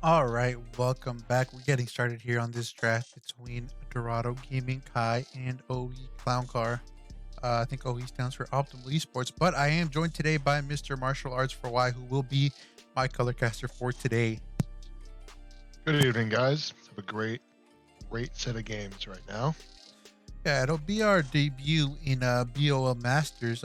All right, welcome back. We're getting started here on this draft between Dorado Gaming Kai and OE Clown Car. I think OE stands for Optimal Esports, but I am joined today by Mr. Martial Arts for Y, who will be my color caster for today. Good evening, guys. Have a great set of games right now. Yeah, it'll be our debut in BOL Masters.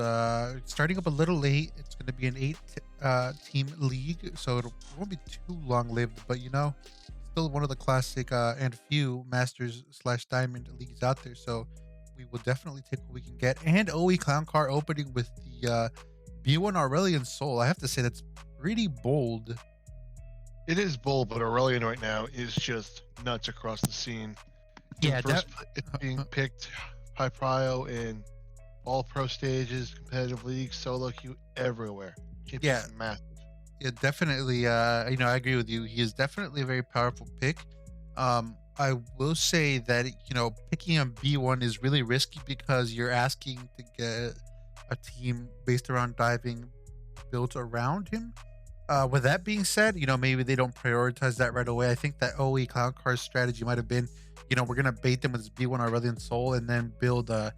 Starting up a little late. It's going to be an team league, so it won't be too long lived. But still one of the classic and few Masters slash Diamond leagues out there. So we will definitely take what we can get. And OE Clown Car opening with the B1 Aurelian Soul. I have to say that's pretty bold. It is bold, but Aurelian right now is just nuts across the scene. Yeah, It's being picked high prio in all pro stages, competitive leagues, solo queue, everywhere. yeah, Massive. Yeah, definitely. I agree with you. He is definitely a very powerful pick. I will say that picking a B1 is really risky because you're asking to get a team based around diving built around him. With that being said, maybe they don't prioritize that right away. I think that OE Cloud Car's strategy might have been, we're gonna bait them with this B1 Aurelian Soul and then build an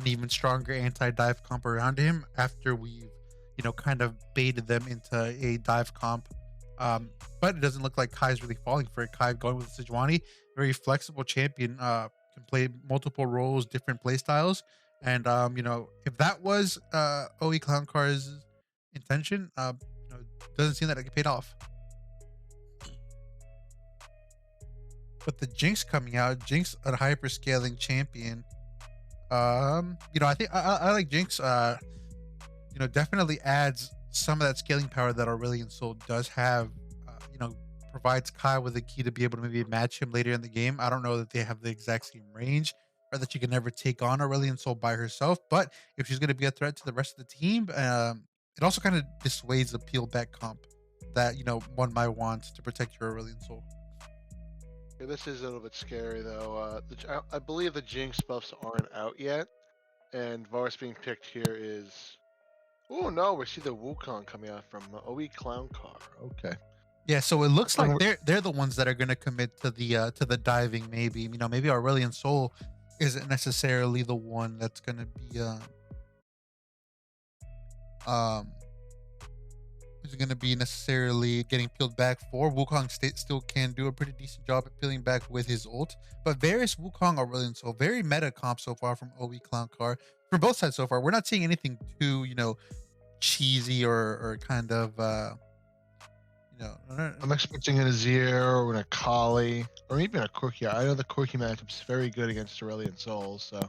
even stronger anti-dive comp around him after we've, kind of baited them into a dive comp. But it doesn't look like Kai's really falling for it. Kai going with Sejuani, very flexible champion, can play multiple roles, different play styles. And if that was OE Clown Car's intention, doesn't seem that it paid off. But the Jinx coming out, Jinx a hyper scaling champion. I think I like Jinx. Definitely adds some of that scaling power that Aurelion Soul does have. Provides Kai with a key to be able to maybe match him later in the game. I don't know that they have the exact same range or that she can never take on Aurelion Soul by herself. But if she's going to be a threat to the rest of the team, it also kind of dissuades the peel back comp that one might want to protect your Aurelion Soul. Yeah, this is a little bit scary though. I believe the Jinx buffs aren't out yet, and Varus being picked here is. Oh no, we see the Wukong coming out from OE Clown Car. Okay. Yeah, so it looks like they're the ones that are going to commit to the diving. Maybe maybe Aurelion Soul isn't necessarily the one that's going to be um is going to be necessarily getting peeled back for. Wukong still can do a pretty decent job at peeling back with his ult, but various Wukong Aurelion Soul very meta comp so far from OE Clown Car from both sides so far. We're not seeing anything too cheesy or kind of I'm expecting an Azir or an Akali or even a Corki. I know the Corki matchup's very good against Aurelion Souls, so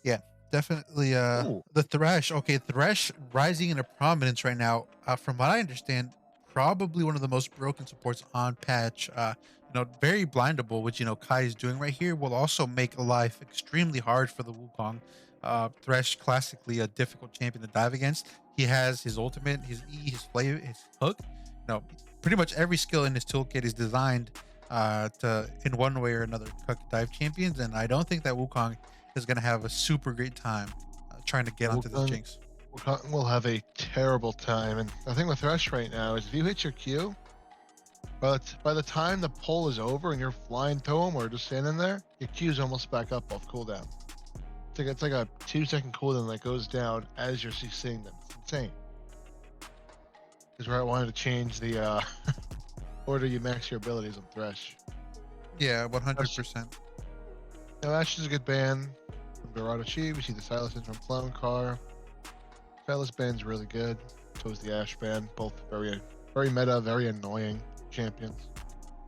yeah, definitely. Ooh. The Thresh. Okay, Thresh rising into prominence right now. From what I understand, probably one of the most broken supports on patch. Very blindable, which Kai is doing right here, will also make life extremely hard for the Wukong. Thresh, classically a difficult champion to dive against. He has his ultimate, his E, his flavor, his hook. Pretty much every skill in his toolkit is designed to, in one way or another, cut dive champions, and I don't think that Wukong is going to have a super great time trying to get onto this Jinx. Wukong will have a terrible time, and the thing with Thresh right now is if you hit your Q, but by the time the pull is over and you're flying to him or just standing there, your Q is almost back up off cooldown. It's like a 2-second cooldown that goes down as you're seeing them. It's insane. Is where I wanted to change the order you max your abilities on Thresh. Yeah, 100%. Now Ash is a good ban from Dorado Chi. We see the Silas from Clown Car. Silas ban's really good. So is the Ash ban. Both very meta, very annoying champions.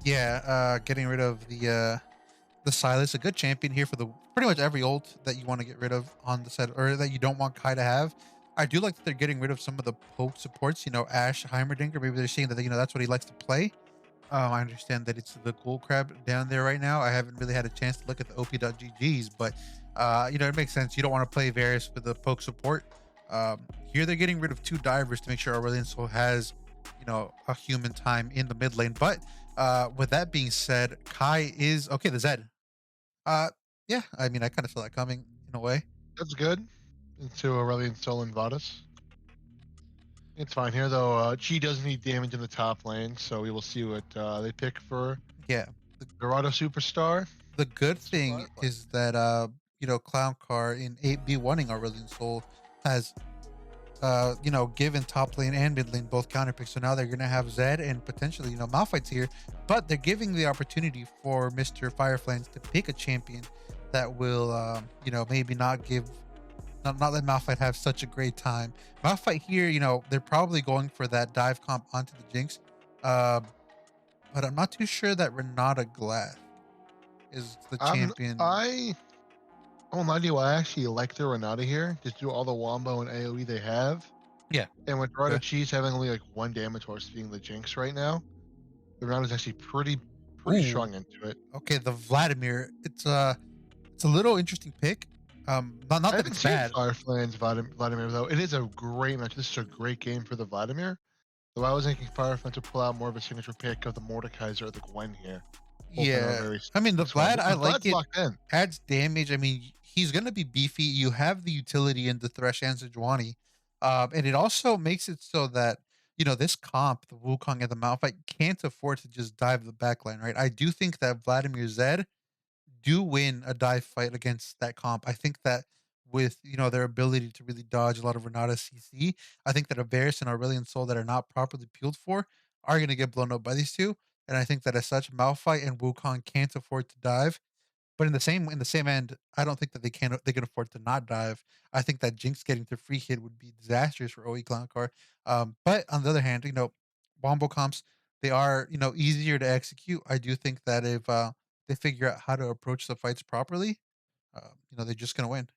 Yeah, getting rid of the Silas, a good champion here for the pretty much every ult that you want to get rid of on the set or that you don't want Kai to have. I do like that they're getting rid of some of the poke supports. Ash Heimerdinger. Maybe they're saying that that's what he likes to play. I understand that it's the Ghoul Crab down there right now. I haven't really had a chance to look at the op.gg's, but it makes sense. You don't want to play Varus with the poke support. Here they're getting rid of 2 divers to make sure Aurelion Soul has a human time in the mid lane. But with that being said, Kai is okay. The Zed. Yeah, I mean, I kind of saw that coming in a way. That's good. Into Aurelion Soul and Vadis. It's fine here though. Chi does need damage in the top lane, so we will see what they pick for Yeah. The Dorado Superstar. the good It's thing Firefly. is that Clown Car in 8B wanting Aurelion Soul has given top lane and mid lane both counter picks. So now they're gonna have Zed and potentially, Malphite's here, but they're giving the opportunity for Mr. Fireflames to pick a champion that will, maybe not let Malphite have such a great time. Malphite here, they're probably going for that dive comp onto the Jinx, uh, but I'm not too sure that Renata Glass is the I'm champion. I I won't lie to you. I actually like the Renata here. Just do all the wombo and AOE they have. Yeah. And with Dorado Okay. Cheese having only like one damage horse being the Jinx right now, the Renata's actually pretty Ooh. strong into it. Okay. The Vladimir. It's a little interesting pick. Not I that haven't it's seen bad. Firefly's Vladimir though. It is a great match. This is a great game for the Vladimir. So I was thinking Firefly to pull out more of a signature pick of the Mordekaiser or the Gwen here, hoping a Yeah. very I mean, the successful one. Vlad, I But like Vlad's it. locked in. Adds damage. I mean, he's gonna be beefy. You have the utility in the Thresh and Sejuani, and it also makes it so that this comp, the Wukong and the Malphite, can't afford to just dive the backline, right? I do think that Vladimir Zed do win a dive fight against that comp. I think that with their ability to really dodge a lot of Renata CC, I think that Varys and Aurelion Sol that are not properly peeled for are going to get blown up by these two. And I think that as such, Malphite and Wukong can't afford to dive. But in the same end, I don't think that they can afford to not dive. I think that Jinx getting to free hit would be disastrous for OE Clown Car. But on the other hand, Wombo comps, they are easier to execute. I do think that if they figure out how to approach the fights properly, they're just gonna win.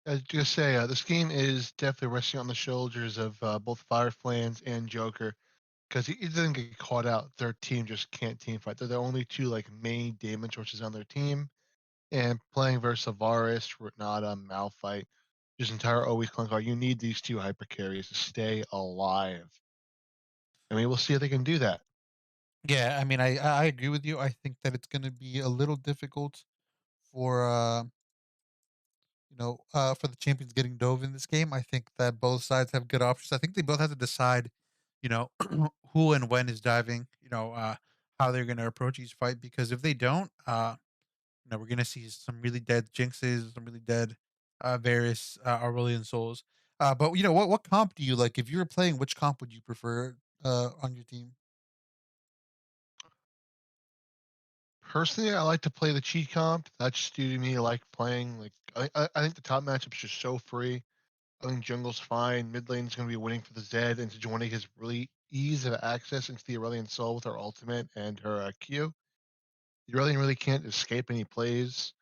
I was gonna say this game is definitely resting on the shoulders of both Fireflies and Joker because he doesn't get caught out. Their team just can't team fight. They're the only two like main damage horses on their team, and playing versus Varus, Renata, Malphite, just entire always Clunkar. You need these two hyper carries to stay alive. I mean, we'll see if they can do that. Yeah, I mean, I agree with you. I think that it's gonna be a little difficult for for the champions getting dove in this game. I think that both sides have good options. I think they both have to decide, you know, who and when is diving, how they're going to approach each fight. Because if they don't, we're going to see some really dead jinxes, some really dead various Aurelian souls. But what comp do you like? If you were playing, which comp would you prefer on your team? Personally, I like to play the cheat comp. That's just due to me. I like playing. Like I think the top matchup's just so free. I think jungle's fine. Mid lane's going to be winning for the Zed, and Sejuani has really ease of access into the Aurelion Soul with her ultimate and her Q. The Aurelion really can't escape any plays.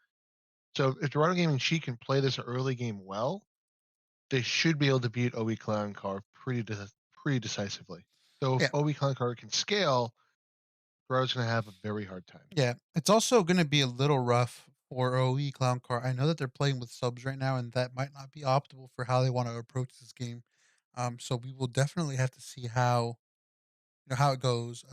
So if Dorado Gaming She can play this early game well, they should be able to beat OE Clown Car pretty decisively. So if Yeah. OE Clown Car can scale, Dorado's going to have a very hard time. Yeah, it's also going to be a little rough for OE Clown Car. I know that they're playing with subs right now, and that might not be optimal for how they want to approach this game. So we will definitely have to see how it goes.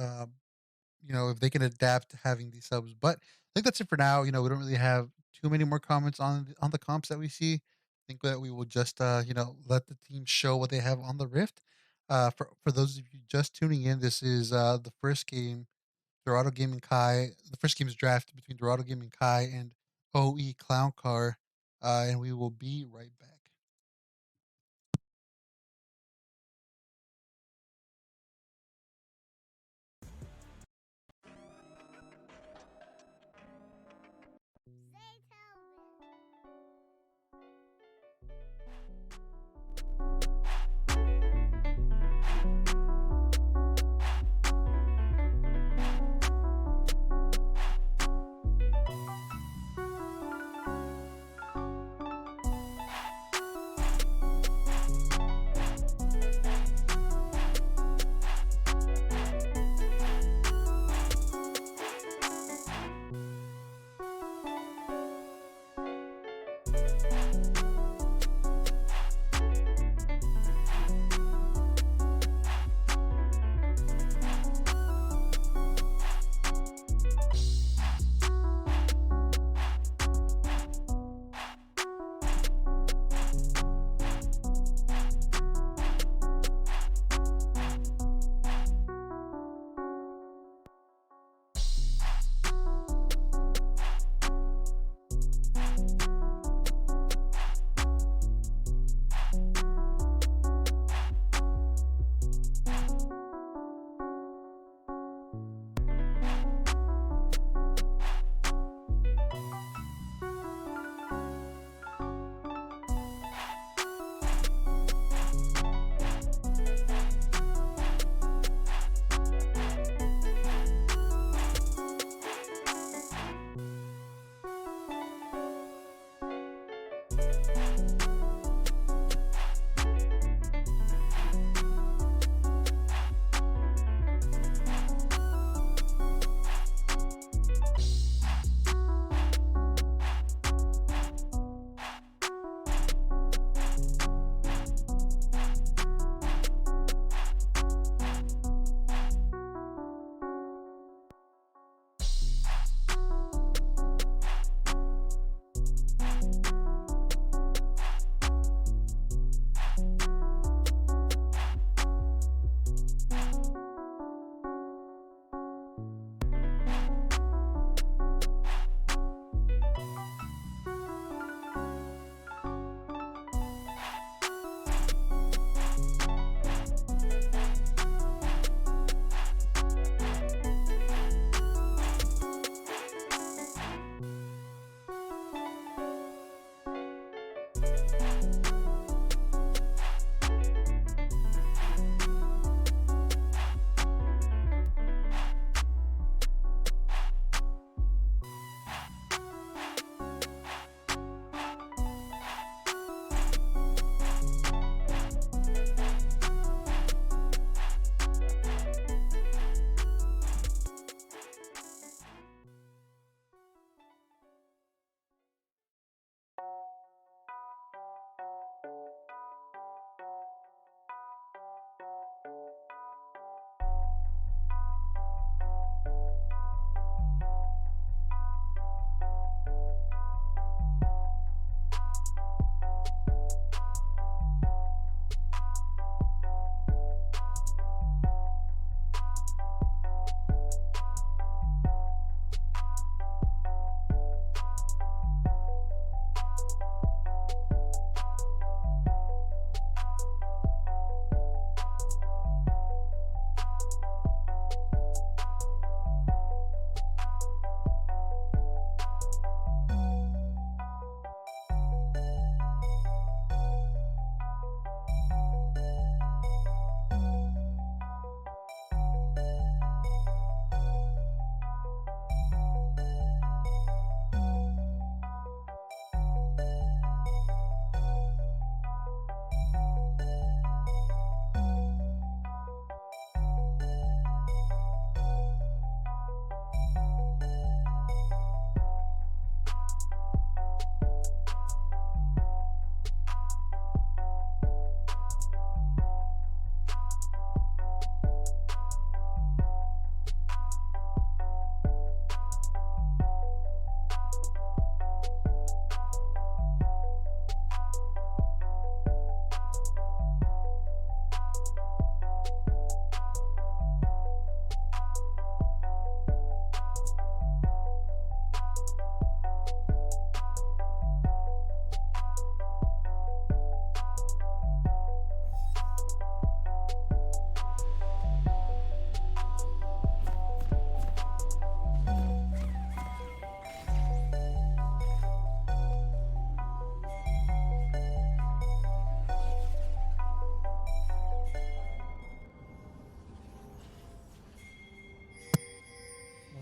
If they can adapt to having these subs. But I think that's it for now. We don't really have too many more comments on the comps that we see. I think that we will just let the team show what they have on the Rift. For those of you just tuning in, this is the first game Dorado Gaming Kai. The first game is draft between Dorado Gaming Kai and OE Clown Car, and we will be right back.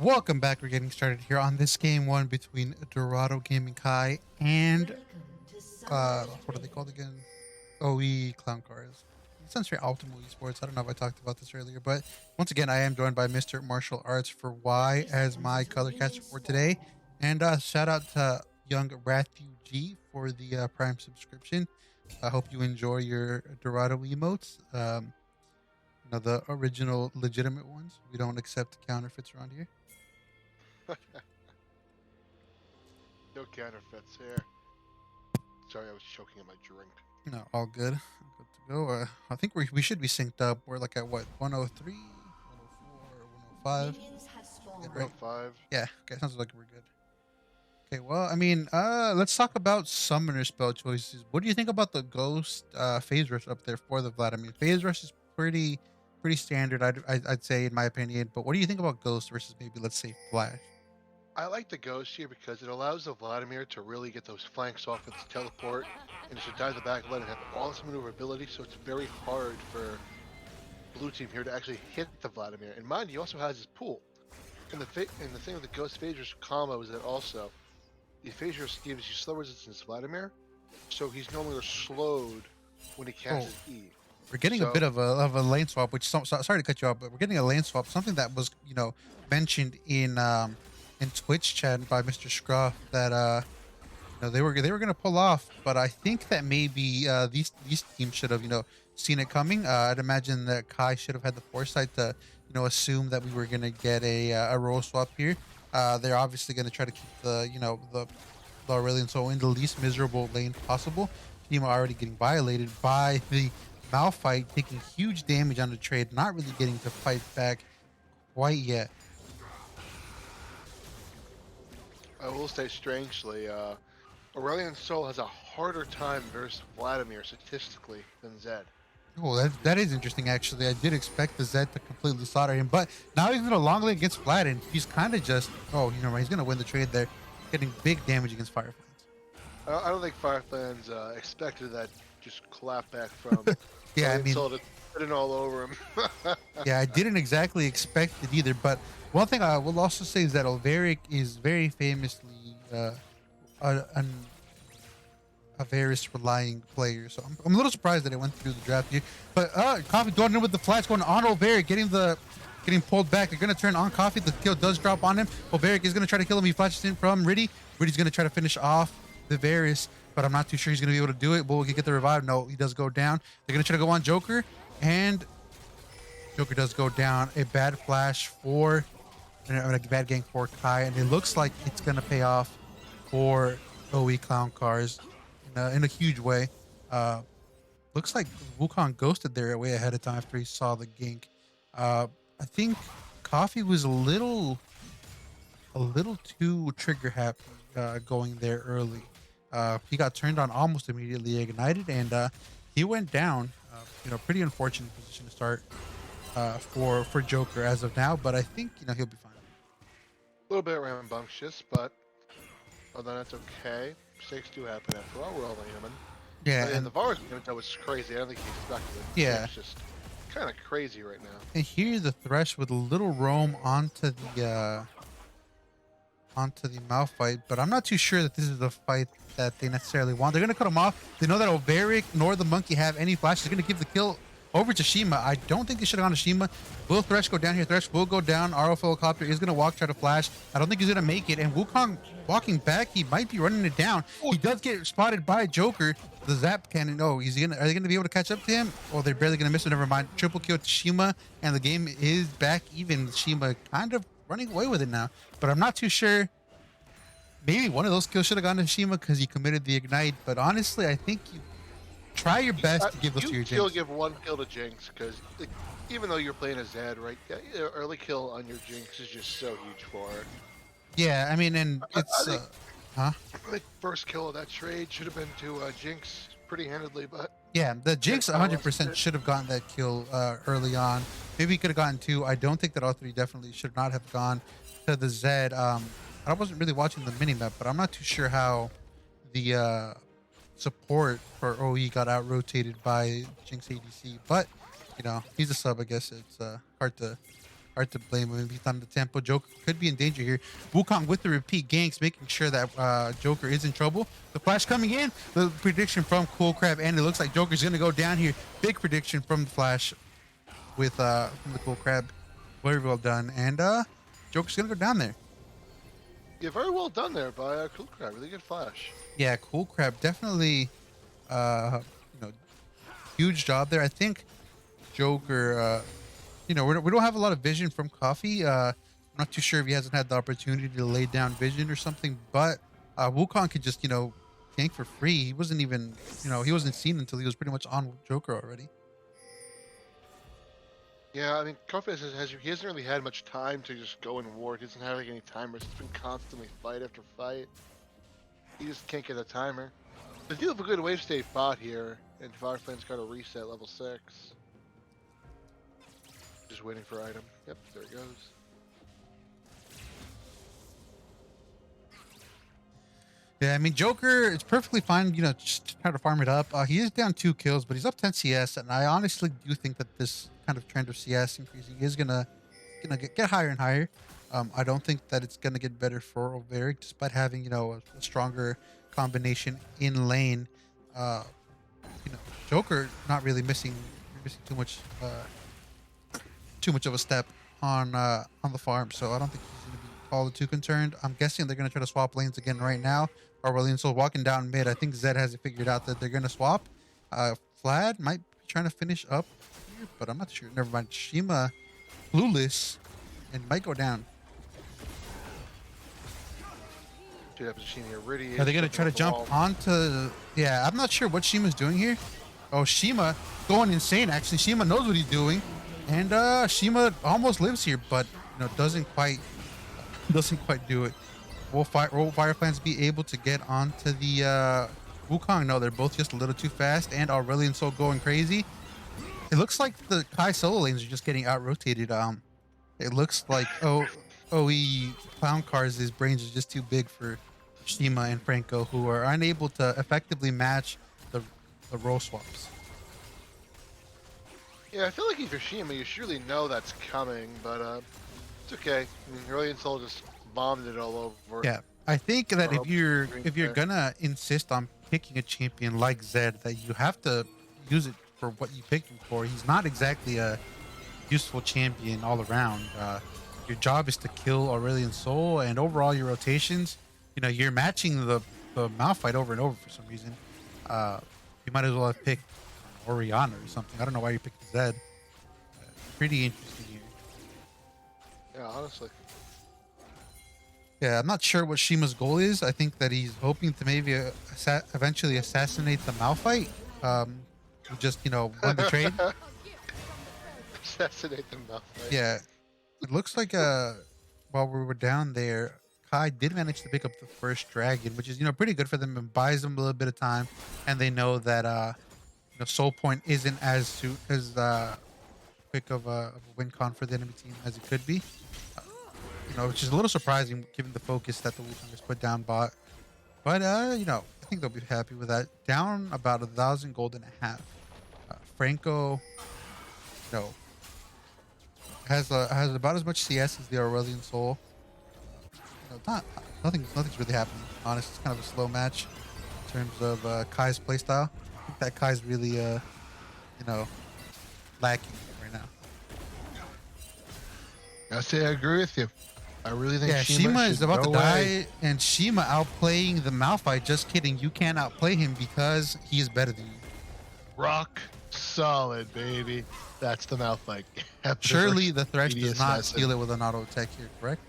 Welcome back. We're getting started here on this game one between Dorado Gaming Kai and what are they called again? OE Clown Cars. It sounds very Optimal Esports. I don't know if I talked about this earlier, but once again, I am joined by Mr. Martial Arts for Y as my color catcher for today. And shout out to young G for the Prime subscription. I hope you enjoy your Dorado emotes. The original legitimate ones. We don't accept counterfeits around here. No counterfeits here. Sorry, I was choking on my drink. No, all good. Good to go. I think we should be synced up. We're like at what, 103, 104, 105? Good, right? 105. Yeah, okay, sounds like we're good. Okay, well, I mean, let's talk about summoner spell choices. What do you think about the ghost phase rush up there for the Vladimir? Phase rush is pretty standard, I'd say, in my opinion. But what do you think about ghost versus maybe, let's say, flash? I like the ghost here because it allows the Vladimir to really get those flanks off with his teleport and just dive the back line and have all this maneuverability, so it's very hard for blue team here to actually hit the Vladimir. And mind you, also has his pool. And the thing with the ghost phasers combo is that also the phasers gives you slow resistance to Vladimir, so he's no longer slowed when he casts his E. We're getting a bit of a lane swap, which sorry to cut you off, but we're getting a lane swap. Something that was mentioned in Twitch chat by Mr. Scruff that they were gonna pull off, but I think that maybe these teams should have seen it coming. I'd imagine that Kai should have had the foresight to assume that we were gonna get a role swap here. They're obviously gonna try to keep the Aurelion Soul in the least miserable lane possible. Team are already getting violated by the Malphite, taking huge damage on the trade, not really getting to fight back quite yet. I will say, strangely, Aurelion Sol has a harder time versus Vladimir statistically than Zed. Oh, that is interesting, actually. I did expect the Zed to completely slaughter him, but now he's in a long lane against Vlad, and he's kind of just, he's going to win the trade there, getting big damage against Fireflies. I don't think Fireflies expected that just clap back from yeah, I mean, Sol to putting all over him. yeah, I didn't exactly expect it either, but one thing I will also say is that Olveric is very famously a Varus relying player, so I'm a little surprised that it went through the draft here. But Coffee going in with the flash, going on Olveric, getting pulled back. They're gonna turn on Coffee. The kill does drop on him. Olveric is gonna try to kill him. He flashes in from Riddy. Riddy's gonna try to finish off the Varus, but I'm not too sure he's gonna be able to do it. Will he get the revive? No, he does go down. They're gonna try to go on Joker, and Joker does go down. A bad flash for, a bad gank for Kai, and it looks like it's gonna pay off for OE Clown Cars in a huge way. Looks like Wukong ghosted there way ahead of time after he saw the gank. I think Coffee was a little too trigger happy going there early. He got turned on almost immediately, ignited, and he went down. Pretty unfortunate position to start for Joker as of now, but I think he'll be fine. A little bit rambunctious, but then that's okay. Mistakes do happen after all. We're all human. Yeah, and the Varus that was crazy. I don't think he expected it. Yeah, it's just kind of crazy right now. And here the Thresh with a little roam onto the Malphite, but I'm not too sure that this is the fight that they necessarily want. They're gonna cut him off. They know that Olveric nor the monkey have any flashes. They're gonna give the kill over to Shima. I don't think they should have gone to Shima. Will Thresh go down here? Thresh will go down. RO helicopter is going to walk, try to flash. I don't think he's going to make it. And Wukong walking back, he might be running it down. He does get spotted by Joker. The Zap cannon. Oh, are they going to be able to catch up to him? Or they're barely going to miss it. Never mind. Triple kill to Shima. And the game is back even. Shima kind of running away with it now. But I'm not too sure. Maybe one of those kills should have gone to Shima because he committed the ignite. But honestly, I think you try your best to give those to your Jinx. You'll give one kill to Jinx because even though you're playing a Zed, right? Early kill on your Jinx is just so huge for her. Yeah, I mean, and it's I think first kill of that trade should have been to Jinx pretty handedly, but yeah, the Jinx 100% should have gotten that kill early on. Maybe he could have gotten two. I don't think that all three definitely should not have gone to the Zed. I wasn't really watching the minimap, but I'm not too sure how the support for OE got out rotated by Jinx ADC, but he's a sub. I guess it's hard to hard to blame him if he's on the tempo. Joker could be in danger here. Wukong with the repeat ganks, making sure that Joker is in trouble. The flash coming in. The prediction from Cool Crab, and it looks like Joker's gonna go down here. Big prediction from the flash with from the Cool Crab. Very well done, and Joker's gonna go down there. Yeah, very well done there by Cool Crab. Really good flash. Yeah, Cool Crab definitely, you know, huge job there. I think Joker, we don't have a lot of vision from Coffee. I'm not too sure if he hasn't had the opportunity to lay down vision or something, but Wukong could just, gank for free. He wasn't even, he wasn't seen until he was pretty much on Joker already. Yeah, I mean, Coffee he hasn't really had much time to just go and ward. He doesn't have like any timers. It's been constantly fight after fight. He just can't get a timer. They do have a good wave state bot here, and Fireflame's got a reset level 6. Just waiting for item. Yep, there it goes. Yeah, I mean, Joker, it's perfectly fine, just to try to farm it up. He is down 2 kills, but he's up 10 CS, and I honestly do think that this kind of trend of CS increasing is gonna get higher and higher. I don't think that it's gonna get better for Overic, despite having a stronger combination in lane. Joker not really missing too much of a step on the farm, so I don't think he's gonna be all too concerned. I'm guessing they're gonna try to swap lanes again right now. Aurelion Sol walking down mid. I think Zed has it figured out that they're gonna swap. Vlad might be trying to finish up here, but I'm not sure. Never mind. Shima clueless and might go down. Are they gonna try to jump onto? Yeah, I'm not sure what Shima's doing here. Oh, Shima going insane. Actually, Shima knows what he's doing, and Shima almost lives here, but doesn't quite do it. Will Fireflies be able to get onto the Wukong? No, they're both just a little too fast, and Aurelion Sol going crazy. It looks like the Kai solo lanes are just getting out-rotated. It looks like OE Clown Cars' brains are just too big for Shima and Franco, who are unable to effectively match the role swaps. Yeah, I feel like if you're Shima, you surely know that's coming, but it's okay. I mean, Aurelion Sol just bombed it all over. Yeah, I think that if you're gonna insist on picking a champion like Zed, that you have to use it for what you picked him for. He's not exactly a useful champion all around. Your job is to kill Aurelion Sol, and overall your rotations, you're matching the Malphite over and over for some reason. You might as well have picked Oriana or something. I don't know why you picked Zed. Pretty interesting here. Yeah, honestly. Yeah, I'm not sure what Shima's goal is. I think that he's hoping to maybe eventually assassinate the Malphite. Who just, won the trade. Assassinate the Malphite. Yeah. It looks like while we were down there, Kai did manage to pick up the first dragon, which is, pretty good for them and buys them a little bit of time. And they know that, Soul Point isn't as quick of a win con for the enemy team as it could be. Which is a little surprising given the focus that the Wukongers put down bot. But, I think they'll be happy with that. Down about 1,000 gold and a half. Franco, has about as much CS as the Aurelion Sol. Nothing's really happening. Honest, it's kind of a slow match in terms of Kai's playstyle. I think that Kai's really, lacking right now. I say I agree with you. I really think Shima is about to die, and Shima outplaying the Malphite. Just kidding. You can't outplay him because he is better than you. Rock solid, baby. That's the Malphite. Surely the Thresh does not steal it with an auto attack here, correct?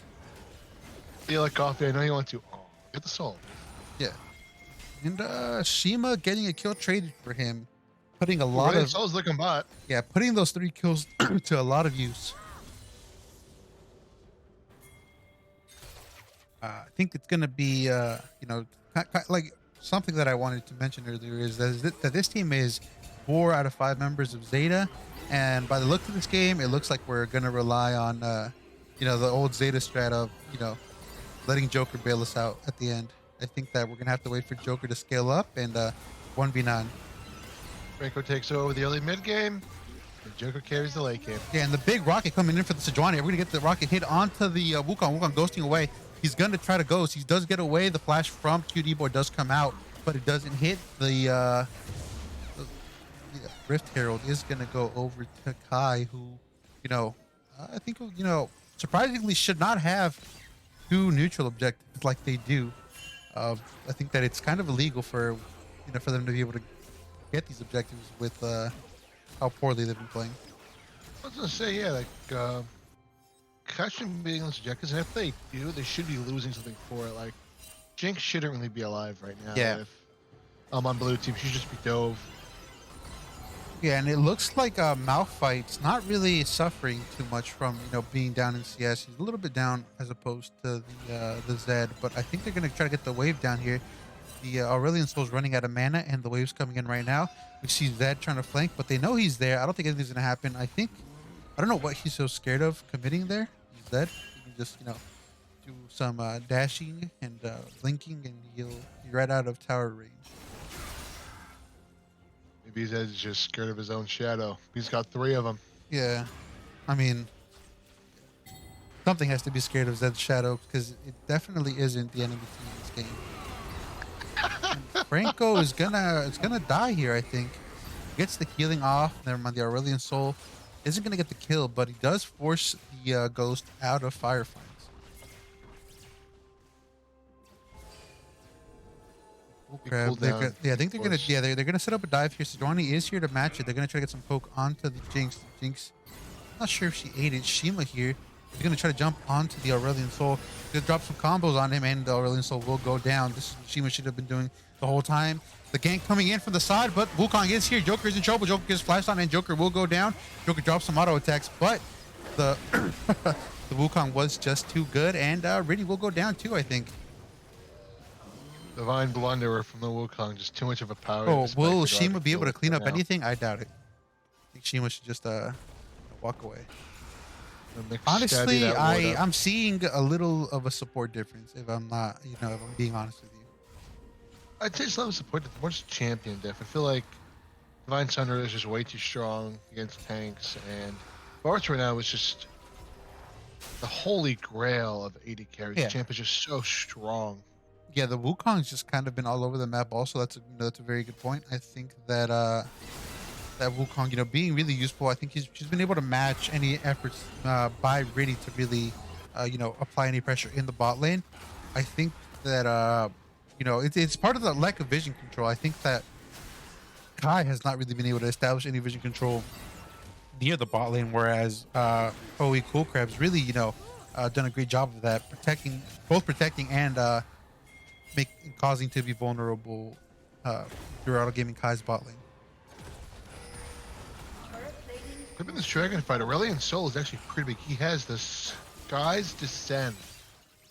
Feel like Coffee. I know you want to. Oh, get the soul. Yeah. And Shima getting a kill traded for him, putting a lot of Soul's looking bot. Yeah, putting those 3 kills to a lot of use. I think it's going to be, like something that I wanted to mention earlier is that this team is 4 out of 5 members of Zeta. And by the look of this game, it looks like we're going to rely on, the old Zeta strat of, letting Joker bail us out at the end. I think that we're going to have to wait for Joker to scale up and 1v9. Franco takes over the early mid game. The Joker carries the late game. Yeah, and the big rocket coming in for the Sejuani. We're gonna get the rocket hit onto the Wukong. Wukong ghosting away. He's gonna try to ghost. He does get away. The flash from QD boy does come out, but it doesn't hit. The Rift Herald is gonna go over to Kai, who, you know, I think, you know, surprisingly should not have two neutral objectives like they do. I think that it's kind of illegal for, you know, for them to be able to get these objectives with how poorly they've been playing. I was gonna say, yeah, like Cushion being those objectives, and if they do, they should be losing something for it. Like Jinx shouldn't really be alive right now. Yeah. If I'm on blue team, she should just be dove. Yeah, and it looks like Malphite's not really suffering too much from, you know, being down in CS. He's a little bit down as opposed to the Zed, but I think they're gonna try to get the wave down here. The Aurelion Soul's running out of mana, and the wave's coming in right now. We see Zed trying to flank, but they know he's there. I don't think anything's gonna happen. I don't know what he's so scared of committing there. Zed, he can just, you know, do some dashing and blinking, and he'll be right out of tower range. Maybe he's just scared of his own shadow. He's got 3 of them. Yeah, I mean, something has to be scared of Zed's shadow, because it definitely isn't the enemy team in this game. And Franco is gonna die here. I think gets the healing off. Never mind, the Aurelion Soul isn't gonna get the kill, but he does force the ghost out of Fireflies. Crab, yeah, I think they're gonna, yeah, they're gonna set up a dive here. Sejuani is here to match it. They're gonna try to get some poke onto the Jinx. Jinx, I'm not sure if she ate it. Shima here is gonna try to jump onto the Aurelion Soul. Gonna drop some combos on him, and the Aurelion Soul will go down. This is what Shima should have been doing the whole time. The gank coming in from the side, but Wukong is here. Joker is in trouble. Joker gets flashed on, and Joker will go down. Joker drops some auto attacks, but the the Wukong was just too good, and Riddy will go down too, I think. Divine blunderer from the Wukong, just too much of a power. Oh, will Shima be able to clean up anything? I doubt it. I think Shima should just walk away. Honestly, I'm seeing a little of a support difference, if I'm not, you know, if I'm being honest with you. I'd say it's not a support difference, more just champion diff. I feel like Divine Sunderer is just way too strong against tanks, and Bartz right now is just the holy grail of AD carries. Yeah. Champ is just so strong. Yeah, the Wukong's just kind of been all over the map. Also, that's a very good point. I think that that Wukong, you know, being really useful. I think she's been able to match any efforts by Riddy to really, you know, apply any pressure in the bot lane. I think that you know, it's part of the lack of vision control. I think that Kai has not really been able to establish any vision control near the bot lane, whereas OE Cool Crab's really, you know, done a great job of that, protecting and causing to be vulnerable Dorado Gaming Kai's bot lane. Look at this dragon fight. Aurelion Soul is actually pretty big. He has the Sky's Descent,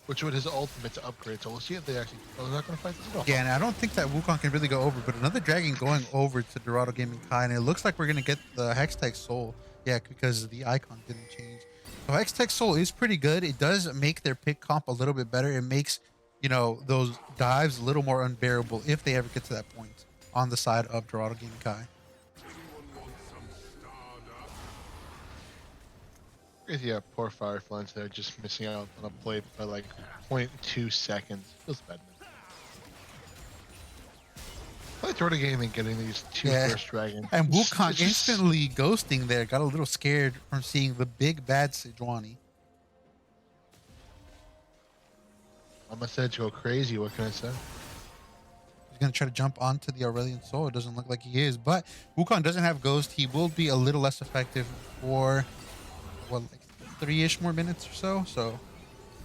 which was his ultimate to upgrade. So we'll see if they actually. Oh, they're not going to fight this at all. Yeah, and I don't think that Wukong can really go over, but another dragon going over to Dorado Gaming Kai, and it looks like we're going to get the Hextech Soul. Yeah, because the icon didn't change. So Hextech Soul is pretty good. It does make their pick comp a little bit better. It makes, you know, those dives a little more unbearable if they ever get to that point on the side of Dorado Gaming Kai. Yeah, poor Fireflies there, just missing out on a play by like 0.2 seconds. Feels bad. Play Dorado Gaming getting these two first dragons. And Wukong instantly ghosting there. Got a little scared from seeing the big bad Sejuani. I'm gonna say to go crazy. What can I say? He's going to try to jump onto the Aurelion Soul. It doesn't look like he is, but Wukong doesn't have Ghost. He will be a little less effective for, what, like 3-ish more minutes or so. So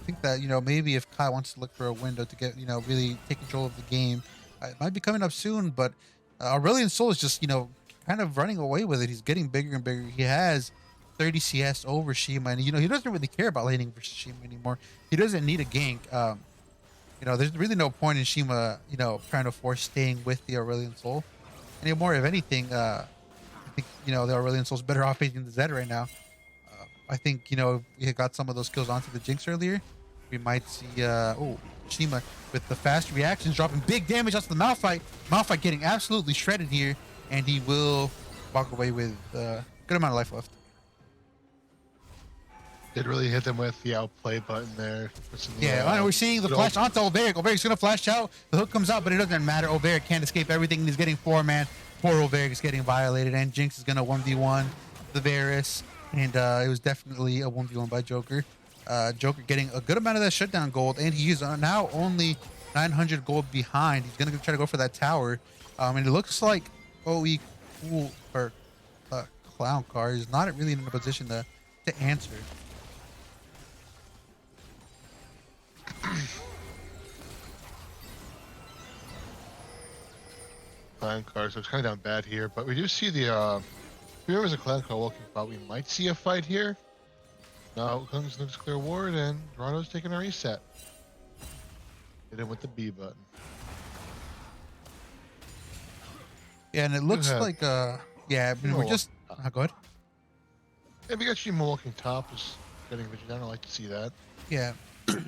I think that, you know, maybe if Kai wants to look for a window to get, you know, really take control of the game, it might be coming up soon, but Aurelion Soul is just, you know, kind of running away with it. He's getting bigger and bigger. He has 30 CS over Shima, and, you know, he doesn't really care about laning versus Shima anymore. He doesn't need a gank. You know, there's really no point in Shima, you know, trying to force staying with the Aurelion Soul anymore. If anything, I think, you know, the Aurelion Soul's better off facing the Zed right now. I think, you know, if we got some of those kills onto the Jinx earlier, we might see, Shima with the fast reactions dropping big damage onto the Malphite. Malphite getting absolutely shredded here, and he will walk away with Good amount of life left. Did really hit them with the outplay button there. Yeah, and we're seeing the flash onto Overic. Overic's gonna flash out. The hook comes out, but it doesn't matter. Overic can't escape everything. He's getting 4-man. Poor Overic is getting violated, and Jinx is gonna 1v1 the Varus, and it was definitely a 1v1 by Joker. Joker getting a good amount of that shutdown gold, and he's now only 900 gold behind. He's gonna try to go for that tower, and it looks like OE Cool or Clown Car is not really in a position to answer. Clan car, so it's kind of down bad here, but we do see the whoever's a clan car walking by, we might see a fight here. Now comes the clear ward, and Dorado's taking a reset. Hit him with the B button. Yeah, and it looks like yeah, I mean, we're just go ahead. Yeah, we got Shima walking top, just getting vision down. I like to see that. Yeah.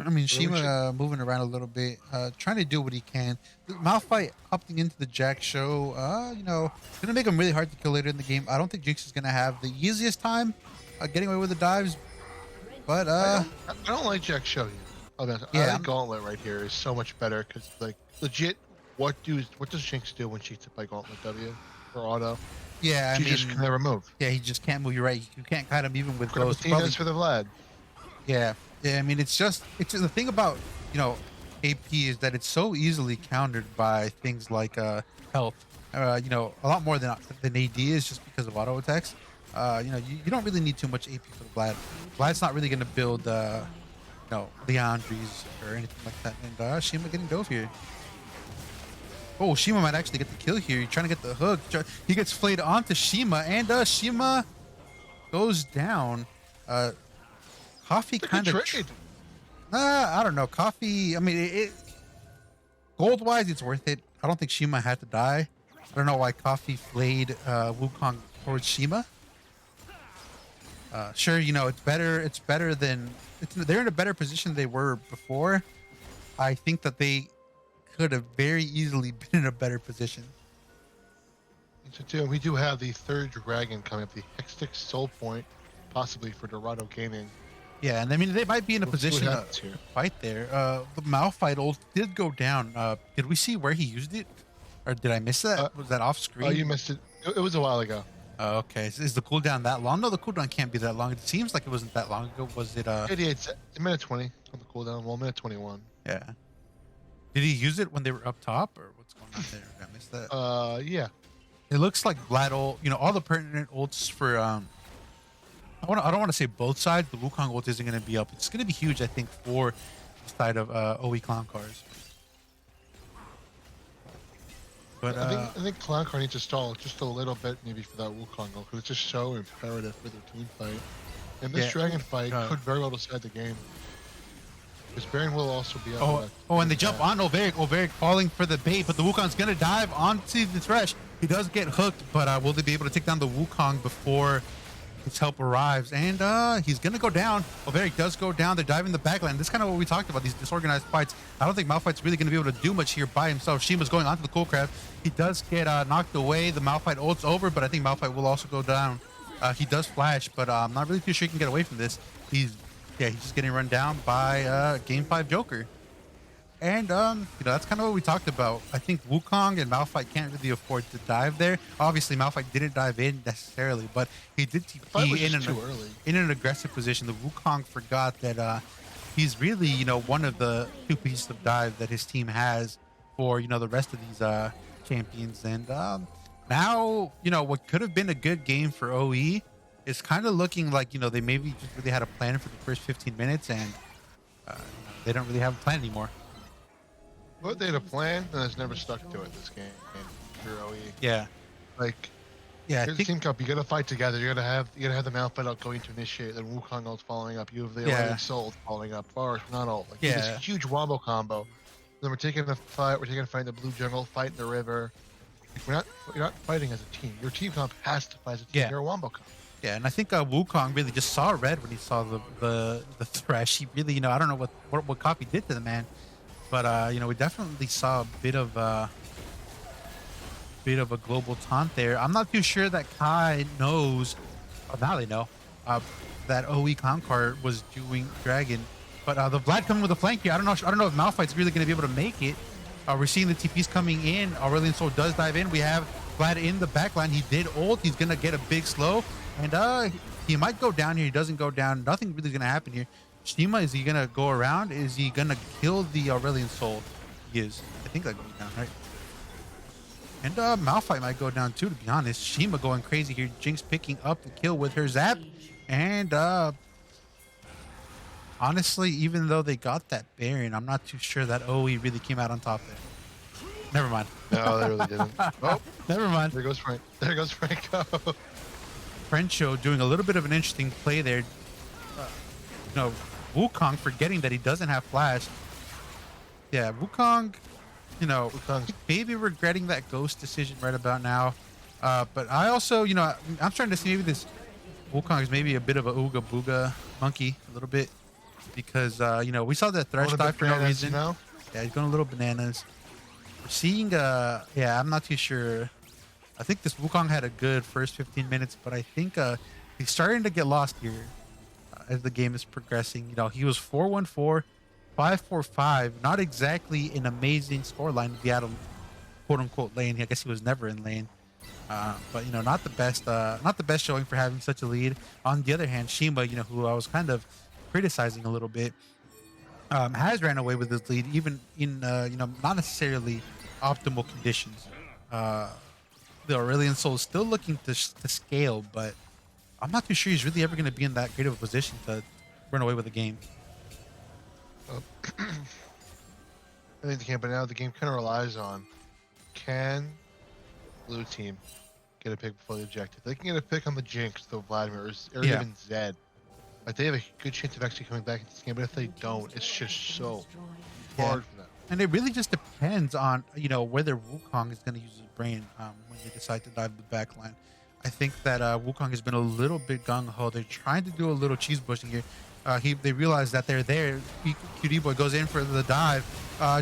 I mean, Shima moving around a little bit, trying to do what he can. Malphite opting into the Jack show, you know, gonna make him really hard to kill later in the game. I don't think Jinx is gonna have the easiest time getting away with the dives, but I don't like Jack show here. Yeah, I think Gauntlet right here is so much better because, like, legit, what does Jinx do when she's hit by Gauntlet W or auto? Yeah, she just can never move. Yeah, he just can't move. You're right. You can't kite him even with those. For the Vlad. Yeah, yeah. I mean, it's just the thing about, you know, AP is that it's so easily countered by things like health. You know, a lot more than AD is just because of auto attacks. You know, you don't really need too much AP for the Vlad. Vlad's not really going to build, you know, Leandries or anything like that. And Shima getting dove here. Oh, Shima might actually get the kill here. You're trying to get the hook. He gets flayed onto Shima, and Shima goes down. Coffee kind of. I don't know. Coffee. I mean, gold-wise, it's worth it. I don't think Shima had to die. I don't know why Coffee flayed Wukong towards Shima. Sure, you know, it's better. It's better than. They're in a better position than they were before. I think that they could have very easily been in a better position. So too, we do have the third dragon coming up, the Hextech Soul Point, possibly for Dorado Gaming. Yeah, and I mean, they might be in a position to fight there. The Malphite ult did go down. Did we see where he used it? Or did I miss that? Was that off screen? Oh, you missed it. It was a while ago. Okay. Is the cooldown that long? No, the cooldown can't be that long. It seems like it wasn't that long ago. Was it 88, a minute 20 on the cooldown. Well, minute 21. Yeah. Did he use it when they were up top, or what's going on there? Did I miss that? Yeah. It looks like Vlad ult, you know, all the pertinent ults for I don't want to say both sides. The Wukong ult isn't going to be up. It's going to be huge, I think, for the side of OE Clown Cars. But I think Clown Car needs to stall just a little bit, maybe for that Wukong ult, because it's just so imperative for their team fight. And this dragon fight could very well decide the game. Because Baron will also be up. And they jump on Overic. Overic falling for the bait, but the Wukong's going to dive onto the Thresh. He does get hooked, but will they be able to take down the Wukong before his help arrives? And he's going to go down. Overic does go down. They're diving the backline. This is kind of what we talked about, these disorganized fights. I don't think Malphite's really going to be able to do much here by himself. Shima's going onto the Cool Crab. He does get knocked away. The Malphite ult's over, but I think Malphite will also go down. He does flash, but I'm not really too sure he can get away from this. He's just getting run down by Game 5 Joker. And, you know, that's kind of what we talked about. I think Wukong and Malphite can't really afford to dive there. Obviously, Malphite didn't dive in necessarily, but he did TP in an aggressive position. The Wukong forgot that he's really, you know, one of the two pieces of dive that his team has for, you know, the rest of these champions. And now, you know, what could have been a good game for OE is kind of looking like, you know, they maybe just really had a plan for the first 15 minutes, and they don't really have a plan anymore. Well, they had a plan and has never stuck to it this game for OE. Yeah. Like, yeah, here's the Team Cup. You gotta fight together. You gotta have the Malphite out going to initiate, then Wukong ult following up. You have the Lightning Soul following up. Forest not ult. Like, this huge wombo combo. Then we're taking a fight. We're taking a fight in the blue jungle, fight in the river. Like, you're not fighting as a team. Your team comp has to fight as a team. You're a wombo comp. Yeah, and I think Wukong really just saw red when he saw the Thresh. He really, you know, I don't know what Coffee did to the man, but you know, we definitely saw a bit of a global taunt there. I'm not too sure that Kai knows Oh, now they know uh, that OE clown car was doing dragon. But the Vlad coming with a flank here. I don't know if Malphite's really going to be able to make it. We're seeing the TPs coming in. Aurelion Sol does dive in. We have Vlad in the backline. He did ult. He's going to get a big slow. And he might go down here. He doesn't go down. Nothing really going to happen here. Shima, is he going to go around? Is he going to kill the Aurelion Sol? He is. I think that goes down, right? And Malphite might go down too, to be honest. Shima going crazy here. Jinx picking up the kill with her zap. And honestly, even though they got that Baron, I'm not too sure that OE really came out on top there. Never mind. No, they really didn't. Oh, Never mind. there goes Frank. There goes Franco. Frencho doing a little bit of an interesting play there. Wukong forgetting that he doesn't have flash. Yeah, Wukong, Wukong's maybe regretting that ghost decision right about now. But I also, I'm starting to see maybe this Wukong is maybe a bit of a ooga booga monkey a little bit because, we saw that Thresh die for no reason. now. Yeah, he's going a little bananas. We're seeing, yeah, I'm not too sure. I think this Wukong had a good first 15 minutes, but I think he's starting to get lost here as the game is progressing. He was 4-1-4, 5-4-5. Not exactly an amazing scoreline to be out of quote unquote lane. I guess he was never in lane. But not the best showing for having such a lead. On the other hand, Shima, who I was kind of criticizing a little bit, has ran away with his lead, even in not necessarily optimal conditions. The Aurelion Sol is still looking to scale, but I'm not too sure he's really ever going to be in that great of a position to run away with the game. I think but now the game kind of relies on, can blue team get a pick before the objective? They can get a pick on the Jinx, though, Vladimir, or Yeah. even Zed. Like, they have a good chance of actually coming back into this game, but if they don't, it's just so hard for them. And it really just depends on, whether Wukong is going to use his brain when they decide to dive the back line. I think that Wukong has been a little bit gung-ho. They're trying to do a little cheese bushing here. They realize that they're there. QD Boy goes in for the dive.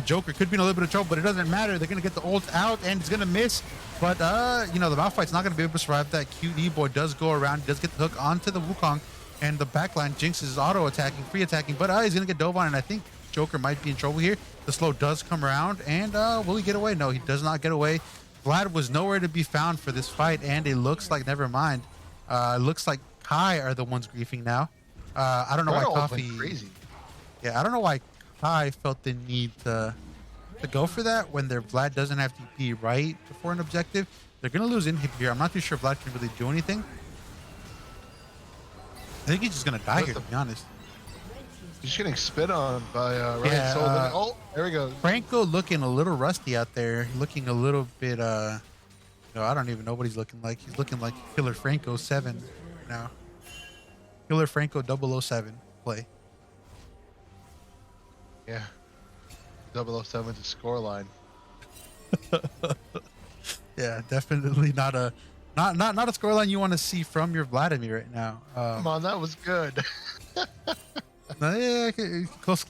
Joker could be in a little bit of trouble, but it doesn't matter. They're going to get the ult out, and he's going to miss. But, the Malphite's not going to be able to survive that. QD Boy does go around. He does get the hook onto the Wukong, and the backline, Jinx is auto-attacking, free attacking, but he's going to get dove on, and I think Joker might be in trouble here. The slow does come around, and will he get away? No, he does not get away. Vlad was nowhere to be found for this fight, and it looks like, never mind. It looks like Kai are the ones griefing now. I don't know why Coffee. Crazy. Yeah, I don't know why Kai felt the need to go for that when their Vlad doesn't have TP right before an objective. They're gonna lose inhib here. I'm not too sure Vlad can really do anything. I think he's just gonna die here, to be honest. He's just getting spit on by Ryan Yeah, Sullivan. Oh, there we go. Franco looking a little rusty out there. Looking a little bit, I don't even know what he's looking like. He's looking like Killer Franco 7 now. Killer Franco 007 play. Yeah. 007's a scoreline. Yeah, definitely not a scoreline you want to see from your Vladimir right now. Come on, that was good. Yeah, close.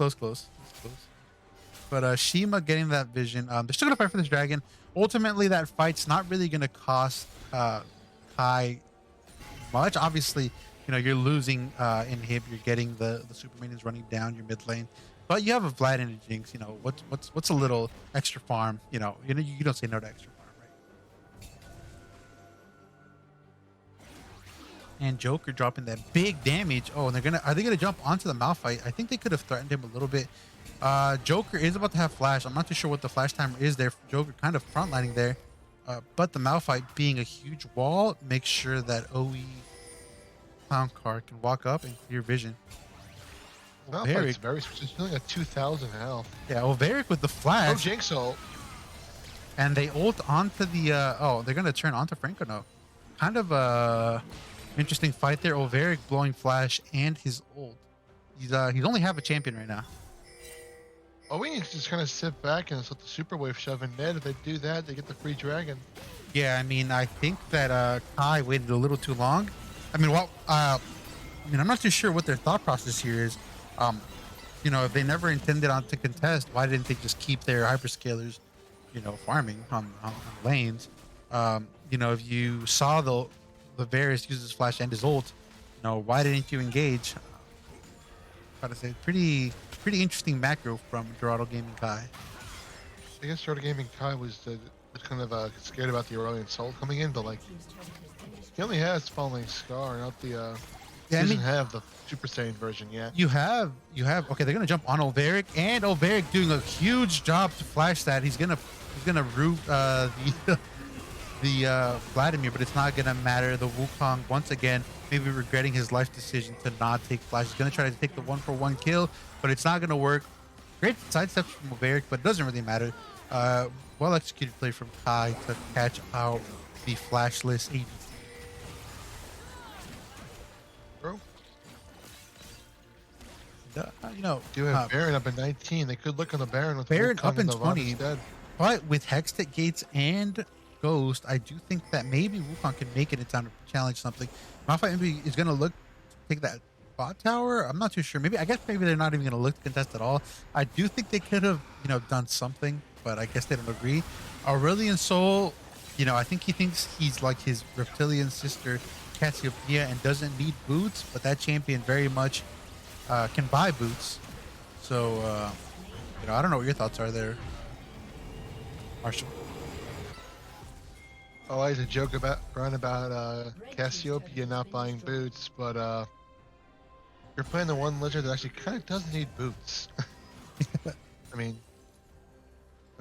But Shima getting that vision. They're still gonna fight for this dragon. Ultimately, that fight's not really gonna cost Kai much. Obviously, you're losing inhib. You're getting the super minions running down your mid lane. But you have a Vlad and a Jinx. What's a little extra farm? You don't say no to extra farm, right? And Joker dropping that big damage. Oh, and are they gonna jump onto the Malphite? I think they could have threatened him a little bit. Joker is about to have flash. I'm not too sure what the flash timer is there. Joker kind of frontlining there. But the Malphite being a huge wall makes sure that OE Clown Car can walk up and clear vision. Malphite's very switch. It's feeling at 2,000 health. Yeah, Overic with the flash. Oh, Jinx ult. And they ult onto the they're gonna turn onto Franco now. Kind of interesting fight there. Overic blowing flash and his ult. He's only half a champion right now. Oh, we need to just kind of sit back and just let the super wave shove in mid. If they do that, they get the free dragon. Yeah, I mean, I think that Kai waited a little too long. I'm not too sure what their thought process here is. If they never intended to contest, why didn't they just keep their hyperscalers, farming on lanes? If you saw the the Varus uses flash and his ult. Why didn't you engage? Try to say pretty interesting macro from Dorado Gaming Kai. I guess Starter Gaming Kai was kind of scared about the Aurelion Soul coming in, but like he only has Falling Scar, not the Yeah, he I doesn't mean, have the Super Saiyan version yet. you have okay, they're gonna jump on Overic, and Overic doing a huge job to flash that. He's gonna root the Vladimir, but it's not gonna matter. The Wukong once again maybe regretting his life decision to not take flash. He's gonna try to take the 1-for-1 kill, but it's not gonna work. Great sidesteps from Overic, but it doesn't really matter. Well executed play from Kai to catch out the flashless AD. Bro, do Uh, have Baron up in 19. They could look on the Baron with Baron Wukong up in and the Rod 20. instead. But with Hextech Gates and Ghost, I do think that maybe Wukong can make it in time to challenge something. Malphite maybe is going to look to take that bot tower. I'm not too sure. Maybe they're not even going to look to contest at all. I do think they could have, done something, but I guess they don't agree. Aurelion Sol, I think he thinks he's like his reptilian sister Cassiopeia and doesn't need boots, but that champion very much can buy boots. So, I don't know what your thoughts are there, Marshall. Always a joke about Cassiopeia not buying boots, but you're playing the one lizard that actually kind of does need boots. I mean,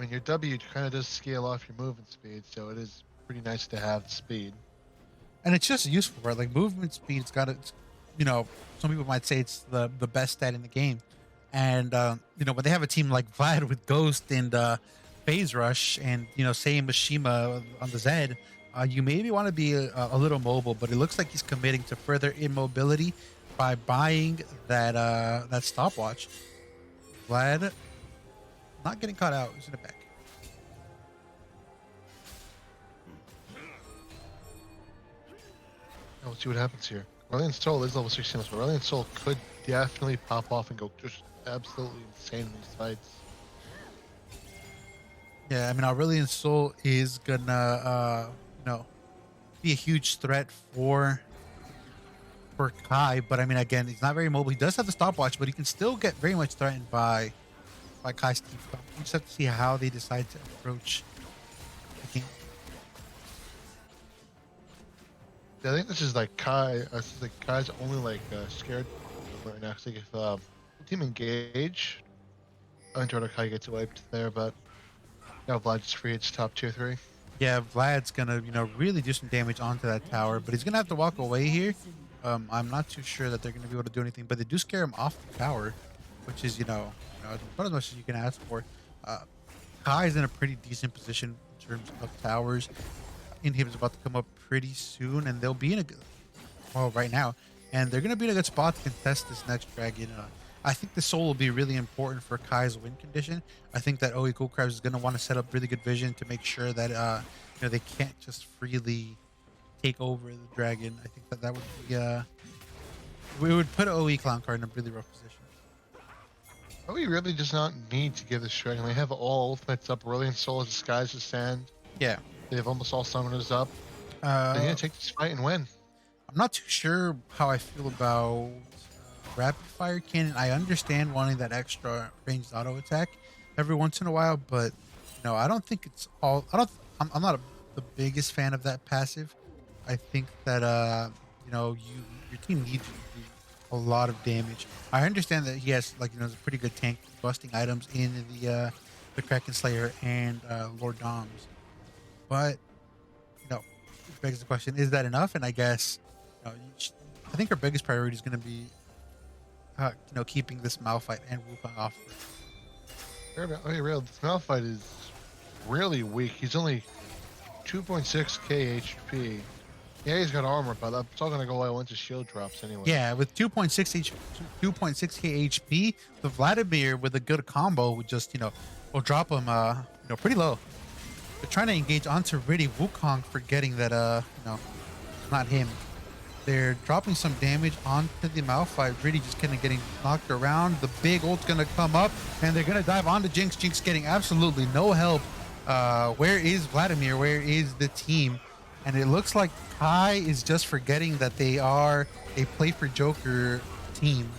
your W kind of does scale off your movement speed, so it is pretty nice to have the speed. And it's just useful, right? Like movement speed's got it. Some people might say it's the best stat in the game. And when they have a team like Vlad with Ghost and Phase Rush, and say Mishima on the Zed, you maybe want to be a little mobile. But it looks like he's committing to further immobility by buying that stopwatch. Vlad not getting caught out. He's in the back. Now let's see what happens here. Aurelion Soul is level 16, so Aurelion Soul could definitely pop off and go just absolutely insane in these fights. Yeah, I mean, Aurelion Sol is gonna, be a huge threat for Kai. But I mean, again, he's not very mobile. He does have the stopwatch, but he can still get very much threatened by Kai's team. We just have to see how they decide to approach the game. Yeah, I think this is like Kai. This is like Kai's only scared right now. 'Cause, like if team engage, I think Kai gets wiped there, but now Vlad just free. It's top tier 3. Yeah, Vlad's gonna, really do some damage onto that tower, but he's gonna have to walk away here. I'm not too sure that they're gonna be able to do anything, but they do scare him off the tower, which is, about as much as you can ask for. Kai's in a pretty decent position in terms of towers. Inhib's about to come up pretty soon, and they'll be in a good, right now, and they're gonna be in a good spot to contest this next dragon. I think the soul will be really important for Kai's win condition. I think that OE Cool Crabs is going to want to set up really good vision to make sure that they can't just freely take over the dragon. I think that would be we would put OE Clown Card in a really rough position. Oh, we really does not need to give this dragon. They have all ultimates up. Aurelion Soul is disguised as sand. Yeah, They have almost all summoners up. They're gonna take this fight and win. I'm not too sure how I feel about rapid fire cannon. I understand wanting that extra ranged auto attack every once in a while, but I don't think it's all. I'm not the biggest fan of that passive. I think that your team needs you to do a lot of damage. I understand that he has a pretty good tank busting items in the Kraken Slayer and Lord Doms, but it begs the question: is that enough? And I guess I think our biggest priority is going to be keeping this Malphite and Wukong off. This Malphite is really weak. He's only 2.6k HP. Yeah, he's got armor, but that's all gonna go away once his shield drops anyway. Yeah, with 2.6k HP, the Vladimir with a good combo would just will drop him pretty low. They're trying to engage onto Riddy. Wukong forgetting that it's not him. They're dropping some damage onto the Malphite. Riddy just kind of getting knocked around. The big ult's gonna come up, and they're gonna dive onto Jinx. Jinx getting absolutely no help. Where is Vladimir? Where is the team? And it looks like Kai is just forgetting that they are a play for Joker team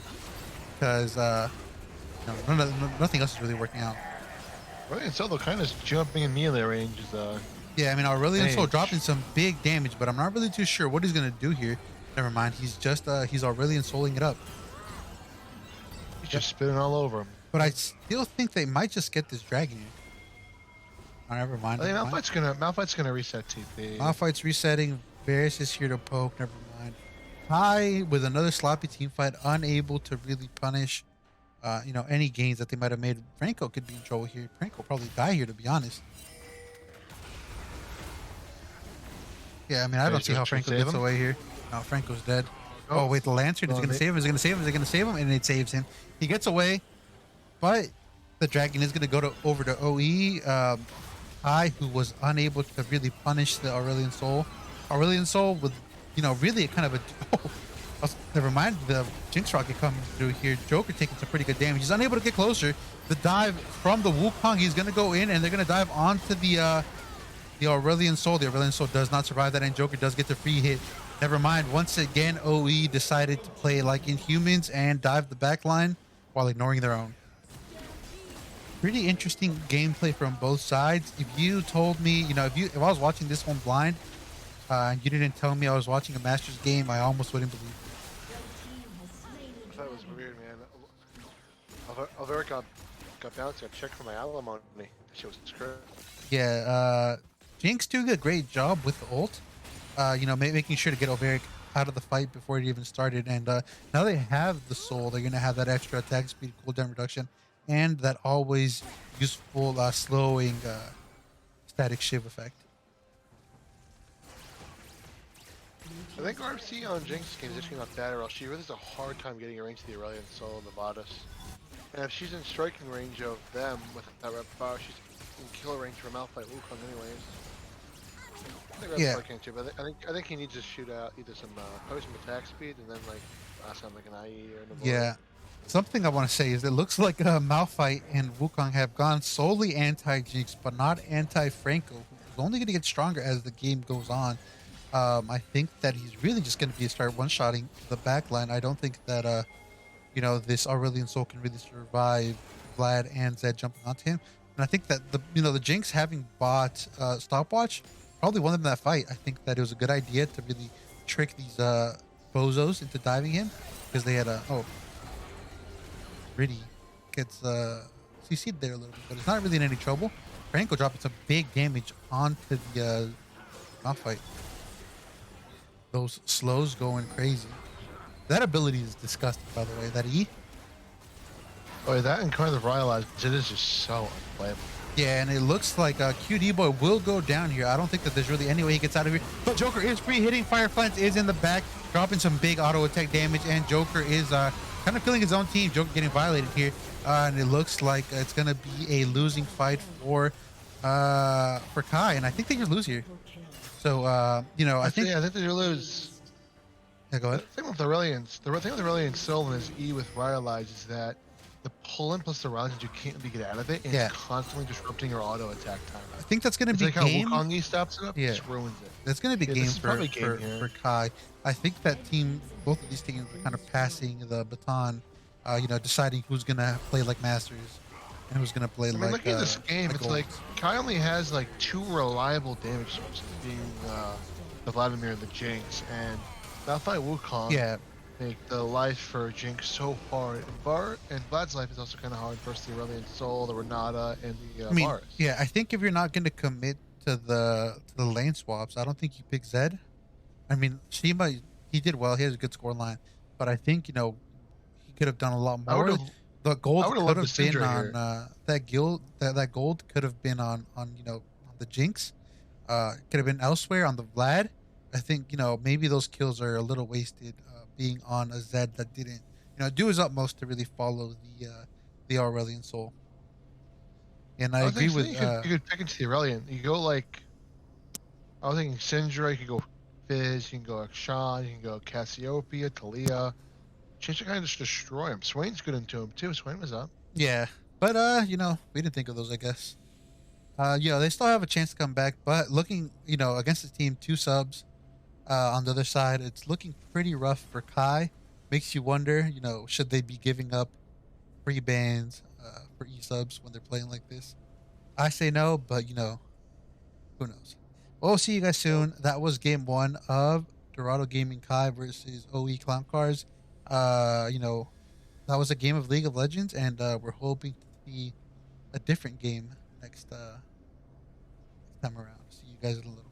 because nothing else is really working out. Right, and so they're kind of jumping in melee range is Yeah, I mean, Aurelion Sol dropping mage. some big damage, but I'm not really too sure what he's gonna do here. Never mind, he's Aurelion Soling it up. He's Yep. just spitting all over him. But I still think they might just get this dragon here. Oh, never mind, I think never mind. Malphite's gonna reset TP. Malphite's resetting. Varus is here to poke. Never mind. Kai with another sloppy team fight, unable to really punish, any gains that they might have made. Franco could be in trouble here. Franco will probably die here, to be honest. Yeah, I mean, I don't see how Should we Franco save gets him? away here. No, Franco's dead. Oh, Oh, wait, the Lantern is well, going to save him. Is going to save him. Is going to save him. And it saves him. He gets away, but the dragon is going to go over to OE. Kai, who was unable to really punish the Aurelion Soul. Aurelion Soul with, really a kind of a. Oh, never mind the Jinx Rocket coming through here. Joker taking some pretty good damage. He's unable to get closer. The dive from the Wukong. He's going to go in, and they're going to dive onto the Aurelion Soul. The Aurelion Soul does not survive that, and Joker does get the free hit. Never mind. Once again, OE decided to play like Inhumans and dive the back line while ignoring their own. Pretty interesting gameplay from both sides. If you told me, if I was watching this one blind, and you didn't tell me I was watching a Masters game, I almost wouldn't believe it. I thought it was weird, man. Alvera got bounced. I checked for my alimony. That shit was screwed. Yeah, Jinx doing a great job with the ult. Making sure to get Overic out of the fight before it even started. And now they have the soul. They're going to have that extra attack speed, cooldown reduction, and that always useful slowing static shiv effect. I think RC on Jinx game is actually not bad, or else she really has a hard time getting a range to the Aurelion Soul and the Bodice. And if she's in striking range of them with that rep power, she's in kill range for Malphite Wukong anyways. I think Yeah. Rep's too, but I think he needs to shoot out either some post attack speed and then like last time like an IE or an avoid. Yeah. Something I want to say is it looks like Malphite and Wukong have gone solely anti-Jinx, but not anti-Franco, who's only going to get stronger as the game goes on. I think that he's really just going to be start one-shotting the backline. I don't think that this Aurelion Soul can really survive Vlad and Zed jumping onto him. And I think that the Jinx having bought Stopwatch probably won them that fight. I think that it was a good idea to really trick these bozos into diving him because they had Gritty gets CC'd there a little bit, but it's not really in any trouble. Franco dropping some big damage onto the Malphite. Those slows going crazy. That ability is disgusting, by the way. That E. Oh, yeah, that and kind of realized it is just so unplayable. Yeah, and it looks like QD Boy will go down here. I don't think that there's really any way he gets out of here. But Joker is free hitting. Fireflance is in the back, dropping some big auto attack damage, and Joker is kind of killing his own team. Joker getting violated here, and it looks like it's gonna be a losing fight for Kai, and I think they just lose here. So I think Yeah, I think they lose. yeah, go The ahead. thing with Aurelion Soul and his E with Rylai's is that the pull-in plus the Rylai's, you can't really get out of it, and Yeah. it's constantly disrupting your auto attack timer. I think that's gonna It's be like how game. Wukong E stops it up, Yeah. it just ruins it. That's going to be Yeah, game this is for probably game here. for Kai. I think that both of these teams are kind of passing the baton, deciding who's going to play like Masters and who's going to play I mean, like. looking at this game, like it's Gold. like Kai only has like two reliable damage sources, being the Vladimir and the Jinx, and Malphite Wukong Yeah, make the life for Jinx so hard. And Vlad's life is also kind of hard versus the Aurelion Soul, the Renata, and the I mean, Varus. yeah, I think if you're not going to commit to the lane swaps, I don't think you pick Zed. I mean, Shima, he did well. He has a good score line, but I think he could have done a lot I more. would have The gold I would've could loved have the been Syndra on here. that gold could have been on on the Jinx. Could have been elsewhere on the Vlad. I think maybe those kills are a little wasted being on a Zed that didn't do his utmost to really follow the Aurelion Soul. And I I was agree thinking with you could pick into the Aurelion. You go like I was thinking Syndra, you could go Fizz, you can go Akshan, you can go Cassiopeia, Talia. Change to kind of just destroy him. Swain's good into him too. Swain was up. yeah, but we didn't think of those, I guess. They still have a chance to come back, but looking, against the team, two subs on the other side, it's looking pretty rough for Kai. Makes you wonder, should they be giving up free bans for e subs when they're playing like this? I say no, but who knows? Well, we'll see you guys soon. That was game one of Dorado Gaming Kai versus OE Clown Cars. That was a game of League of Legends, and we're hoping to see a different game next time around. See you guys in a little bit.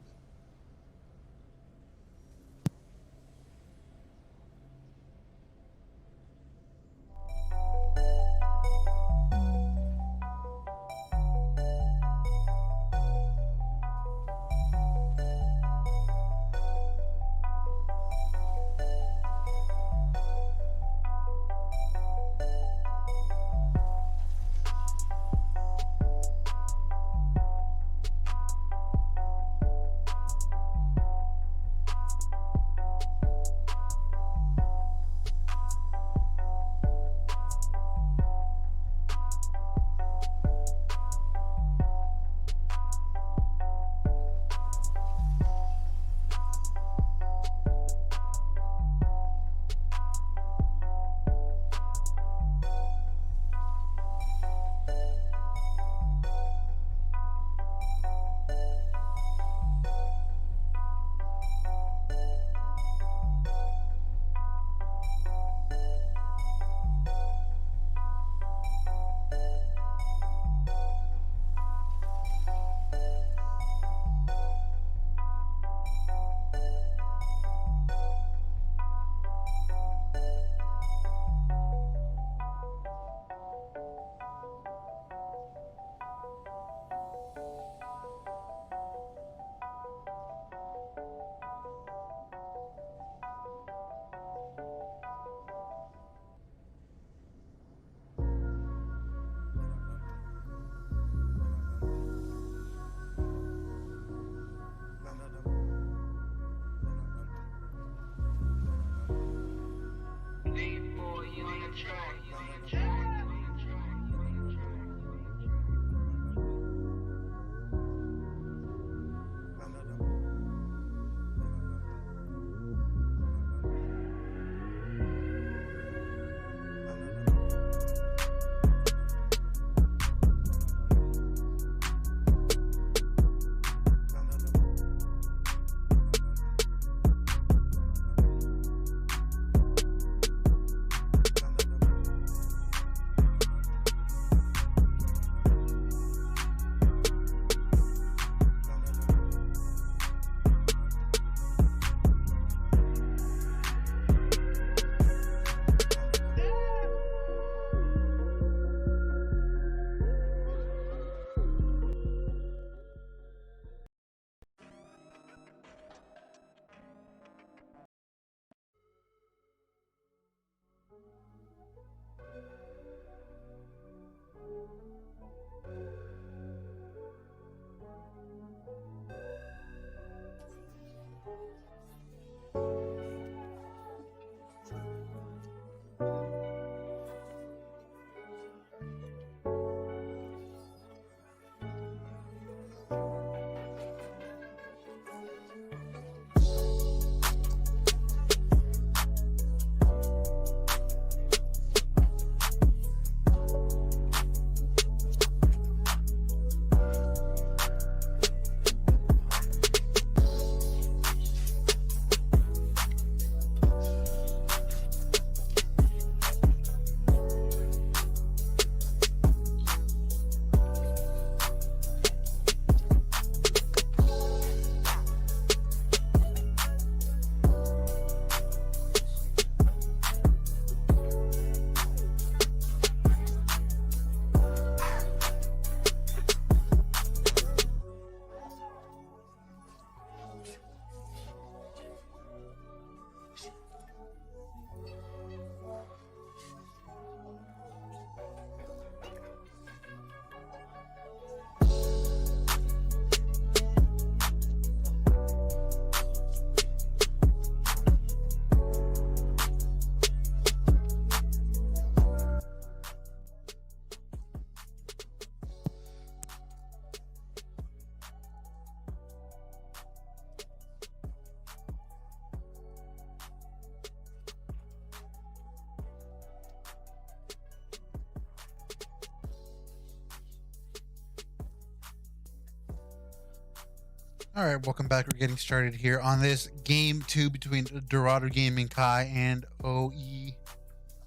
All right, welcome back. We're getting started here on this game two between Dorado Gaming Kai and OE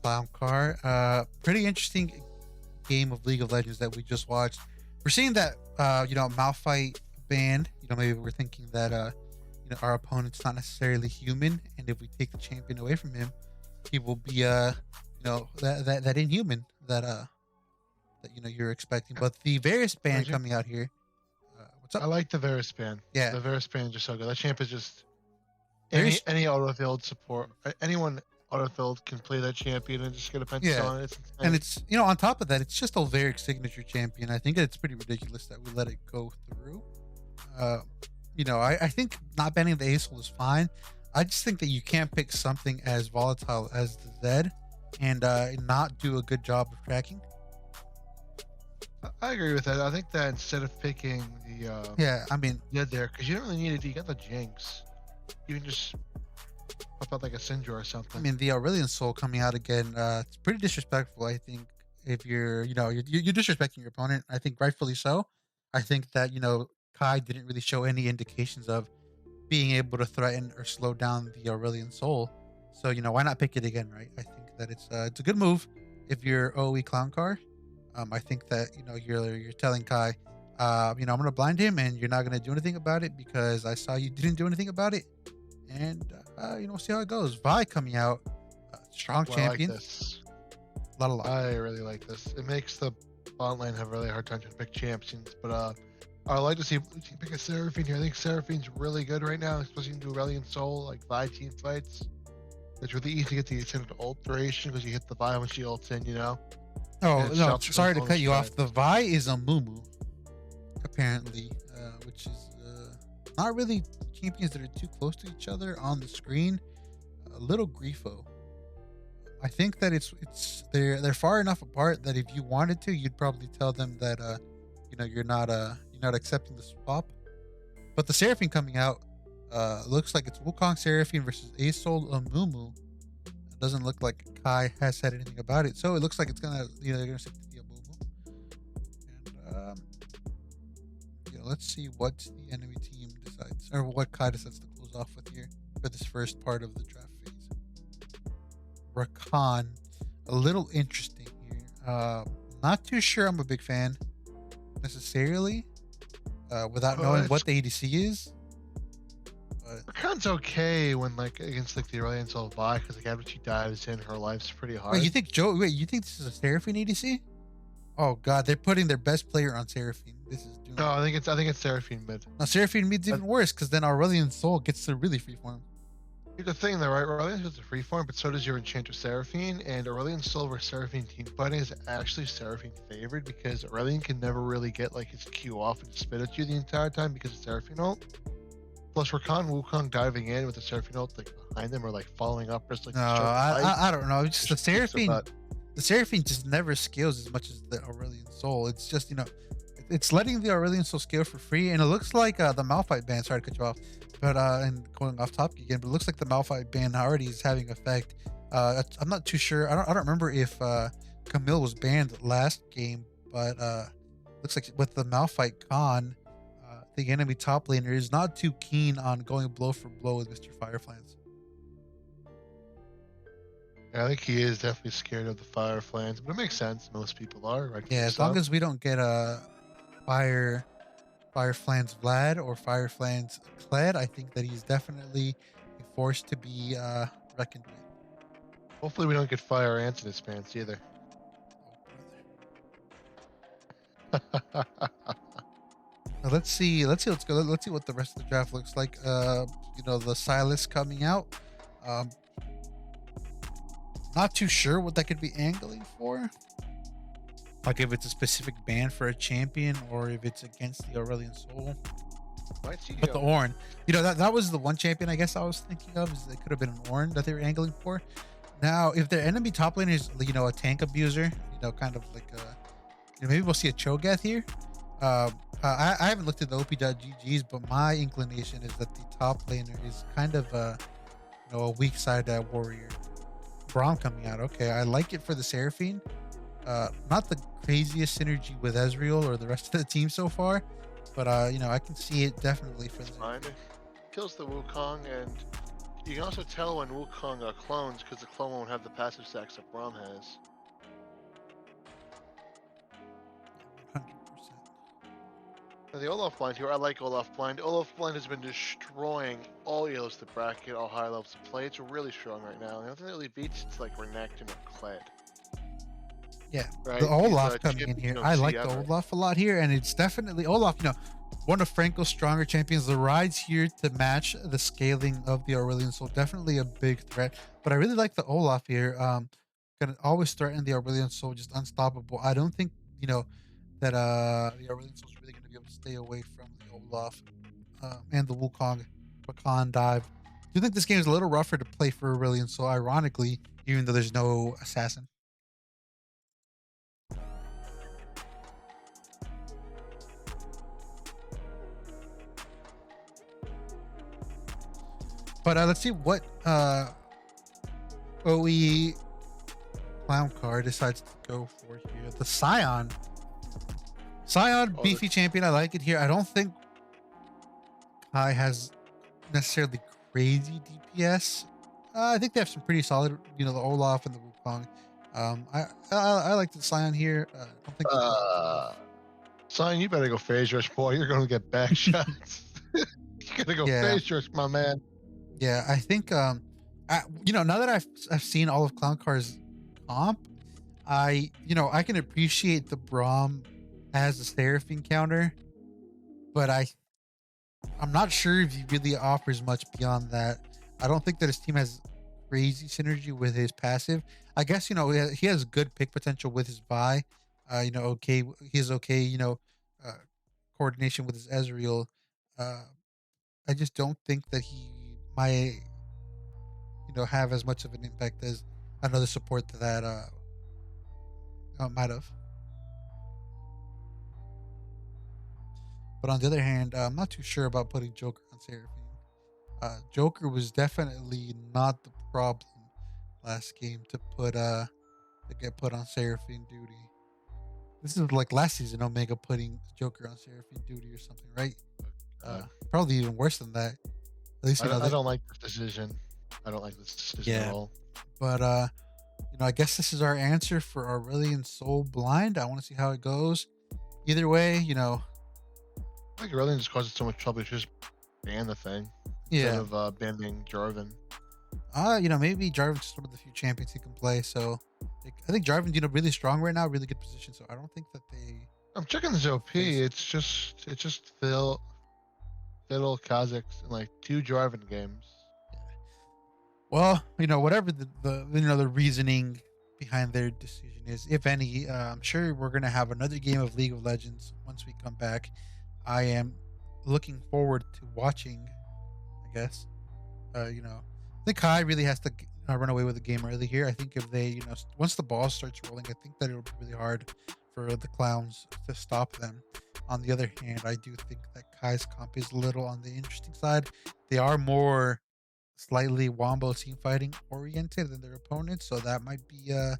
Clown Car. Pretty interesting game of League of Legends that we just watched. We're seeing that Malphite banned. Maybe we're thinking that our opponent's not necessarily human, and if we take the champion away from him, he will be that inhuman that you're expecting. But the various ban Imagine. coming out here. What's I up? like the Varus ban. Yeah, The Varus ban is just so good. That champ is just very any autofilled support. Anyone autofilled can play that champion and just get a yeah. pentakill on it. It's And insane. it's, on top of that, it's just a Alveric signature champion. I think it's pretty ridiculous that we let it go through. Uh, I think not banning the Ace is fine. I just think that you can't pick something as volatile as the Zed and not do a good job of tracking. I agree with that. I think that instead of picking the Yeah, I mean, Zed there, because you don't really need it. You got the Jinx. You can just pop out like a Syndra or something. the Aurelion Soul coming out again, it's pretty disrespectful. I think if you're disrespecting your opponent, I think rightfully so. I think that Kai didn't really show any indications of being able to threaten or slow down the Aurelion Soul. So why not pick it again, right? I think that it's a good move if you're OE Clown Car. I think that you're telling Kai, I'm gonna blind him, and you're not gonna do anything about it because I saw you didn't do anything about it, and we'll see how it goes. Vi coming out, strong Well, I like champion, this. a lot of luck. I really like this. It makes the bot lane have a really hard time to pick champions, but I like to see blue team pick a Seraphine here. I think Seraphine's really good right now, especially into Aurelion Soul, like Vi team fights. It's really easy to get the extended ult duration because you hit the Vi when she ults in. Oh And it no, stops her sorry to cut bonus you off. strike. The Vi is a Mumu, apparently, which is not really champions that are too close to each other on the screen. A little Grifo. I think that they're far enough apart that if you wanted to, you'd probably tell them that you're not accepting the swap. But the Seraphine coming out looks like it's Wukong Seraphine versus Asol Amumu. It doesn't look like Kai has said anything about it, so it looks like it's gonna they're gonna stick to the Amumu. And let's see what the enemy team decides, or what Kai decides to close off with here for this first part of the draft phase. Rakan, a little interesting here. Not too sure I'm a big fan necessarily, without Oh, knowing it's what the ADC is. But Khan's okay when like against like the Aurelion Soul Vi because like after she dives in, her life's pretty hard. wait, you think this is a Seraphine ADC? Oh god, they're putting their best player on Seraphine. This is doom. No, I think it's Seraphine mid. Now Seraphine mid's But even worse because then Aurelion Soul gets to really freeform. here's the thing though, right? Aurelion Soul's a free form, but so does your Enchanter Seraphine, and Aurelion Soul versus Seraphine team fighting is actually Seraphine favored because Aurelion can never really get like his Q off and spit at you the entire time because of Seraphine ult. Plus Rakan Wukong diving in with the Seraphine ult like behind them or like following up just like No, to start the fight. I don't know. It's just the Just keeps Seraphine. that. The Seraphine just never scales as much as the Aurelion Soul. It's just it's letting the Aurelion Soul scale for free, and it looks like the Malphite ban. Sorry to cut you off, but and going off topic again, but it looks like the Malphite ban already is having effect. I'm not too sure. I don't remember if Camille was banned last game, but looks like with the Malphite gone, the enemy top laner is not too keen on going blow for blow with Mr. Fireflans. Yeah, I think he is definitely scared of the fire flans, but it makes sense. Most people are, right? Yeah, as long as we don't get a Fireflans Vlad or Fireflans Kled, I think that he's definitely a force to be reckoned with. Hopefully we don't get fire ants in his pants either. Oh, brother. Now, let's see. Let's go. Let's see what the rest of the draft looks like. The Silas coming out. Not too sure what that could be angling for. Like if it's a specific ban for a champion or if it's against the Aurelion Soul. Might see But the Ornn, that was the one champion I guess I was thinking of. Is it could have been an Ornn that they were angling for. Now, if their enemy top laner is a tank abuser, kind of like maybe we'll see a Cho'Gath here. I haven't looked at the OP.GGs, but my inclination is that the top laner is kind of a weak side warrior. Braum coming out. Okay, I like it for the Seraphine. Not the craziest synergy with Ezreal or the rest of the team so far, But I can see it definitely for It's the fine. Xerath. It kills the Wukong, and you can also tell when Wukong are clones because the clone won't have the passive stacks that Braum has. Yeah, 100%. Now the Olaf blind here, I like Olaf blind. Olaf blind has been destroying all yellows to bracket, all high levels of play. It's really strong right now. The only thing that really beats it's like Renekton or Kled, Yeah, the right? These Olaf coming in champions you here. don't I see like the ever. Olaf a lot here, and it's definitely Olaf. One of Franco's stronger champions. The rides here to match the scaling of the Aurelion Soul, definitely a big threat. But I really like the Olaf here. Gonna always threaten the Aurelion Soul, just unstoppable. I don't think that the Aurelion Soul is really gonna be able to stay away from the Olaf and the Wukong Pecan dive. Do you think this game is a little rougher to play for Aurelion Soul? Ironically, even though there's no assassin. But let's see what OE clown car decides to go for here. The Scion Oh, beefy champion. I like it here. I don't think Kai has necessarily crazy DPS. I think they have some pretty solid, the Olaf and the Wukong. I like the Scion here. I don't think that they're uh, Sign, you better go phase rush, boy. You're gonna get back shots. You gotta go yeah, phase rush, my man. yeah. I think now that I've seen all of Clown Car's comp, I can appreciate the Braum as a Seraphine counter, but I'm not sure if he really offers much beyond that. I don't think that his team has crazy synergy with his passive. I guess he has good pick potential with his Vi. Okay, he has okay. Uh, coordination with his Ezreal. Uh, I just don't think that he might have as much of an impact as another support that might have. But on the other hand, I'm not too sure about putting Joker on Seraphine. Joker was definitely not the problem last game to get put on Seraphine duty. This is like last season Omega putting Joker on Seraphine duty or something, right? Uh, Probably even worse than that. At least I they. don't like this decision. I don't like this decision at Yeah, all. but I guess this is our answer for Aurelion Soul Blind. I want to see how it goes. Either way, I think Aurelion just causes so much trouble. You should just ban the thing instead yeah. of banning Jarvan. Maybe Jarvan's just one of the few champions he can play. So I think Jarvan's really strong right now, really good position. So I don't think that they I'm checking this OP. face. It's just Fiddle Kazakhs in like 2 Jarvan games. Well, whatever the reasoning behind their decision is, if any, I'm sure we're gonna have another game of League of Legends once we come back. I am looking forward to watching. I guess, I think Kai really has to run away with the game early here. I think if they, once the ball starts rolling, I think that it'll be really hard for the clowns to stop them. On the other hand, I do think that Kai's comp is a little on the interesting side. They are more slightly wombo team fighting oriented than their opponents, so that might be a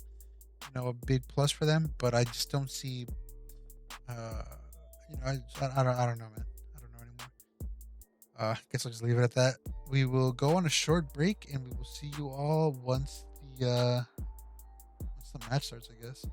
big plus for them. But I just don't see, uh, I don't know, man. I don't know anymore. I guess I'll just leave it at that. We will go on a short break, and we will see you all once the match starts, I guess.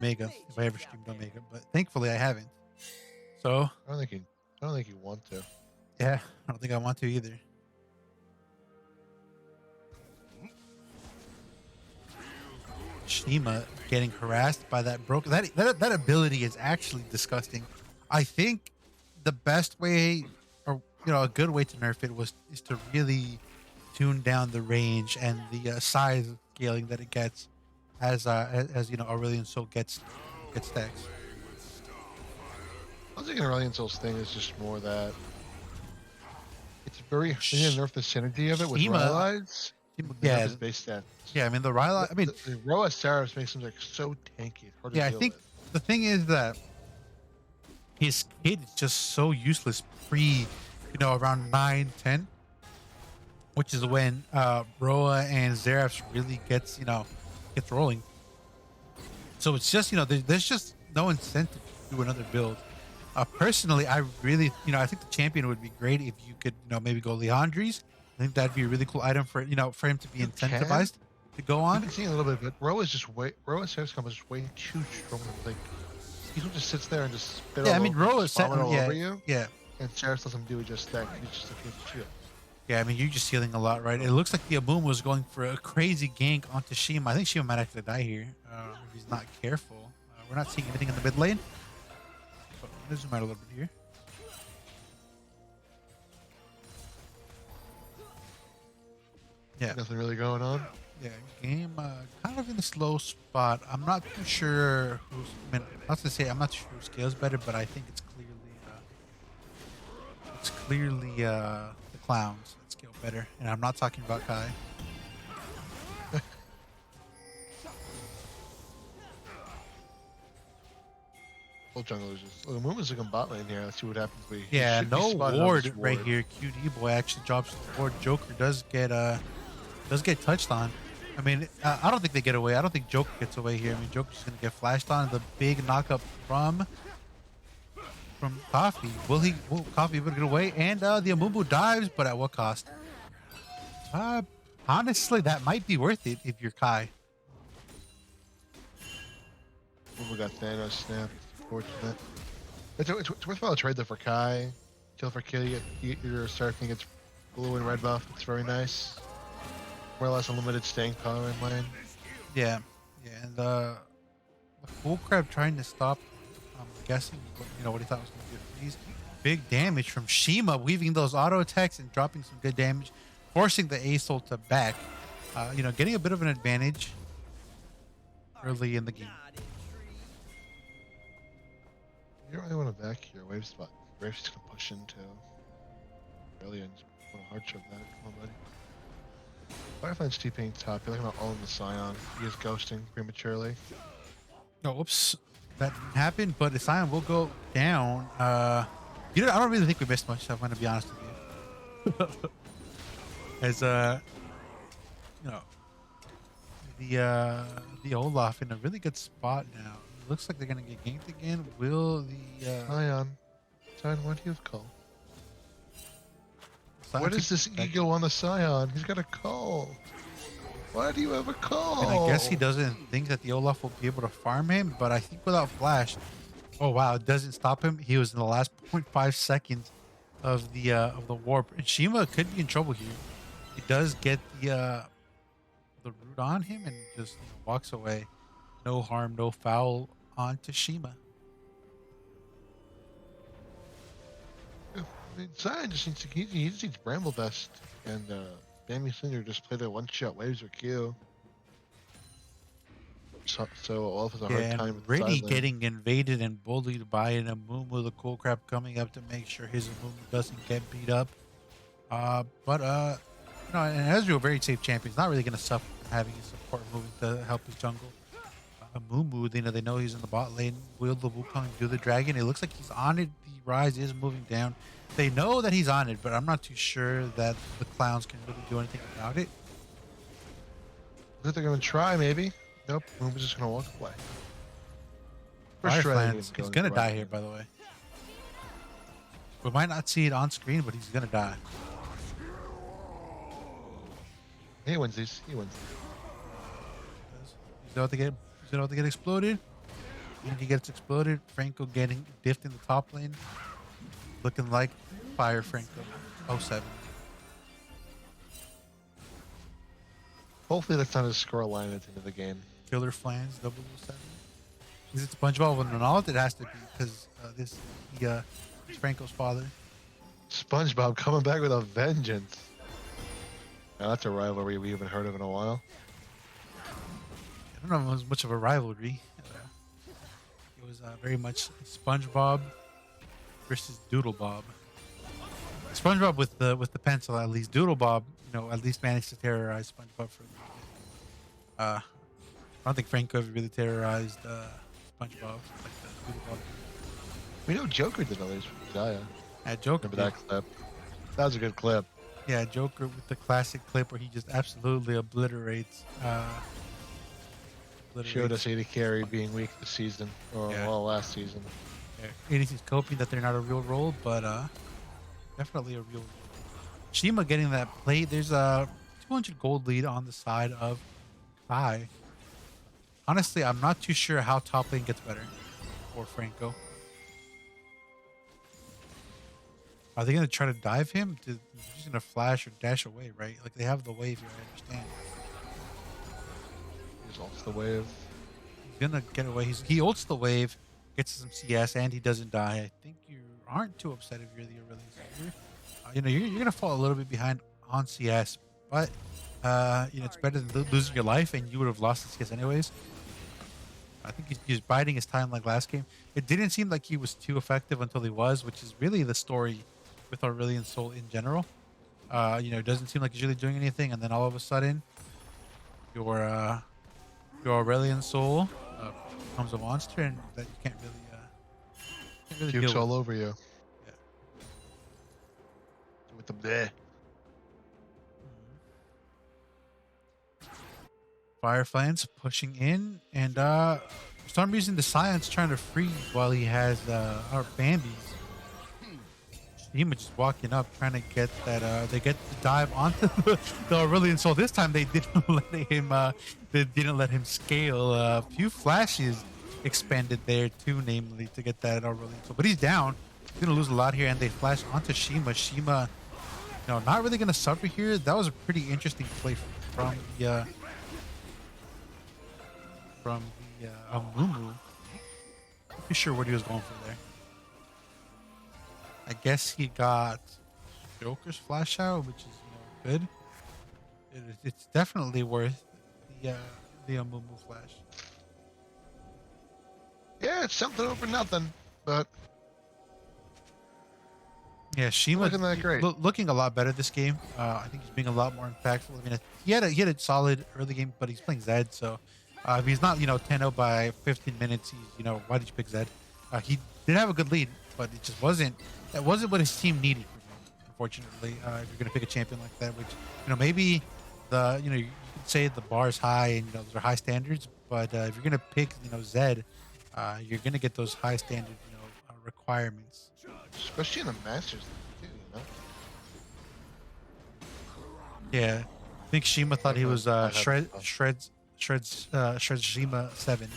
Omega if I ever streamed Omega, but thankfully I haven't. So I don't think you. I don't think you want to. yeah, I don't think I want to either. Shima getting harassed by that broken that ability is actually disgusting. I think the best way, or a good way to nerf it is to really tune down the range and the size scaling that it gets as Aurelion Soul gets stacks. I think Aurelion Soul's thing is just more that it's very. They need Sh- to nerf the synergy of it with Shima, Rylai's. They nerf yeah, his base stats. yeah. I mean the Ryla. I mean, The Roa Seraphs makes him like so tanky, it's hard to yeah. I deal think with. the thing is that his kid is just so useless around 9, 10, which is when Roa and Xerath really gets rolling. So it's just there's just no incentive to do another build. Personally, I really I think the champion would be great if you could maybe go Leandri's. I think that'd be a really cool item for him to be You can. incentivized to go You've on. been seeing a little bit, but Roa's just way. Roa's Seraphs combo is just way too strong. Like he just sits there and just spit Yeah, I all mean over, Roa just vomit all yeah, over you, yeah. and Seraphs doesn't do just that. He's just like a shield. Yeah, I mean, you're just healing a lot, right? It looks like the Amumu was going for a crazy gank onto Shima. I think Shima might actually die here if he's not careful. We're not seeing anything in the mid lane. But I'm gonna zoom out a little bit here. Yeah, Nothing really going on. yeah. Game kind of in a slow spot. I'm not too sure I mean, not to say I'm not sure who scales better, but I think it's clearly the clowns that scale better, and I'm not talking about Kai. Full jungle is just. Look, Muma's like on bot lane here. Let's see what happens. Yeah, Should be no spotted on ward this right here. QD boy actually drops the ward. Joker does get touched on. I mean, I don't think they get away. I don't think Joker gets away here. I mean, Joker's gonna get flashed on. The big knockup from Coffee. Will Coffee able to get away? And the Amumu dives, but at what cost? Honestly, that might be worth it if you're Kai. Muma got Thanos snapped. It's unfortunate. It's worthwhile to trade though for Kai. Kill for kill. You get your surfing. It's blue and red buff. It's very nice. More or less unlimited staying power in lane. Yeah, yeah, and the Full Crab trying to stop. I'm guessing what he thought was going to be a freeze. Big damage from Shima, weaving those auto attacks and dropping some good damage, forcing the Asol to back. Getting a bit of an advantage early in the game. You don't really want to back here. Wave spot. Wave's just gonna push into. Brilliant. What a hard shove that. Come on, buddy. Firefly's TPing top. You're looking at all in the Scion. He is ghosting prematurely. No, whoops, that didn't happen. But the Scion will go down. I don't really think we missed much. I'm going to be honest with you. As the Olaf in a really good spot now. Looks like they're going to get ganked again. Will the Scion. Scion, what do you have call? Scion What is keep this protecting? ego on the Scion? He's got a call. Why do you have a call? And I guess he doesn't think that the Olaf will be able to farm him, but I think without flash, oh wow, it doesn't stop him. He was in the last 0.5 seconds of the warp. And Shima could be in trouble here. He does get the root on him and just walks away. No harm, no foul onto Shima. I mean, Scion just needs to, he just needs Bramble Vest and Bambi Cinder just played a one-shot waves or Q. So Olaf has a Yeah, hard time and with really side lane. getting invaded and bullied by an Amumu, the cool crap coming up to make sure his Amumu doesn't get beat up. But and Ezreal, very safe champion. He's not really going to suffer from having his support moving to help his jungle. Amumu, they know he's in the bot lane. Will the Wukong do the dragon? It looks like he's on it. The Rise is moving down. They know that he's on it, but I'm not too sure that the clowns can really do anything about it. I think they're gonna try, maybe. Nope, Moon's just gonna walk away. First try, Fireflands, he's going to die here, by the way. We might not see it on screen, but he's going to die. He wins these. He wins. He's about to get exploded. And he gets exploded. Franco getting diffed in the top lane. Looking like Fire Franco. Oh 07. Hopefully that's not his score line at the end of the game. Killer Flans 007. Is it SpongeBob with Ronald? It has to be because he's Franco's father. SpongeBob coming back with a vengeance. Now that's a rivalry we haven't heard of in a while. I don't know if it was much of a rivalry. It was very much SpongeBob versus Doodlebob. SpongeBob with the pencil at least. Doodlebob, at least managed to terrorize SpongeBob for a little bit. I don't think Franco ever really terrorized SpongeBob like the Doodlebob. We know Joker did at least with Jaya. Yeah, Joker. Remember that clip? That was a good clip. Yeah, Joker with the classic clip where he just absolutely obliterates. Showed us AD Carry being weak this season, or well, last season. Yeah, ADC's coping that they're not a real role, but definitely a real role. Shima getting that plate. There's a 200 gold lead on the side of Kai. Honestly, I'm not too sure how top lane gets better for Franco. Are they going to try to dive him? He's just going to flash or dash away, right? Like they have the wave here, I understand. He's ults the wave. He's going to get away. He ults the wave, gets some CS, and he doesn't die. I think you aren't too upset if you're the Aurelion Soldier. You're going to fall a little bit behind on CS, but it's better than losing your life, and you would have lost the CS anyways. I think he's biding his time like last game. It didn't seem like he was too effective until he was, which is really the story with Aurelion Sol in general. It doesn't seem like he's really doing anything, and then all of a sudden, your Aurelion Sol becomes a monster, and that you can't really Jukes deal all with. over you. Yeah. With the bleh. Fireflies pushing in, and for some reason the Scion's trying to freeze while he has our Bambies. Shima just walking up, trying to get that. They get to dive onto the Aurelion Sol. This time they didn't let him. They didn't let him scale. A few flashes expended there too, namely to get that Aurelion Sol. But he's down. He's gonna lose a lot here, and they flash onto Shima. Shima, not really gonna suffer here. That was a pretty interesting play from the. Amumu. Not too sure what he was going for there. I guess he got Joker's flash out, which is good. It's definitely worth the Amumu flash. Yeah, it's something over nothing, but yeah, Shima looking that great. Looking a lot better this game. I think he's being a lot more impactful. I mean, he had a solid early game, but he's playing Zed, so. If he's not, 10-0 by 15 minutes, he's, why did you pick Zed? He did have a good lead, but it just wasn't what his team needed from him, unfortunately. If you're going to pick a champion like that, which, maybe you could say the bar is high and, those are high standards, but if you're going to pick, Zed, you're going to get those high standard, requirements. Especially in the Masters, too, Yeah. I think Shima thought he was Shreds Shima 7.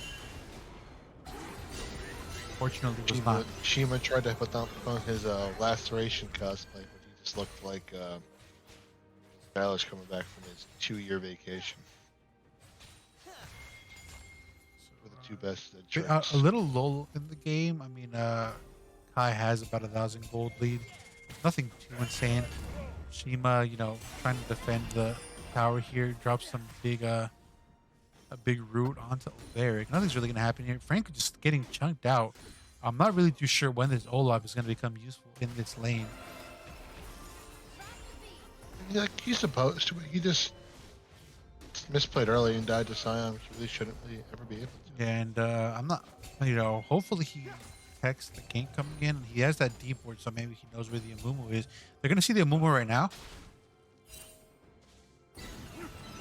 Fortunately, was not. Shima tried to put on his laceration cosplay, but he just looked like Skylar's coming back from his 2-year vacation. With the two best tricks. A little lull in the game. I mean, Kai has about 1,000 gold lead. Nothing too insane. Shima, trying to defend the tower here, drops some a big root onto Beric. Nothing's really going to happen here. Franco just getting chunked out. I'm not really too sure when this Olaf is going to become useful in this lane. He's supposed to. He just misplayed early and died to Scion, which he really shouldn't really ever be able to. And I'm not, hopefully he detects the gank coming in. He has that deep ward, so maybe he knows where the Amumu is. They're going to see the Amumu right now.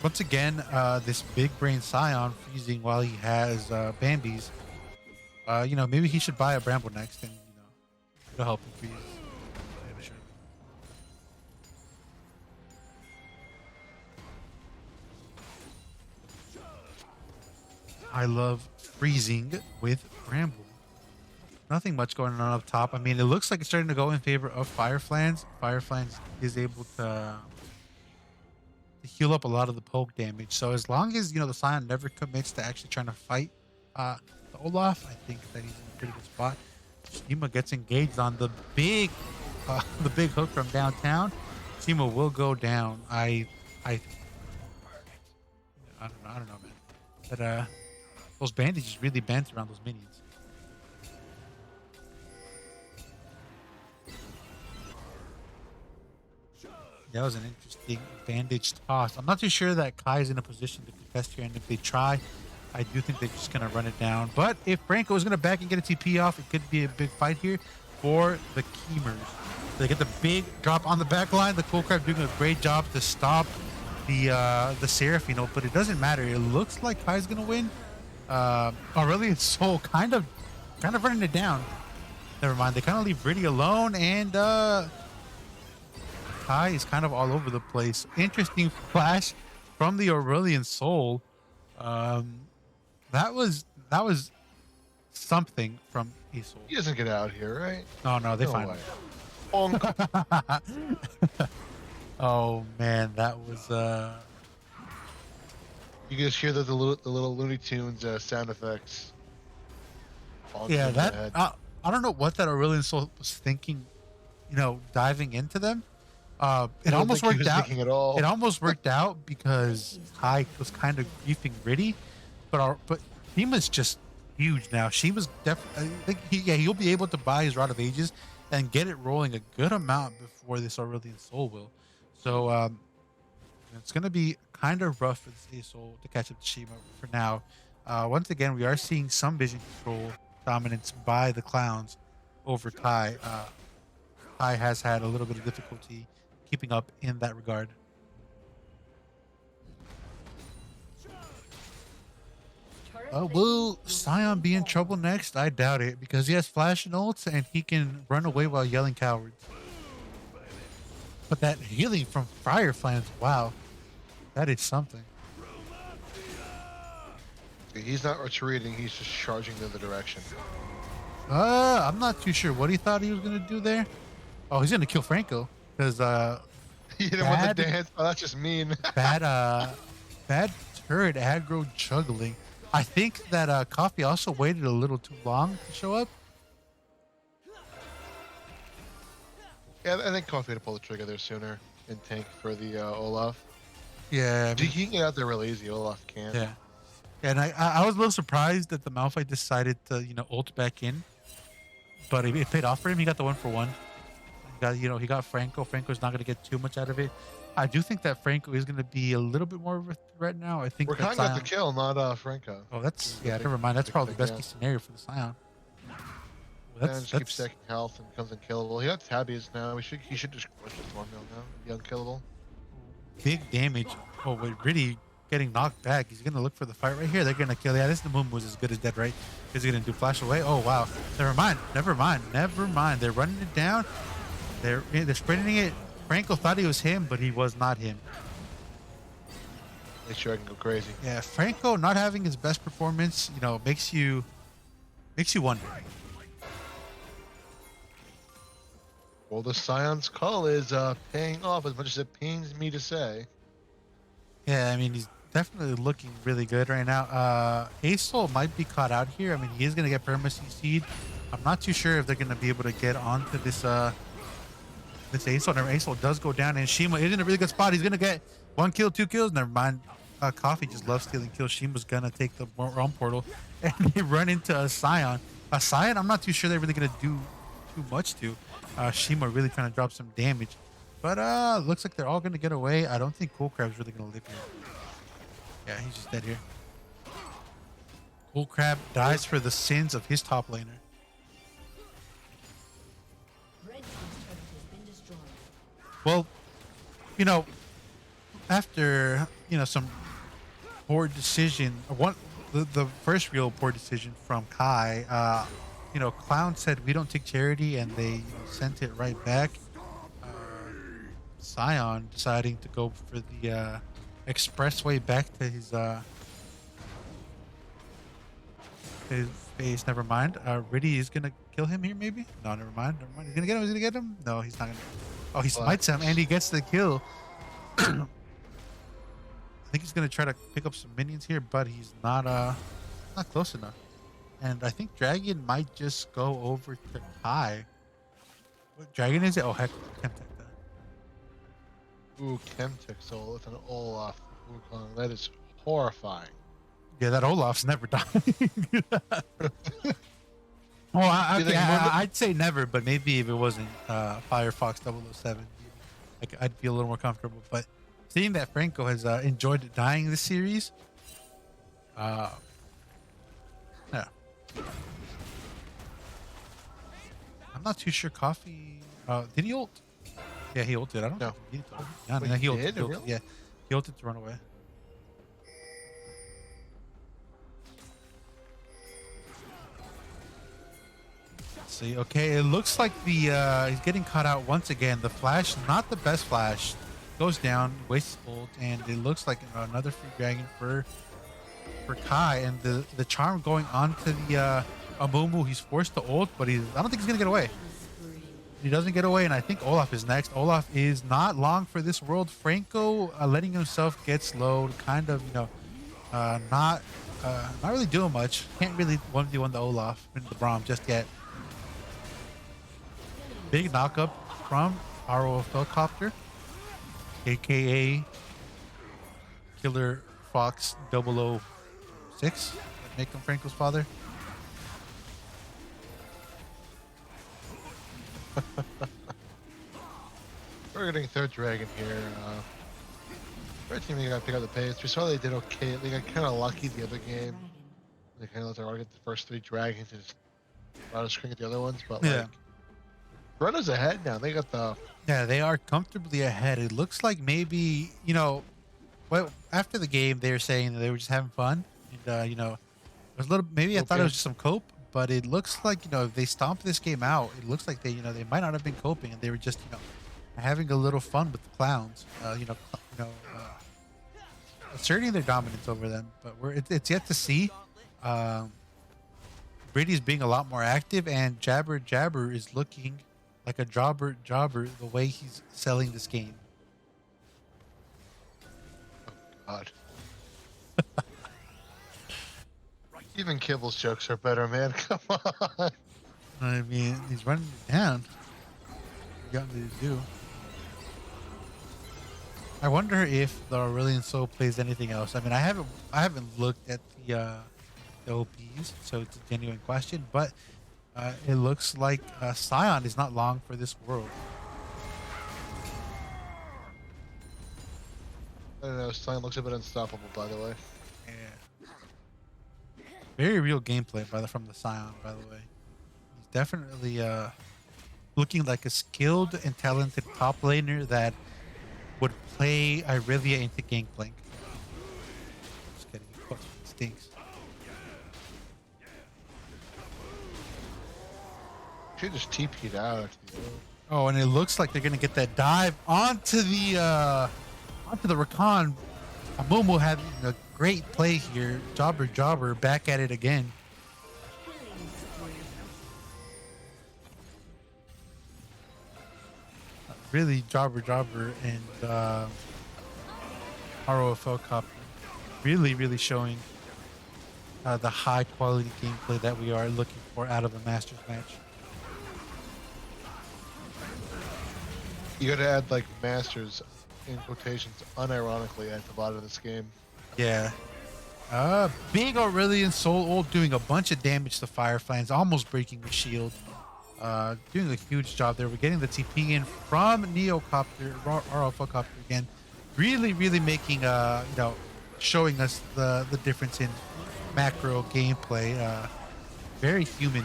Once again, this big brain Scion freezing while he has Bambies. Maybe he should buy a Bramble next and, it'll help him freeze. Sure. I love freezing with Bramble. Nothing much going on up top. I mean, it looks like it's starting to go in favor of Fireflands. Fireflands is able to heal up a lot of the poke damage. So as long as the Scion never commits to actually trying to fight the Olaf, I think that he's in a pretty good spot. Shima gets engaged on the big hook from downtown. Shima will go down. I I don't know, man. But those bandages really bent around those minions. That was an interesting bandage toss. I'm not too sure that Kai's in a position to contest here, and if they try, I do think they're just gonna run it down. But if Franco is gonna back and get a TP off, it could be a big fight here for the Keemers. They get the big drop on the back line. The Cool Crab doing a great job to stop the Seraphino, but it doesn't matter. It looks like Kai's gonna win. Aurelion Soul kind of running it down. Never mind. They kind of leave Riddy alone, and Kai is kind of all over the place. Interesting flash from the Aurelion Soul. That was something from a Soul. He doesn't get out here, right? No, they No find way. him. Bonk. Oh man, that was You can just hear the little Looney Tunes sound effects. On yeah, the that head. I don't know what that Aurelion Soul was thinking, diving into them. It I don't almost think he worked was out. thinking at all. It almost worked out because Kai was kind of griefing Riddy, but Hima's just huge now. She was definitely. I think he'll be able to buy his Rod of Ages and get it rolling a good amount before this Aurelion Soul will. So it's gonna be kind of rough for this Soul to catch up to Shima for now. Once again, we are seeing some vision control dominance by the clowns over Kai. Kai has had a little bit of difficulty keeping up in that regard. Will Scion be in trouble next? I doubt it, because he has flash and ults and he can run away while yelling cowards. But that healing from Fireflands, wow, that is something. He's not retreating. He's just charging the other direction. I'm not too sure what he thought he was gonna do there. Oh, he's gonna kill Franco because He hit him with the dance. Oh, that's just mean. bad turret aggro juggling. I think that Coffee also waited a little too long to show up. Yeah, I think Coffee had to pull the trigger there sooner and tank for the Olaf. Yeah, He can get out there real easy. Olaf can't. yeah. And I was a little surprised that the Malphite decided to ult back in, but it paid off for him. He got the 1-for-1. He got Franco. Franco's not going to get too much out of it. I do think that Franco is going to be a little bit more of a threat now. I think We're that kind of got the kill, not Franco. Oh, never mind. That's probably the best case scenario for the Scion. Well, just keeps stacking health and becomes unkillable. He got tabbies now. He should just crush this 1 mil now. Be unkillable. Big damage. Oh, wait, really getting knocked back. He's going to look for the fight right here. They're going to kill. Yeah, this Namumu was as good as dead, right? Is he going to do flash away? Oh, wow. Never mind. They're running it down. They're sprinting it. Franco thought he was him, but he was not him. Make sure I can go crazy. Yeah, Franco not having his best performance, makes you wonder. Well, the Scion's call is paying off as much as it pains me to say. Yeah, I mean, he's definitely looking really good right now. Asol might be caught out here. I mean, he is going to get perma CC'd. I'm not too sure if they're going to be able to get onto this Asol. Never, Asol does go down, and Shima is in a really good spot. He's going to get 1 kill, 2 kills. Never mind. Coffee just loves stealing kills. Shima's going to take the realm portal, and they run into a Scion. A Scion, I'm not too sure they're really going to do too much to. Shima really trying to drop some damage. But looks like they're all going to get away. I don't think Cool Crab's really going to live here. Yeah, he's just dead here. Cool Crab dies for the sins of his top laner. Well, after some poor decision, the first real poor decision from Kai, Clown said we don't take charity, and they sent it right back. Scion deciding to go for the expressway back to his his face. Never mind. Riddy is gonna kill him here, maybe? No, never mind. Never mind. He's gonna get him. He's gonna get him. No, he's not gonna. Oh, he smites him and Relax. he gets the kill. I think he's gonna try to pick up some minions here, but he's not close enough. And I think Dragon might just go over to Kai. What dragon is it? Oh heck, can't take that. Ooh, Chemtixel with an Olaf Wukong. That is horrifying. Yeah, that Olaf's never dying. Well, Do you okay, think more I'd say never, but maybe if it wasn't Firefox 007, I'd feel a little more comfortable. But seeing that Franco has enjoyed dying this series, uh, yeah, I'm not too sure. Coffee, did he ult? Yeah, he ulted. I don't no. think he needed to ult. Yeah, Wait, no, he he ulted. did? He ulted. Really? Yeah, he ulted to run away. See, okay, it looks like the he's getting caught out once again. The flash, not the best flash, goes down, wastes ult, and it looks like another free dragon for Kai, and the charm going on to the Amumu. He's forced to ult, but I don't think he's gonna get away. He doesn't get away, and I think Olaf is next. Olaf is not long for this world. Franco letting himself get slowed, kind of, not not really doing much. Can't really 1v1 the Olaf and the Braum just yet. Big knockup from our helicopter, aka Killer Fox 006. Make him Franco's father. We're getting third dragon here. Red team, they got to pick up the pace. We saw they did okay. They got kind of lucky the other game. They kind of let their get the first three dragons and just try to screen at the other ones. But Yeah. like, Rena's ahead now. They got the Yeah, they are comfortably ahead. It looks like maybe, well, after the game, they were saying that they were just having fun. And, it was a little, maybe I thought it okay. was just some cope, but it looks like, if they stomp this game out, it looks like they might not have been coping and they were just, having a little fun with the clowns, asserting their dominance over them. But it's yet to see. Brady's being a lot more active, and Jabber is looking like a jobber the way he's selling this game. God. Even Kibble's jokes are better, man. Come on. I mean, he's running it down. You got me to do. I wonder if the Aurelian Soul plays anything else. I mean, I haven't looked at the OPs, so it's a genuine question. But it looks like Scion is not long for this world. I don't know. Stein looks a bit unstoppable, by the way. Yeah. Very real gameplay from the Scion, by the way. He's definitely looking like a skilled and talented top laner that would play Irelia into Gangplank. Just kidding. Of course, it stinks. She just TP'd out. Oh, and it looks like they're gonna get that dive onto the Rakan. Amumu having a great play here. Jobber back at it again. Really, Jobber and ROFL Copter really showing the high quality gameplay that we are looking for out of a Masters match. You gotta add like masters in quotations unironically at the bottom of this game. Yeah. Big Aurelian Soul ult doing a bunch of damage to Fireflies, almost breaking the shield. Doing a huge job there. We're getting the TP in from Neocopter, RFL Copter again. Really making, showing us the difference in macro gameplay. Very human.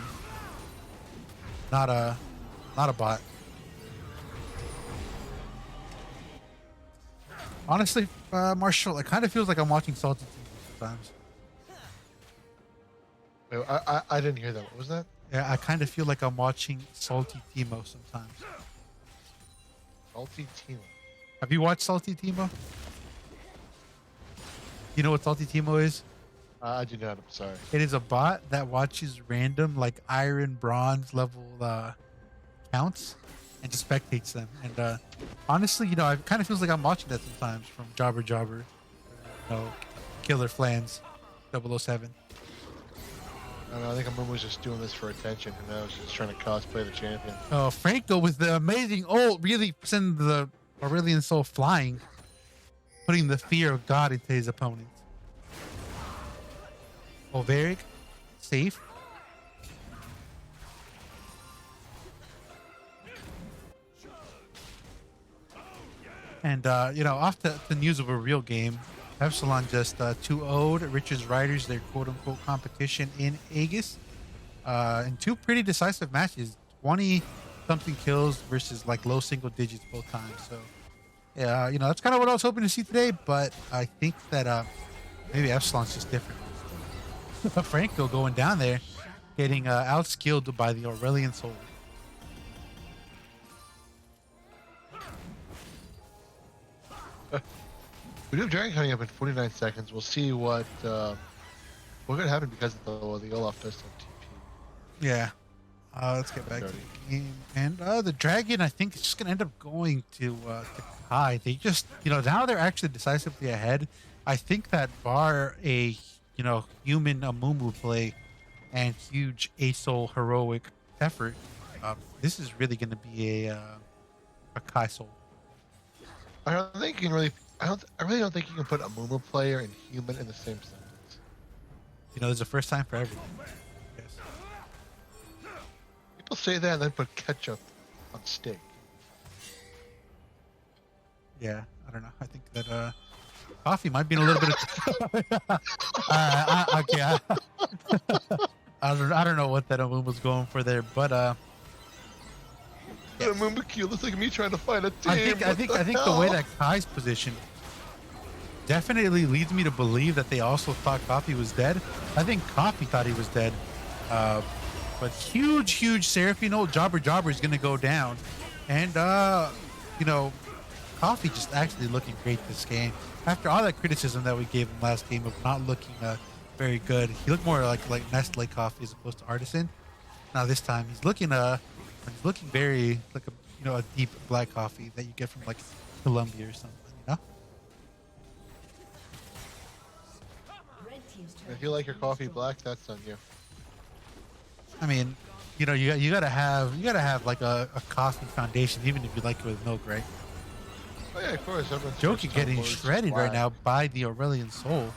Not a bot. Honestly, Marshall, it kind of feels like I'm watching Salty TV sometimes. Wait, I didn't hear that. What was that? Yeah, I kind of feel like I'm watching Salty Timo sometimes. Salty Timo. Have you watched Salty Timo? You know what Salty Timo is? I do not. I'm sorry. It is a bot that watches random like iron, bronze level counts and just spectates them. And honestly, it kind of feels like I'm watching that sometimes from Jobber Jobber, Killer Flans, 007. I don't know. I think Amumu was just doing this for attention. Who knows? Just trying to cosplay the champion. Franco with the amazing really sending the Aurelion Soul flying, putting the fear of God into his opponents. Olveric, safe. And, off the news of a real game, Epsilon just 2-0'd Richard's Riders, their quote-unquote competition in Aegis. In two pretty decisive matches, 20-something kills versus like low single digits both times. So, yeah, that's kind of what I was hoping to see today, but I think that maybe Epsilon's just different. Franco going down there, getting outskilled by the Aurelion Soul. We do have Dragon coming up in 49 seconds. We'll see what going to happen because of the Olaf pistol TP. Yeah. Let's get back to the game. And the Dragon, I think, is just going to end up going to Kai. They just, now they're actually decisively ahead. I think that bar a, human Amumu play and huge ASOL heroic effort, this is really going to be a Kai Soul. I don't think you can really. I really don't think you can put a Mumu player and human in the same sentence. There's a first time for everything. Yes. People say that and then put ketchup on steak. Yeah, I don't know. I think that coffee might be in a little bit of. Okay. I don't know what that Amumu was going for there, but Yeah. Q looks like me trying to find a team. I think the way that Kai's positioned definitely leads me to believe that they also thought Coffee was dead. I think Coffee thought he was dead. But huge Seraphino Jobber is gonna go down. And Coffee just actually looking great this game. After all that criticism that we gave him last game of not looking very good, he looked more like Nestle Coffee as opposed to Artisan. Now this time he's looking very like a deep black coffee that you get from like Colombia or something, If you like your coffee black, that's on you. I mean, you gotta have like a coffee foundation, even if you like it with milk, right? Oh yeah, of course. Joki getting shredded right now by the Aurelion Soul.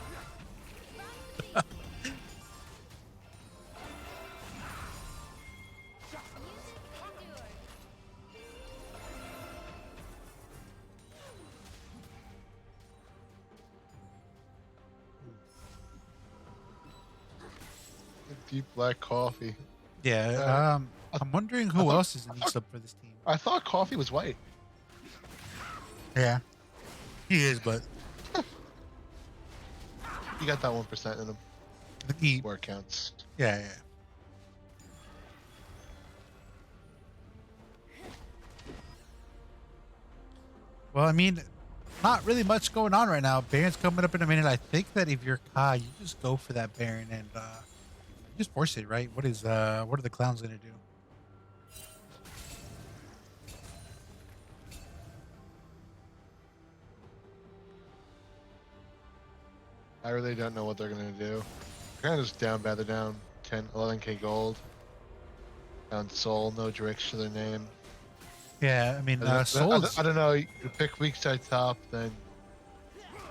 Deep black coffee. Yeah. I'm wondering who else is in the sub for this team. I thought coffee was white. Yeah, he is, but You got that 1% in him. he, Where it counts. yeah. Well, I mean, not really much going on right now. Baron's coming up in a minute. I think that if you're Kai, you just go for that Baron and just force it, right? What are the clowns gonna do? I really don't know what they're gonna do. They're kind of just down bad. They're down 10, 11k gold. Down Soul, no Drix to their name. Yeah, I mean, Souls. I don't know. You pick weak side top, then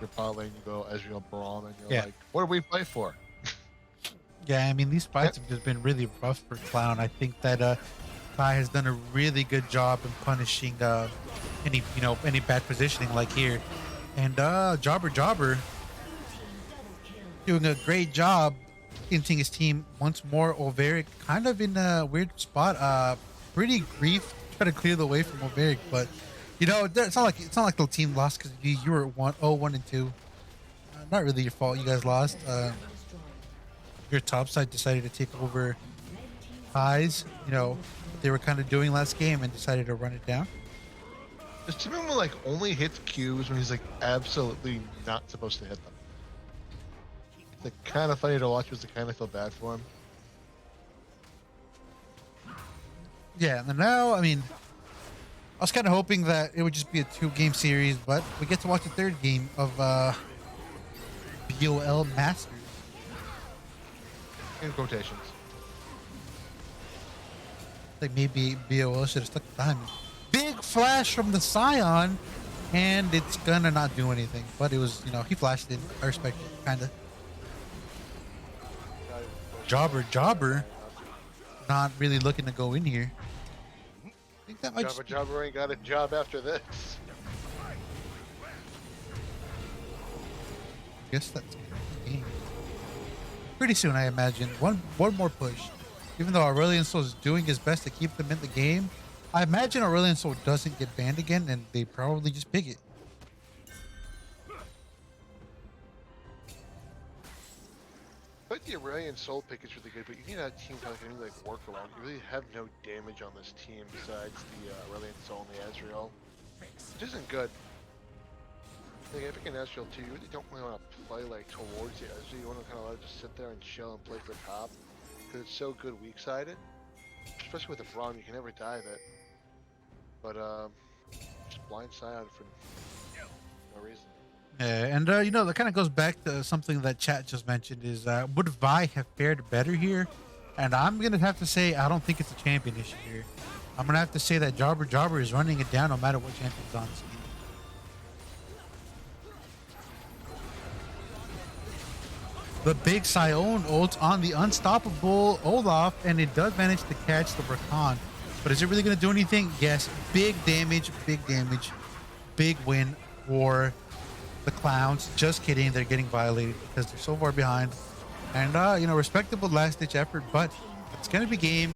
you're bot lane, you go Ezreal Braum, and you're like, what do we play for? Yeah, I mean, these fights have just been really rough for Clown. I think that Kai has done a really good job in punishing any bad positioning like here. And Jobber doing a great job hinting his team once more. Olveric kind of in a weird spot. Pretty grief trying to clear the way from Olveric, but it's not like the team lost because you were 1 and 2. Not really your fault. You guys lost. Your top side decided to take over highs, what they were kind of doing last game, and decided to run it down. This team like only hits Qs when he's like absolutely not supposed to hit them. It's kind of funny to watch because I kind of feel bad for him. Yeah, and now, I mean, I was kind of hoping that it would just be a 2 game series, but we get to watch the third game of BOL Masters. In quotations. Like maybe BOL should have stuck the diamond. Big flash from the Scion, and it's gonna not do anything. But it was, he flashed it. I respect it, kind of. Not even close to Jobber, going for that Jobber, Ryan Husky. not really looking to go in here. I think that might Jabba just be. Jabba ain't got a job after this. I guess that's gonna be the game. Pretty soon, I imagine. One more push. Even though Aurelion Soul is doing his best to keep them in the game, I imagine Aurelion Soul doesn't get banned again, and they probably just pick it. But the Aurelian Soul pick is really good, but you need a team to like work around. You really have no damage on this team besides the Aurelian Soul and the Ezreal, which isn't good. Like Epic and Ezreal too, you really don't really want to play like towards the Ezreal. You want to kind of let it just sit there and chill and play for top because it's so good weak sided. Especially with the Braum, you can never die that. But just blind side for no reason. Yeah, and that kind of goes back to something that chat just mentioned: is would Vi have fared better here? And I'm gonna have to say I don't think it's a champion issue here. I'm gonna have to say that Jobber is running it down no matter what champion's on this team. The big Sion ult on the unstoppable Olaf, and it does manage to catch the Rakan. But is it really going to do anything? Yes. Big damage, big win for the Clowns. Just kidding. They're getting violated because they're so far behind. And, respectable last ditch effort, but it's going to be game.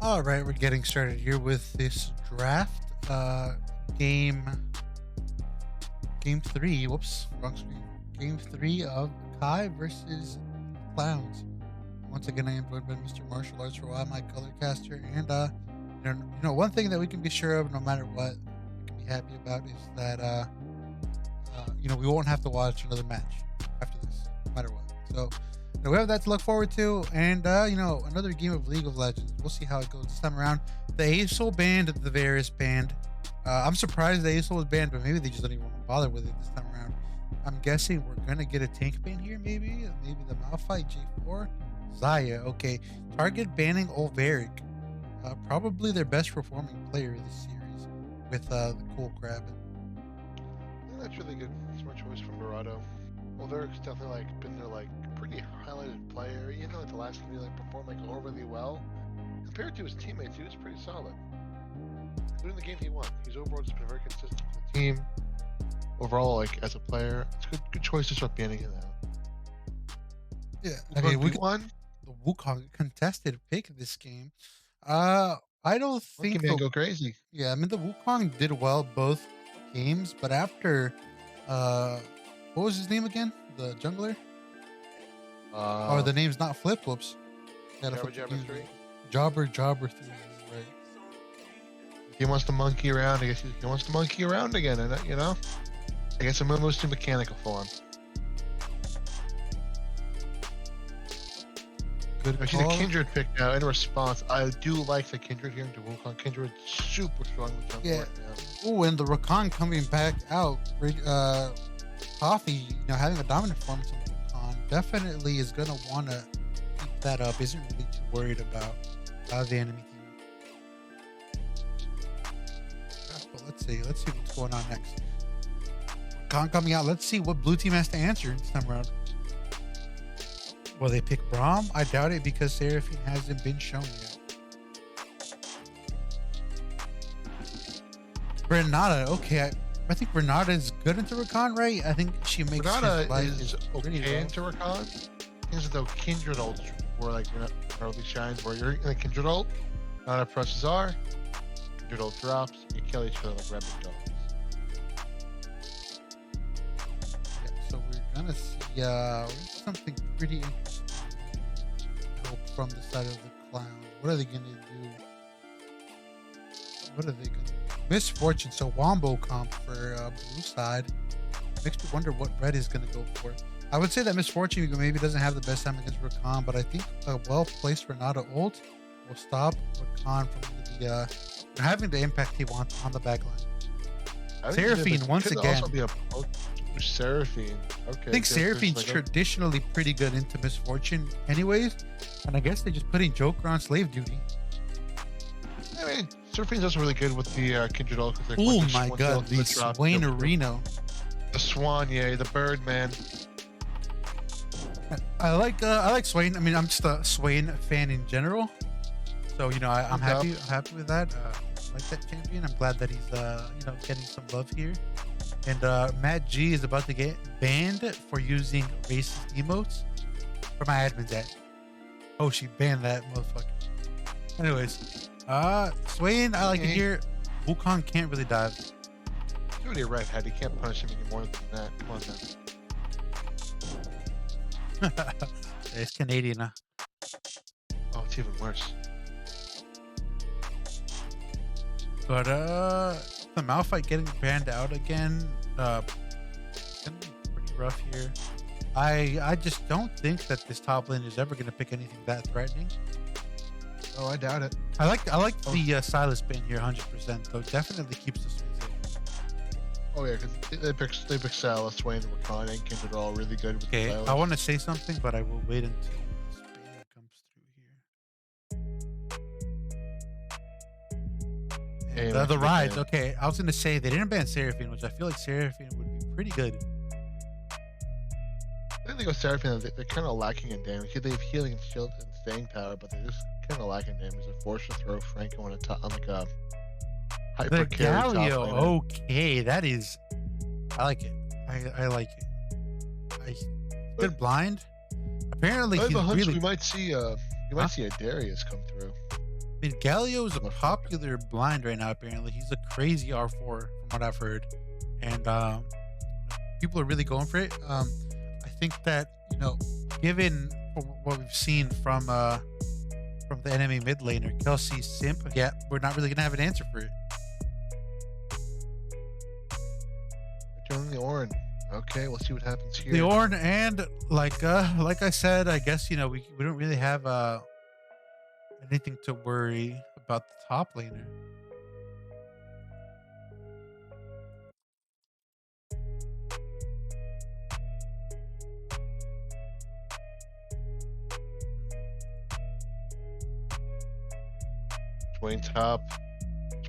All right, we're getting started here with this draft. Game game three. Whoops, wrong screen. Game three of Kai versus Clowns. Once again, I am joined by Mr. Martial Arts for a while, my color caster, and one thing that we can be sure of, no matter what, we can be happy about is that we won't have to watch another match after this, no matter what. So we have that to look forward to, and another game of League of Legends. We'll see how it goes this time around. The ASOL banned the Varus banned. I'm surprised the ASOL was banned, but maybe they just don't even want to bother with it this time around. I'm guessing we're gonna get a tank ban here, maybe the Malphite J4. Zaya, okay. Target banning Olveric. Probably their best performing player this series with the cool crab. Yeah, that's really good. Smart choice from Dorado. Well, Eric's definitely been their pretty highlighted player. You know, at the last game he performed overly well. Compared to his teammates, he was pretty solid. Including the game he won. He's overall just been very consistent for the team. Overall, as a player, it's good choice to start banning him out. Yeah, We won. The Wukong contested pick this game. I don't think Monkey Man go crazy. Yeah, I mean the Wukong did well both games, but after what was his name again? The jungler? Or the name's not Flip. Whoops. Jabber 3. Jobber 3, right. He wants to monkey around. I guess he wants to monkey around again, and I guess I'm almost too mechanical for him. Good She's a call. Kindred pick now. In response, I do like the Kindred here into Wukong. Kindred super strong with jungle Yeah. right now. Oh, and the Rakan coming back out. Coffee, having a dominant performance on the Rakan definitely is gonna want to keep that up. Isn't really too worried about the enemy team. But let's see what's going on next. Rakan coming out. Let's see what blue team has to answer this time around. Will they pick Braum? I doubt it because Seraphine hasn't been shown yet. Renata, okay. I think Renata is good into Rakan, right? I think she makes Renata his life is pretty okay rough. into Rakan. Things as though Kindred ults were early shines where you're in a Kindred ult, Renata presses R, Kindred ult drops, you kill each other like rabid dogs. Yeah, so we're gonna see something pretty interesting from the side of the Clowns. What are they gonna do? Misfortune. So Wombo comp for blue side. Makes me wonder what red is gonna go for. I would say that Misfortune maybe doesn't have the best time against Rakan, but I think a well-placed Renata ult will stop Rakan from having the impact he wants on the backline. Seraphine once again. Also be a Seraphine. Okay. I think Seraphine's traditionally pretty good into Misfortune anyways, and I guess they're just putting Joker on slave duty. I mean, Seraphine's also really good with the Kindred ult. Oh my god, the Swain Reno. The Swan, yeah, the Birdman. I like Swain. I mean, I'm just a Swain fan in general, so I'm happy with that. I like that champion. I'm glad that he's getting some love here. And Matt G is about to get banned for using racist emotes for my admin deck. Oh, she banned that motherfucker. Anyways, Swain, I like it here. Wukong can't really dive. He's already a redhead. He can't punish him any more than that. Come on, man. It's Canadian. Oh, it's even worse. But the Malphite getting banned out again. Gonna be pretty rough here. I just don't think that this top lane is ever gonna pick anything that threatening. Oh, I doubt it. I like the Silas ban here 100%. Though definitely keeps the swing safe. Oh yeah, because they pick Salas, Swain, and Rakan, and Kindred are all really good with Okay, Silas. I want to say something, but I will wait until this ban comes through here. And, the rides. Okay, I was gonna say they didn't ban Seraphine, which I feel like Seraphine would be pretty good. I think they go Seraphine. They're kind of lacking in damage. They have healing and shield and staying power, but they're just kind of lacking damage. They're forced to throw Franco on a hyper The carry top Galio, laner. okay, that is. I like it. I like it. Good blind. Apparently, I have he's a hunch really. we might see a Darius come through. I mean, Galio is a Left for popular blind right now. Apparently, he's a crazy R4 from what I've heard, and people are really going for it. I think that given what we've seen from the enemy mid laner, Kelsey Simp, yeah, we're not really gonna have an answer for it. returning the Orin. Okay, we'll see what happens The here. Ornn and like I said, I guess we don't really have anything to worry about the top laner. Swain top.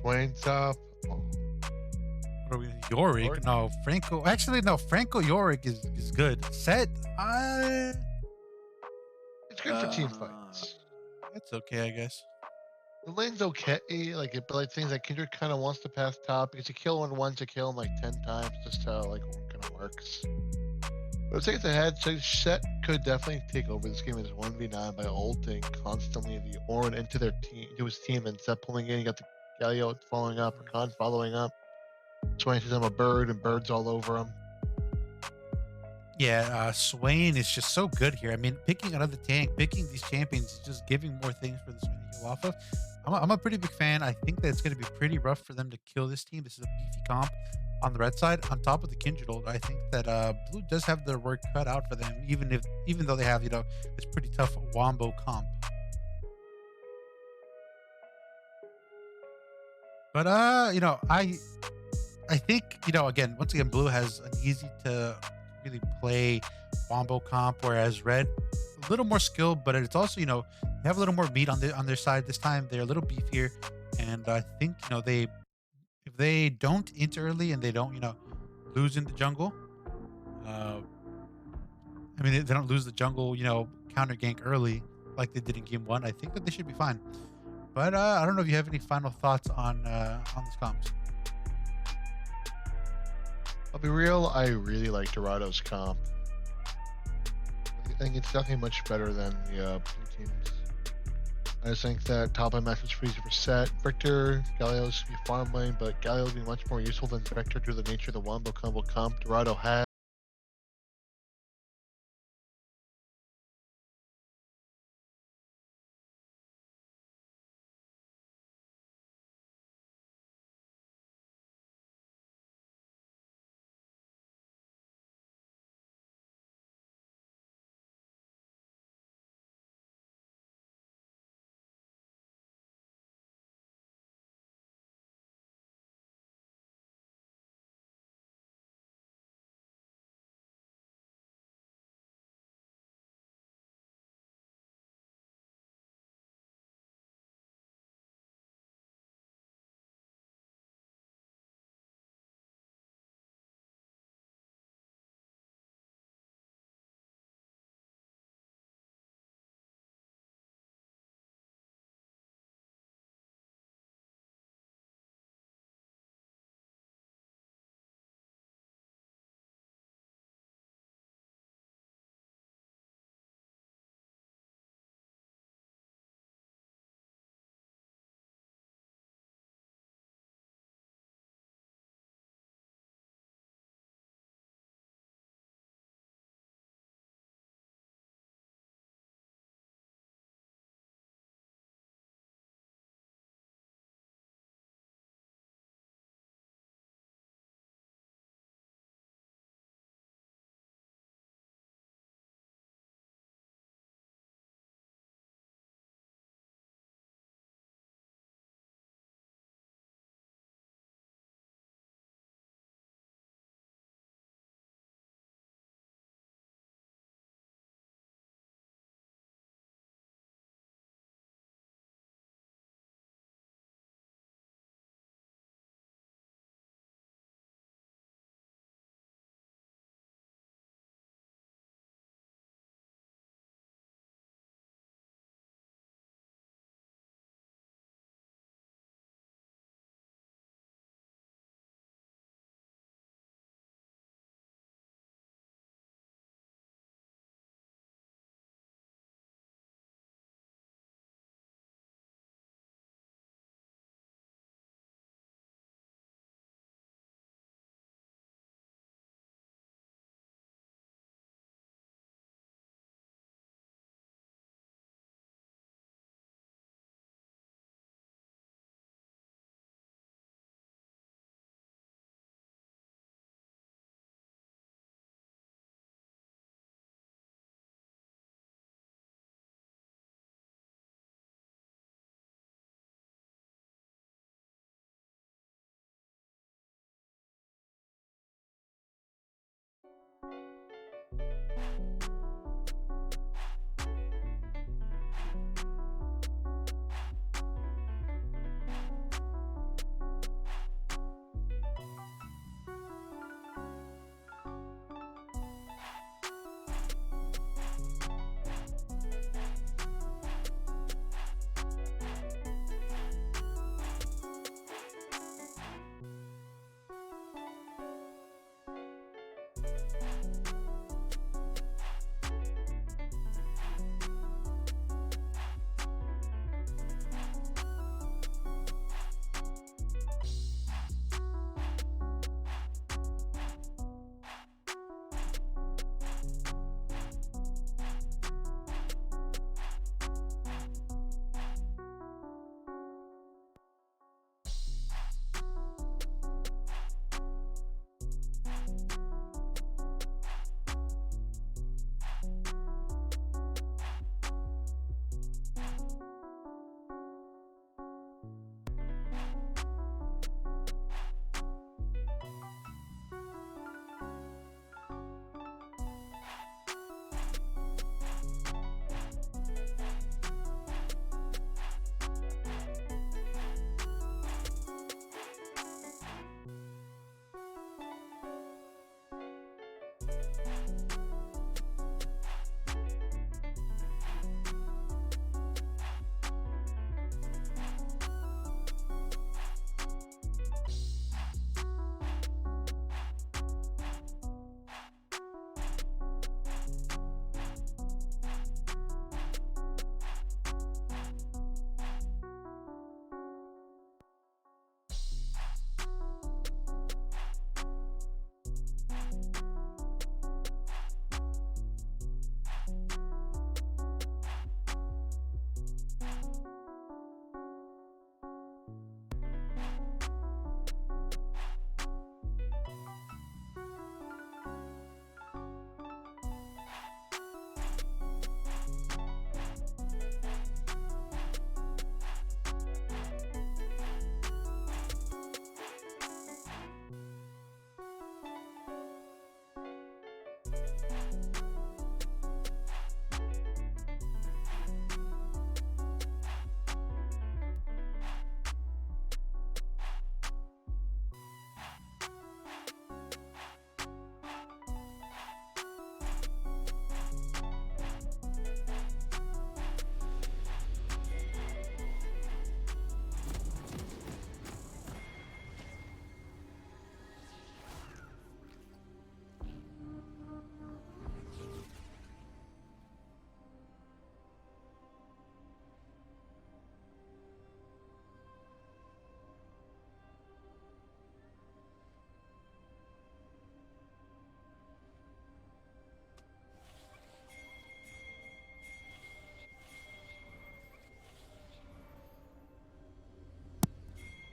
Swain top. Oh, What are we, Lord. Yorick? No, Franco. Actually, no. Franco Yorick is good. Set. I. It's good for team Uh, fights. that's okay, I guess. The lane's okay, but like things like Kindred kind of wants to pass top because you kill one once, you kill him like 10 times. Just how like one kind of works. But let's take it ahead. So Set could definitely take over this game as 1v9 by ulting constantly the Orin into their team, into his team, and Set pulling in. You got the Galio following up, or Khan following up. Swain says I'm a bird, and birds all over him. Yeah, Swain is just so good here. I mean, picking another tank, picking these champions is just giving more things for the Swain to heal off of. I'm a pretty big fan. I think that it's going to be pretty rough for them to kill this team. This is a beefy comp on the red side. On top of the Kindred ult, I think that Blue does have their work cut out for them, even though they have this pretty tough Wombo comp. But I think, again, once again, Blue has an easy to really play Wombo comp, whereas Red a little more skill, but it's also, they have a little more meat on their side this time. They're a little beefier, and I think they if they don't int early and they don't lose in the jungle. Uh, I mean, they don't lose the jungle, counter gank early like they did in game one. I think that they should be fine. But I don't know if you have any final thoughts on these comps. I'll be real. I really like Dorado's comp. I think it's definitely much better than the blue teams. I just think that top lane matchups for easy for Set. Victor, Galio's should be farm lane, but Galio will be much more useful than Victor due to the nature of the Wombo combo comp Dorado has.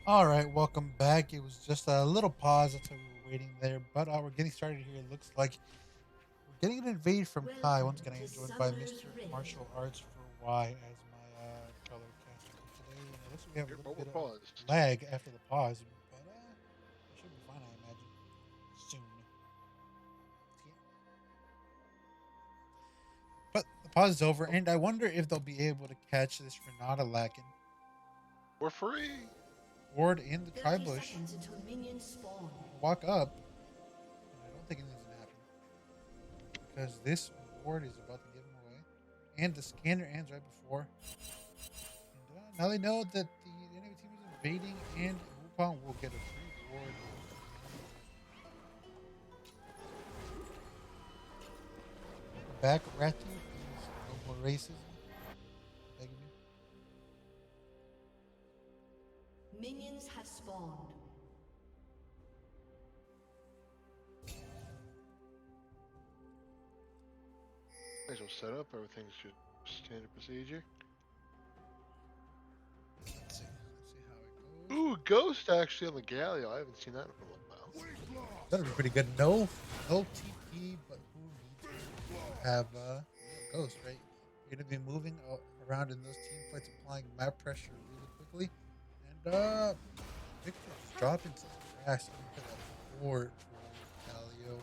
All right, welcome back. It was just a little pause. That's why we were waiting there, but we're getting started here. It looks like we're getting an invade from Kai. Once Welcome again, I to am joined by Summoner's Mr. Rift. Martial Arts for Y as my color caster for today. And it looks like we have a Your little mobile bit of paused. lag after the pause, but it should be fine, I imagine, soon. Yeah. But the pause is over, and I wonder if they'll be able to catch this Renata Lakin We're free. ward in the 30 tri-bush. seconds until minions spawn. Walk up, and I don't think anything's gonna happen because this ward is about to give him away, and the scanner ends right before. And now they know that the enemy team is invading, and Wukong will get a free ward. Welcome back, Ratu. Please, no more racism. Begging you. Minions have spawned. Nice well set up. Everything's just standard procedure. Let's see how it goes. Ooh, Ghost actually on the Galio. I haven't seen that in a while. That'll be pretty good. No TP, but who needs to have Ghost, right? You're gonna be moving around in those team fights, applying map pressure really quickly, and Victor just dropping some trash into that board for Galio.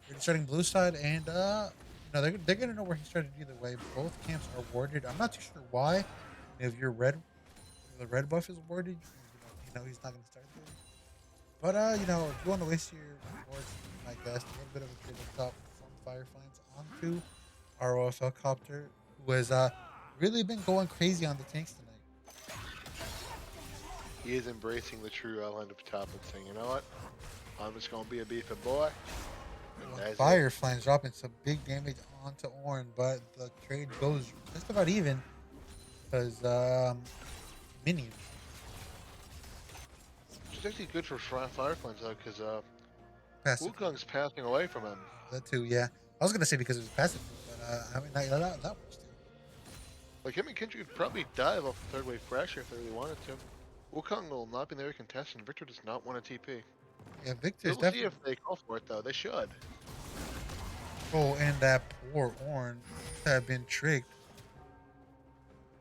You're starting blue side, and they're gonna know where he started either way. Both camps are warded. I'm not too sure why. If your red, the red buff is warded, he's not gonna start there. But if you want to waste your rewards, I guess a little bit of a good top from Fireflies onto our OFL copter, who has really been going crazy on the tanks tonight. He is embracing the true outline of top and saying, you know what? I'm just gonna be a beefy boy. And that's it. Fireflies dropping some big damage onto Ornn, but the trade goes just about even because minions. It's actually good for Fireflies though, because Passive. Wukong's passing away from him. That too, yeah. I was gonna say because it was passive, but I mean that works too. Like him and Kendrick could probably dive off the third wave pressure if they really wanted to. Wukong will not be there contestant. Victor does not want a TP. Yeah, Victor's We'll see definitely. if they call for it though. They should. Oh, and that poor Ornn have been tricked.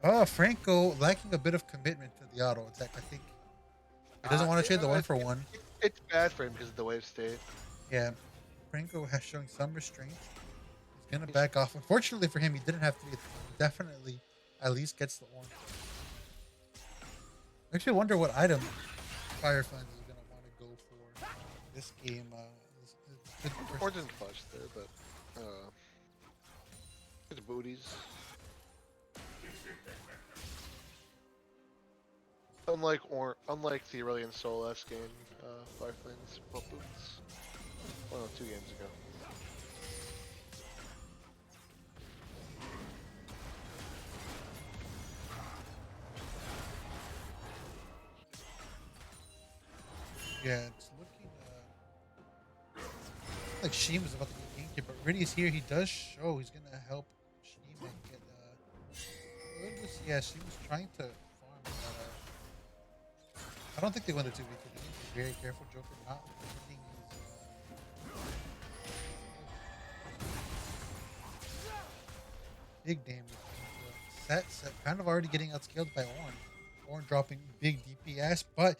Oh, Franco lacking a bit of commitment to the auto attack. I think he doesn't want to trade the one for one. It's bad for him because of the wave state. Yeah, Franco has showing some restraint. He's gonna back off. Unfortunately for him, he didn't have to. He definitely at least gets the Ornn. Actually, wonder what item Fireflies is gonna want to go for this game. Or didn't flush there, but it's booties. Unlike the Aurelion Soul S game, Fireflies put boots. Well, no, 2 games ago. Yeah, it's looking like Sheem is about to get ganked, but Riddy's here. He does show he's gonna help Sheem and get yeah, Sheem's trying to farm, but I don't think they win the 2v2. They need to be very careful. Joker not hitting his big damage. Set kind of already getting outscaled by Ornn. Ornn dropping big DPS, but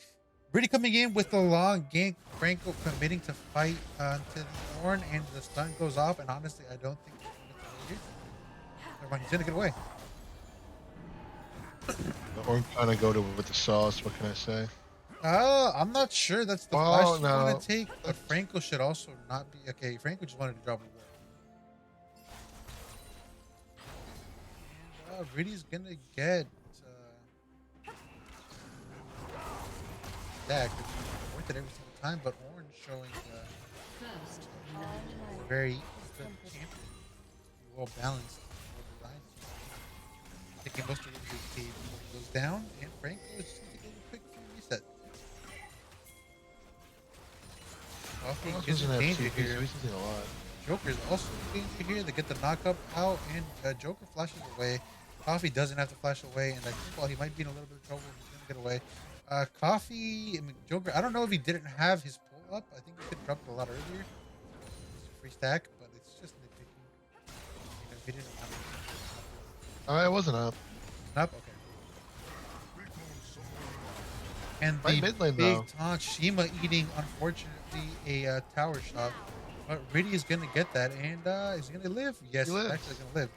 Brady coming in with the long gank. Franco committing to fight to the Ornn, and the stun goes off. And honestly, I don't think he's gonna get away. Or kind of go to with the sauce. What can I say? I'm not sure that's the flash you no. want to take, but Franco should also not be okay. Franco just wanted to drop a ward. Brady's gonna get stacked. It's worth it every single time, but Orange showing First, a very good champion, well balanced, well designed. Taking most of his team goes down, and Franco is just gonna take a quick reset. Coffee is in danger here. He's using a lot. Joker's also in danger here. They get the knockup out, and Joker flashes away. Coffee doesn't have to flash away, and I think while he might be in a little bit of trouble, he's gonna get away. Coffee. I mean, Joker. I don't know if he didn't have his pull up. I think he could have dropped it a lot earlier. It's a free stack, but it's just nitpicking. You know, if he didn't have I wasn't up. it up, okay. And Right the mid lane big though. taunt, Shima eating, unfortunately, a tower shot. But Riddy is going to get that, and is he going to live? Yes, He he's lives. actually going to live.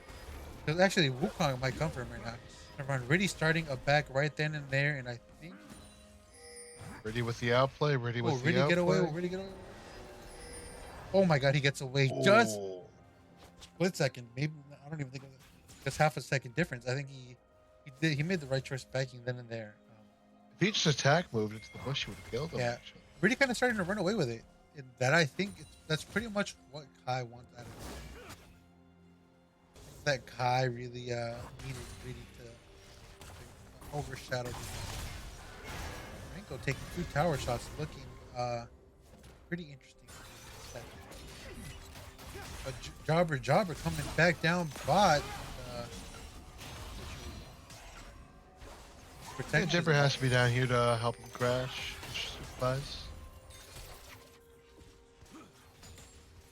Because actually, Wukong might come for him right now. Never mind, Riddy starting a back right then and there, and I think... Ready with the outplay. Ready Oh, with the Riddy get away, outplay. Riddy get away. Oh my god, he gets away just Oh. split second. Maybe, I don't even think it was just half a second difference. I think he made the right choice backing then and there. If he just attack moved into the bush, he would have killed him. Yeah, Actually. Riddy kind of starting to run away with it. And that I think that's pretty much what Kai wants out of it. That Kai really needed Riddy to overshadow. Franco taking 2 tower shots, looking pretty interesting. But Jobber coming back down bot. I think Protect Jibber has to be down here to help him crash. Supplies.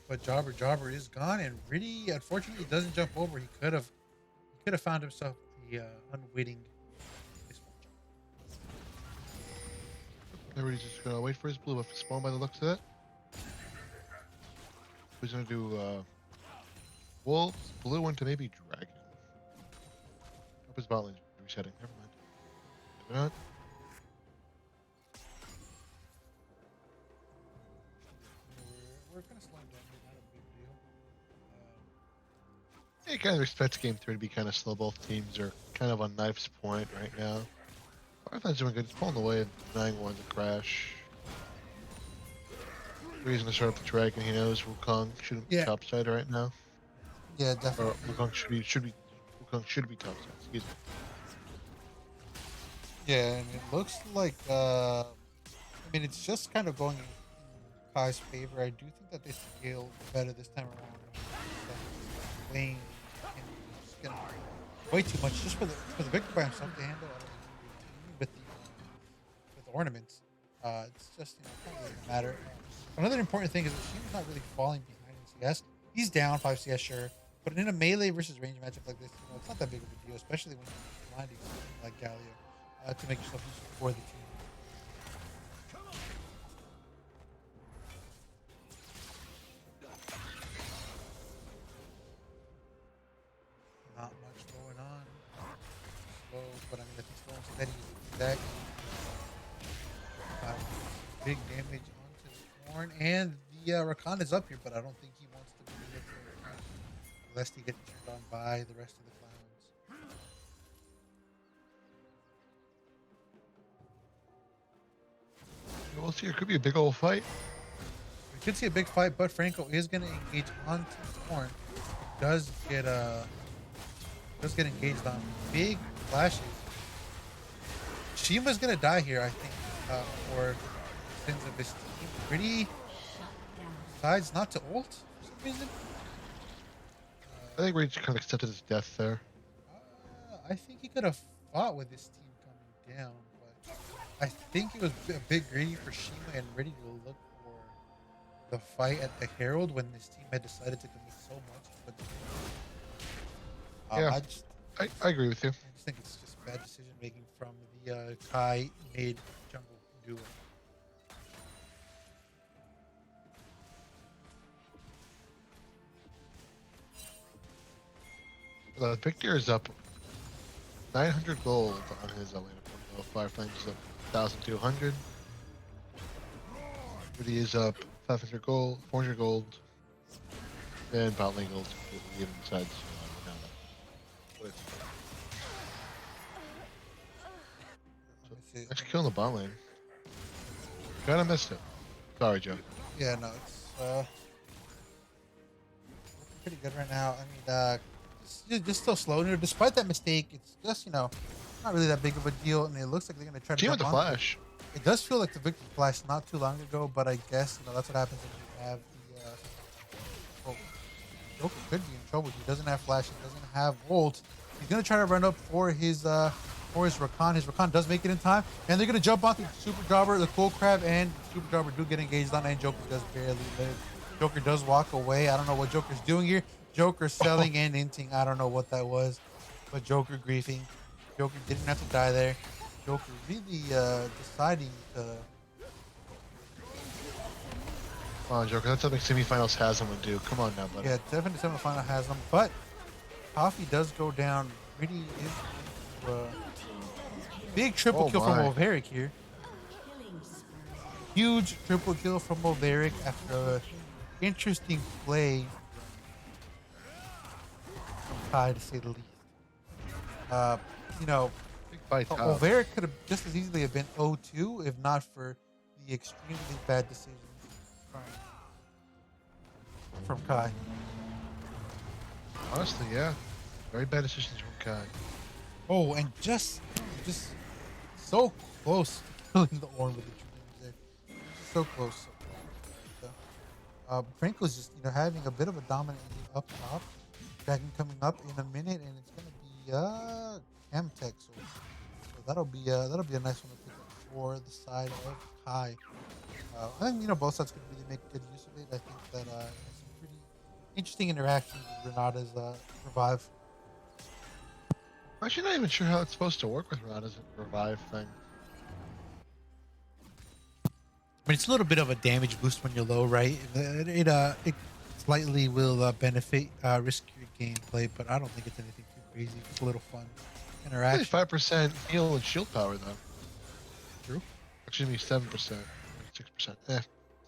But Jobber is gone, and Riddy unfortunately doesn't jump over. He could have found himself the unwitting misfortune. Everybody's just gonna wait for his blue buff to spawn by the looks of it. Who's gonna do wolves, blue into maybe dragon? Hope his bot lane resetting. Never mind. Never mind. We're kind of slowing down here, not a big deal. You kind of expect game 3 to be kind of slow. Both teams are kind of on knife's point right now. Firefly's doing good. He's pulling away and denying one to crash. Reason to start up the dragon. He knows Wukong shouldn't be Yeah. topside right now. Yeah, Or definitely. Wukong should be topside. Excuse me. Yeah, and it looks like I mean, it's just kind of going in Kai's favor. I do think that they scaled better this time around. Playing and just getting way too much just for the victor by himself to handle. I don't think with the ornaments. It's just, you know, it doesn't really matter. Another important thing is that Shima's not really falling behind in CS. He's down 5 CS, sure, but in a melee versus range matchup like this, you know, it's not that big of a deal, especially when you're blinding something like Galio to make yourself useful for the team. Not much going on. Slow, but I mean, if he's slow and steady, that big damage onto the horn, and the Rakan is up here, but I don't think he wants to be here for lest he gets turned on by the rest of the clowns. We'll see. It could be a big old fight. We could see a big fight, but Franco is going to engage onto the horn. Does get engaged on big flashes. Shima's going to die here, I think, for sins of his team. Pretty decides not to ult for some reason. I think Reach kind of accepted his death there. I think he could have fought with his team coming down, but I think it was a bit greedy for Shima and ready to look for the fight at the Herald when this team had decided to commit so much. But Yeah. I agree with you. I just think it's just bad decision making from the Kai mid jungle duo. Victor is up 900 gold on his lane. Fireflames is up 1,200. Rudy is up 500 gold, 400 gold, and bot lane gold completely even besides Nice kill in the bot lane. Kinda missed it. Sorry, Joe. Yeah, no, it's looking pretty good right now. I mean, it's just still slow. You know, despite that mistake, it's just, you know, not really that big of a deal, and it looks like they're gonna try to Team with jump the onto it. flash. It does feel like the victory flashed not too long ago, but I guess, you know, that's what happens when you have the well, Joker could be in trouble. He doesn't have flash, he doesn't have ult. He's gonna try to run up for his for his Rakan. His Rakan does make it in time, and they're gonna jump onto Super Jobber. The Cool Crab and Super Jobber do get engaged on, and Joker does barely live. Joker does walk away. I don't know what Joker's doing here. Joker selling and inting. I don't know what that was, but Joker griefing. Joker didn't have to die there. Joker really deciding to. Come on, Joker. That's something semifinals Haslam would do. Come on now, buddy. Yeah, definitely semifinal has him, but Coffee does go down. Really is big triple Oh kill from my. Overic here. Huge triple kill from Overic after a interesting play from Kai, to say the least. You know, Big fight top. Overic could have just as easily have been 0-2 if not for the extremely bad decisions from Kai. Honestly, yeah. Very bad decisions from Kai. Oh, and just so close to killing the Orn with the dreams there. So close. So close. So, Franco's just having a bit of a dominant lead up top. Dragon coming up in a minute, and it's gonna be Camtech. So that'll be a nice one to pick up for the side of Kai. I think both sides could really make good use of it. I think that some pretty interesting interactions with Renata's revive. I'm actually not even sure how it's supposed to work with Renata's revive thing. I mean, it's a little bit of a damage boost when you're low, right? It slightly will benefit risk your gameplay, but I don't think it's anything too crazy. It's a little fun Only interaction. 5% heal and shield power though. True. Actually, maybe 7%, 6%. 6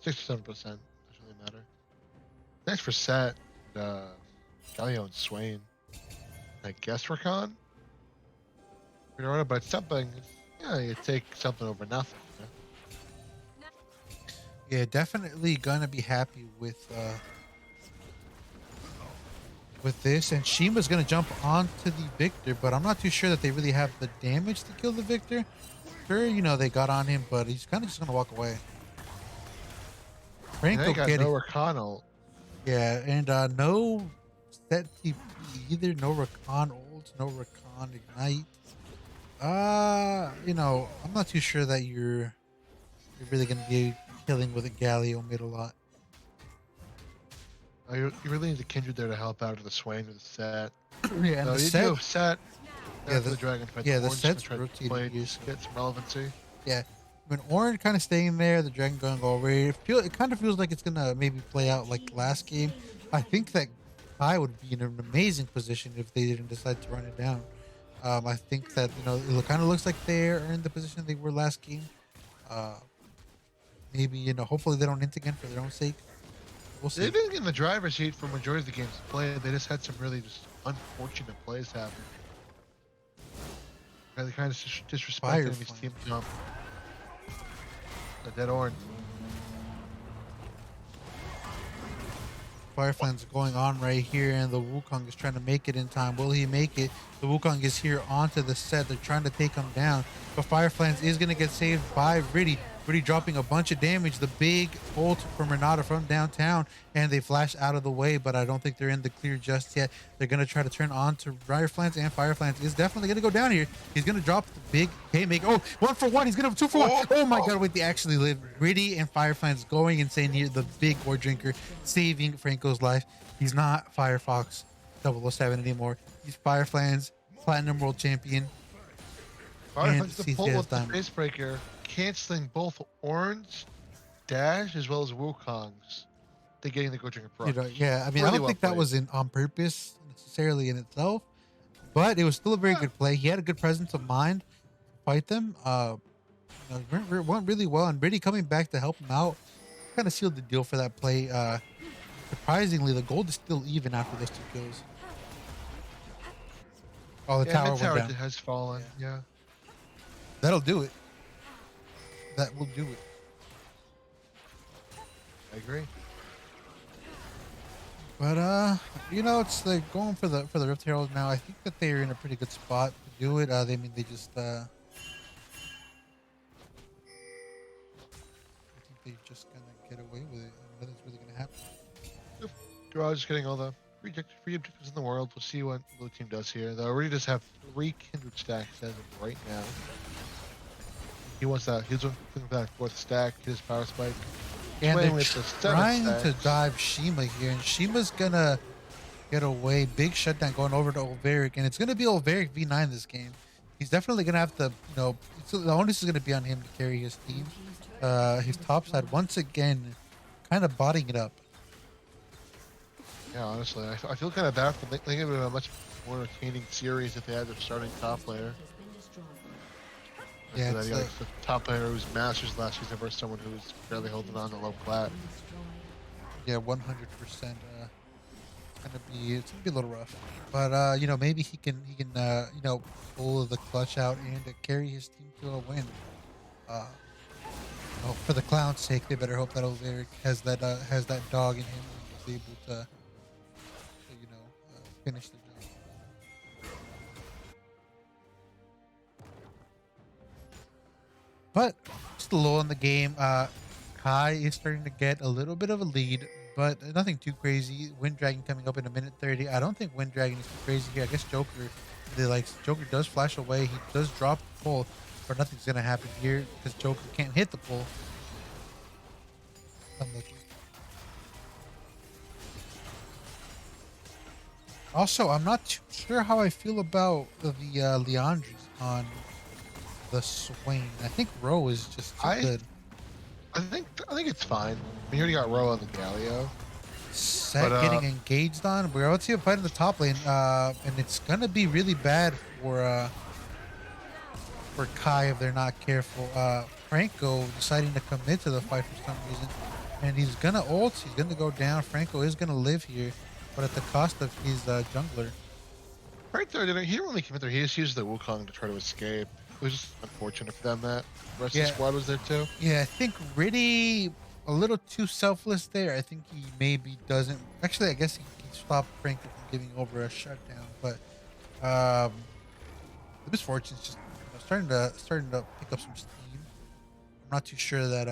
to 7% doesn't really matter. Thanks for Sat, Galio and Swain. I guess Rakan. But something, you take something over nothing. Yeah, definitely gonna be happy with this. And Shima's gonna jump onto the Victor, but I'm not too sure that they really have the damage to kill the Victor. Sure, they got on him, but he's kind of just gonna walk away. They Franco got getting no Rakan ult. yeah, and no set TP either. No Rakan ult, no Rakan ignite. I'm not too sure that you're really gonna be killing with a Galio mid a lot. You really need the Kindred there to help out with the Swain with the Sat. Yeah, and No, the you set, do have Sat. Yeah, The dragon fight. yeah, the Orange set's try to rotating play, here, just so- get some relevancy. yeah. When Orange kind of staying there, the Dragon going over. It kind of feels like it's gonna maybe play out like last game. I think that Kai would be in an amazing position if they didn't decide to run it down. I think that it kind of looks like they're in the position they were last game. Maybe hopefully they don't hint again for their own sake. We'll see. They've been in the driver's seat for majority of the games played. They just had some really just unfortunate plays happen. They kind of disrespected Fire enemy's flame. team jump. The dead orange. Firefly's going on right here, and the Wukong is trying to make it in time. Will he make it? The Wukong is here onto the set. They're trying to take him down, but Fireflies is going to get saved by Riddy. Riddy dropping a bunch of damage. The big ult from Renata from downtown, and they flash out of the way, but I don't think they're in the clear just yet. They're going to try to turn on to Fireflies, and Fireflies is definitely going to go down here. He's going to drop the big haymaker. Oh, 1-for-1. He's going to have 2-for-1. Oh my God, wait, they actually live. Riddy and Fireflies going insane here. The big war drinker saving Franco's life. He's not Firefox 007 anymore. He's Fireflies Platinum World Champion. Fireflies the CCS pull with the Diamond. face breaker, canceling both orange dash as well as Wukong's. They're getting the Go Drinker Pro. Yeah, I mean, I don't think that was on purpose necessarily in itself, but it was still a very good play. He had a good presence of mind to fight them. Went really well, and Brady coming back to help him out kind of sealed the deal for that play. Surprisingly, the gold is still even after those 2 kills. Oh, the tower mid went tower down. has fallen. Yeah. That'll do it. That will do it. I agree. But it's like going for the Rift Herald now. I think that they're in a pretty good spot to do it. They just I think they're just gonna get away with it. I don't know if it's really gonna happen. Dorado just getting all the free objectives in the world. We'll see what blue team does here. They already just have 3 kindred stacks as of right now. He wants that. He's looking for that 4th stack. His power spike. And Playing they're with the 7 trying to stacks. dive Shima here, and Shima's gonna get away. Big shutdown going over to Olveric, and it's gonna be Olveric V9 this game. He's definitely gonna have to, the onus is gonna be on him to carry his team. His top side once again, kind of botting it up. Yeah, honestly, I feel kind of bad for thinking of a much more entertaining series if they had their starting top layer. Yeah, Instead, it's you got the top player who was Masters last season versus someone who was barely holding on to low plat. Yeah, 100%. It's gonna be a little rough, but maybe he can pull the clutch out and carry his team to a win. For the clown's sake, they better hope that Olveric has that dog in him and is able to finish the job. But still low in the game. Kai is starting to get a little bit of a lead, but nothing too crazy. Wind Dragon coming up in a minute 30. I don't think Wind Dragon is too crazy here. I guess Joker does flash away. He does drop the pull, but nothing's gonna happen here because Joker can't hit the pull. Unlucky. Also, I'm not too sure how I feel about the Leandris on the Swain. I think Ro is just too good. I think it's fine. We already got Ro on the Galio. Set getting engaged on. We're about to see a fight in the top lane, and it's gonna be really bad for Kai if they're not careful. Franco deciding to commit to the fight for some reason, and he's gonna ult. He's gonna go down. Franco is gonna live here, but at the cost of his jungler. Right there, he didn't really commit there. He just used the Wukong to try to escape. It was just unfortunate for them that the rest of the squad was there too. Yeah, I think Riddy a little too selfless there. I think he maybe doesn't. Actually, I guess he stopped Franco from giving over a shutdown, but the misfortune's just starting to pick up some steam. I'm not too sure that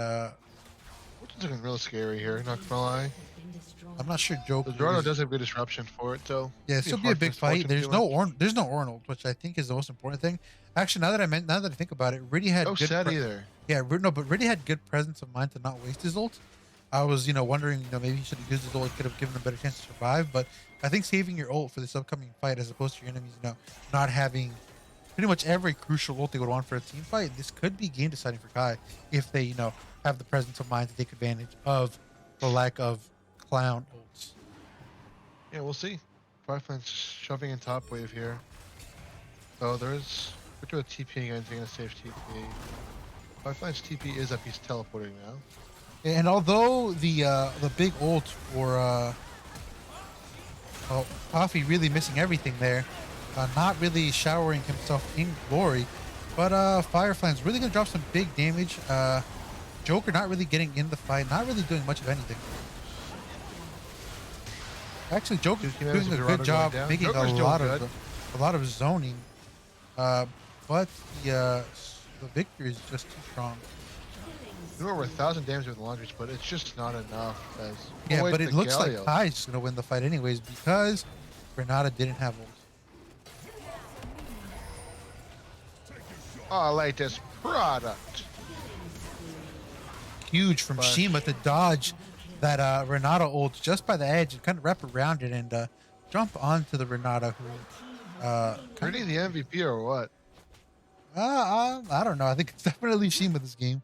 Which is looking real scary here, not gonna lie. I'm not sure Joker. The Dorado does have good disruption for it, though. Yeah, this will be a big fight. There's no Ornald, which I think is the most important thing. Actually, now that I think about it, Riddy had no good set either. Yeah, but Riddy had good presence of mind to not waste his ult. I was, wondering, maybe he should have used his ult. It could have given him a better chance to survive. But I think saving your ult for this upcoming fight, as opposed to your enemies, not having pretty much every crucial ult they would want for a team fight, this could be game deciding for Kai if they, have the presence of mind to take advantage of the lack of clown ults. Yeah, we'll see. Firefly's shoving in top wave here. Oh, there's. We're doing a TP again, taking a safe TP. Firefly's TP is up. He's teleporting now. And although the big ult for Coffee really missing everything there, not really showering himself in glory, but Firefly's really gonna drop some big damage. Joker not really getting in the fight, not really doing much of anything. Actually, Joker's doing a good job making a lot of zoning, but the victory is just too strong. Doing over 1,000 damage with the laundries, but it's just not enough. But it looks like Kai's just gonna win the fight anyways because Renata didn't have ult. Oh, I like this product. Huge from Shima to dodge that Renata ult just by the edge and kind of wrap around it and jump onto the Renata who Really the MVP or what? I don't know. I think it's definitely Shima this game.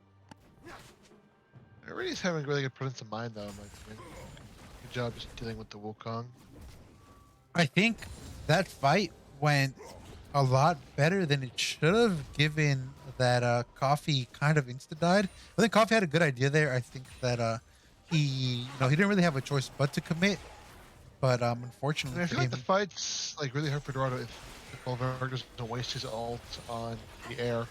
Everybody's having really good presence of mind though, in my opinion. Good job just dealing with the Wukong. I think that fight went a lot better than it should have, given that Coffee kind of insta-died. I think Coffee had a good idea there. I think that he didn't really have a choice but to commit. But unfortunately, I feel like the fight's really hard for Dorado if Olveric doesn't waste his ult on the air.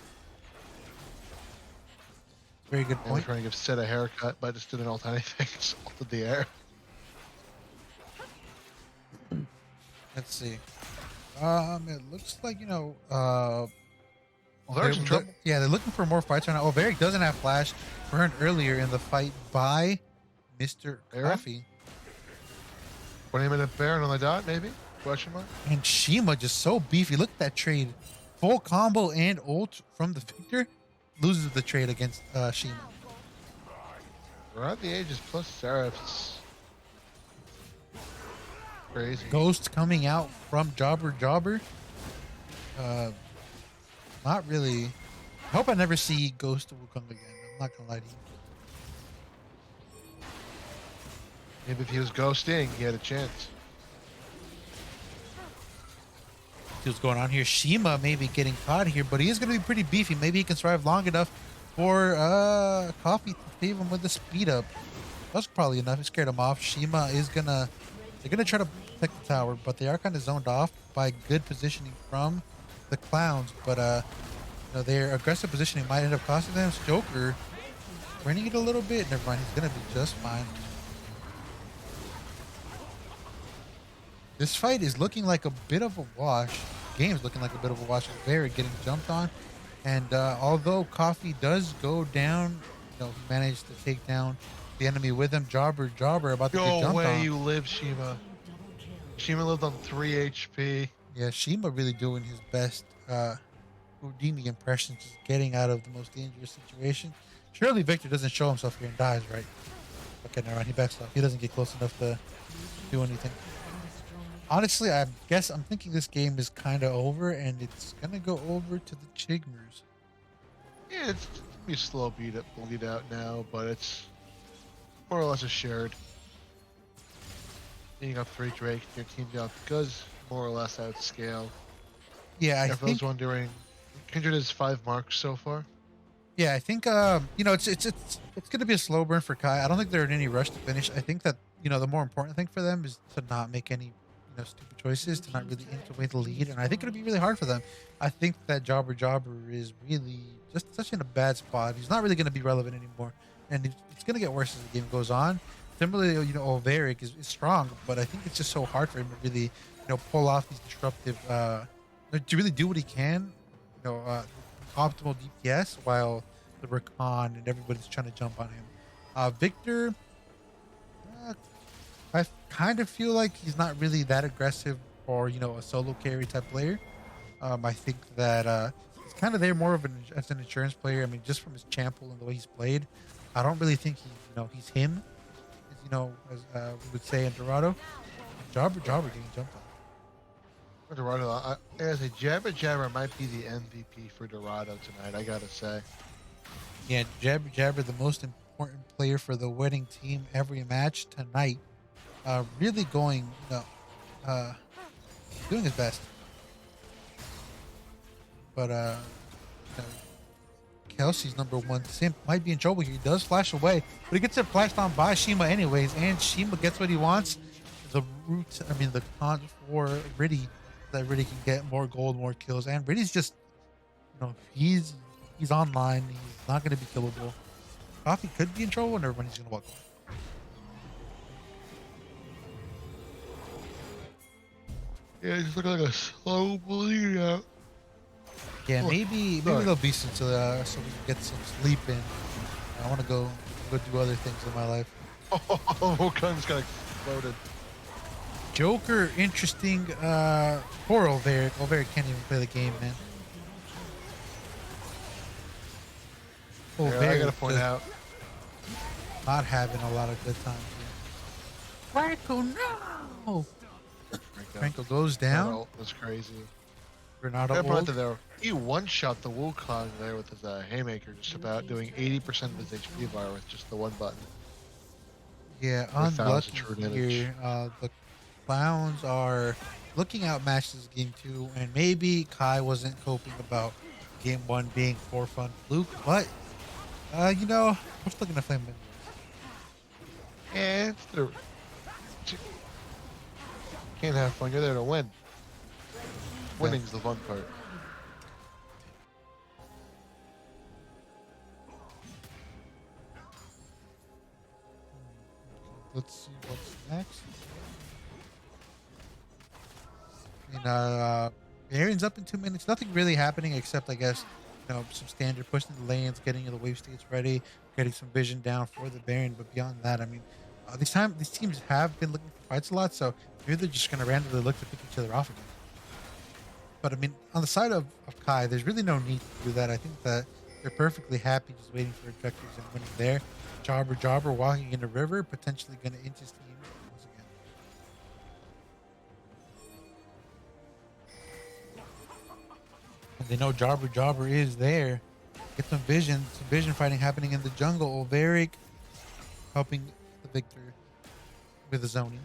Very good point. Trying to give Sid a haircut, but just didn't ult anything. Just ulted the air. Let's see. It looks like Olveric's in trouble. Yeah, they're looking for more fights right now. Olveric doesn't have flash. Burned earlier in the fight by Mr. Aaron? Coffee. 20-minute Baron on the dot, maybe? Question mark? And Shima just so beefy. Look at that trade. Full combo and ult from the Victor. Loses the trade against Shima. Around the ages plus Seraphs. Crazy. Ghost coming out from Jobber. Uh, Not really. I hope I never see Ghost Wukong again. I'm not gonna lie to you. Maybe if he was ghosting, he had a chance. See what's going on here. Shima maybe getting caught here, but he is gonna be pretty beefy. Maybe he can survive long enough for Coffee to save him with the speed up. That's probably enough. It scared him off. Shima is gonna. They're gonna try to protect the tower, but they are kind of zoned off by good positioning from the clowns. But you know, their aggressive positioning might end up costing them. Joker running it a little bit. Never mind. He's gonna be just fine. This fight is looking like a bit of a wash. Game's looking like a bit of a wash. Very getting jumped on, and although Coffee does go down, you know, he managed to take down the enemy with him. Jobber about to get Go jumped away, on. you live, Shima. Shima lived on 3 HP. Yeah, Shima really doing his best Houdini impression, just getting out of the most dangerous situation. Surely Victor doesn't show himself here and dies, right? Okay, never mind. He backs off. He doesn't get close enough to do anything. Honestly, I guess I'm thinking this game is kind of over, and it's gonna go over to the Chigmers. Yeah, it's be slow bleed out now, but it's more or less assured. Being up 3 Drake, your team got because more or less outscale. Yeah, I If I think. was wondering, Kindred is 5 marks so far. Yeah, I think you know, it's gonna be a slow burn for Kai. I don't think they're in any rush to finish. I think that, you know, the more important thing for them is to not make any, you know, stupid choices, to not really inch away the lead, and I think it'll be really hard for them. I think that Jobber is really just such in a bad spot. He's not really gonna be relevant anymore, and it's gonna get worse as the game goes on. Similarly, you know, Olveric is strong, but I think it's just so hard for him to really, you know, pull off these disruptive, to really do what he can, you know, optimal DPS while the Rakan and everybody's trying to jump on him. Victor, I kind of feel like he's not really that aggressive or, you know, a solo carry type player. I think that he's kind of there more of as an insurance player. I mean, just from his chample and the way he's played, I don't really think he's him, as, you know, as we would say in Dorado. Jobber getting jumped on. Dorado, as a Jabber might be the MVP for Dorado tonight, I gotta say. Yeah, Jabber, the most important player for the winning team every match tonight. Really going, you know, doing his best. But, you know, Kelsey's #1 simp might be in trouble here. He does flash away, but he gets it flashed on by Shima anyways, and Shima gets what he wants. The con for Riddy, that Riddy can get more gold, more kills, and Riddy's just, you know, he's online. He's not going to be killable. Coffee could be in trouble, and everybody's going to walk away. Yeah, it's looking like a slow bleed out. Yeah, Oh, maybe sorry. they'll be so we can get some sleep in. I want to go do other things in my life. Oh, guns got exploded. Joker, interesting. Poor Olveric. Olveric can't even play the game, man. Yeah, I Olveric gotta point just out. not having a lot of good times here. Franco, no! Franco goes down. That's crazy. Renato I brought ult. to there. He one-shot the Wukong there with his haymaker, just about doing 80% of his HP bar with just the one button. Yeah, 1,000 unlucky true damage. here. The clowns are looking outmatched this game too, and maybe Kai wasn't coping about game 1 being for fun fluke, but you know, we're still gonna flame it. And can't have fun. You're there to win. Winning's the fun part. Let's see what's next. And Arian's up in 2 minutes. Nothing really happening except, I guess, you know, some standard pushing the lanes, getting the wave states ready, getting some vision down for the Baron. But beyond that, I mean, These teams have been looking for fights a lot, so maybe they're just gonna randomly look to pick each other off again. But I mean, on the side of Kai, there's really no need to do that. I think that they're perfectly happy just waiting for objectives and winning there. Jobber walking in the river, potentially going to inch his team once again. And they know Jobber is there. Get some vision fighting happening in the jungle. Overic helping the Victor with the zoning.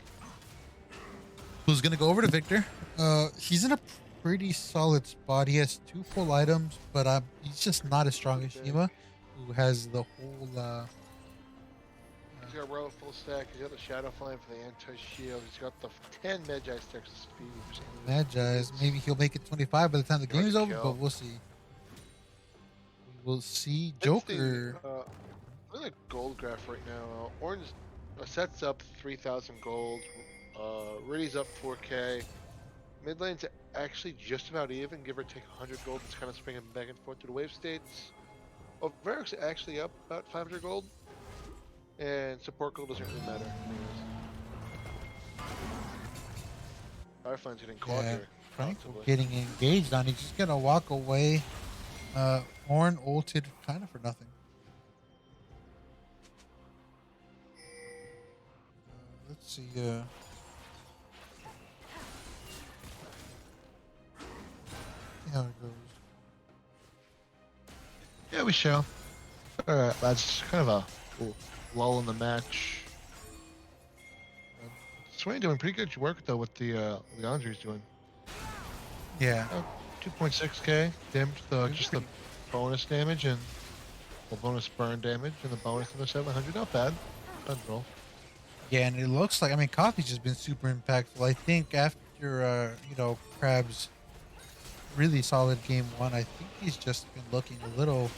Who's going to go over to Victor? He's in a pretty solid spot. He has two full items, but he's just not as strong as Shima, who has the whole. He's got a row full stack. He's got the Shadow Flame for the anti-shield. He's got the 10 Magi stacks of speed. Magi's. Maybe he'll make it 25 by the time the game is over, kill. but we'll see. We will see. Joker. Look at the gold graph right now. Orange sets up 3,000 gold. Riddy's up 4K. Mid lane's actually just about even, give or take 100 gold. It's kind of springing back and forth through the wave states. Varric's actually up about 500 gold. And support gold doesn't really matter. Firefly's getting caught here. Franco getting engaged on. He's just gonna walk away. Horn ulted kind of for nothing. Let's see. See how it goes. Yeah, we shall. Alright, that's kind of a lull in the match. Swain doing pretty good work though with the Andre's doing. Yeah. 2.6k dimmed just the bonus damage and the bonus burn damage and the bonus of the 700. Not bad. Not at all. Yeah, and it looks like, I mean, Coffee's just been super impactful. I think after Crab's really solid game one, I think he's just been looking a little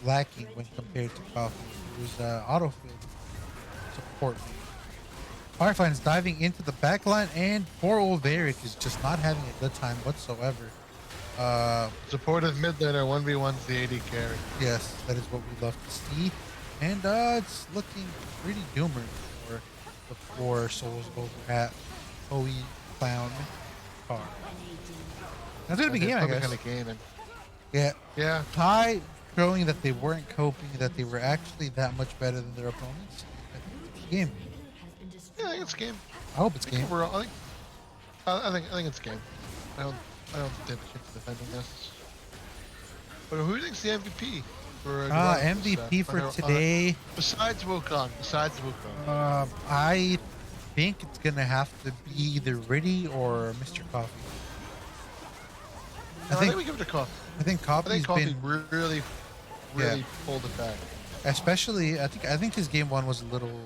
lacking when compared to Coffee, who's autofill support. Firefly's diving into the backline, and poor old Varric is just not having a good time whatsoever. Supportive mid laner 1v1's the AD carry. Yes, that is what we love to see. And it's looking pretty doomer for the 4 souls over at OE Clown Car. That's gonna be game, I guess. Kind of game and Yeah. yeah. Kai showing that they weren't coping, that they were actually that much better than their opponents. I think it's a game. Yeah, I think it's game. I hope it's game. Overall, I think it's game. I don't think we should be defending this. But who think's the MVP for MVP for today? Besides Wukong. I think it's gonna have to be either Riddy or Mr. Coffee. I think we give it to Coffee. I think Coffee's Coffee been really pulled it back. Especially, I think his game one was a little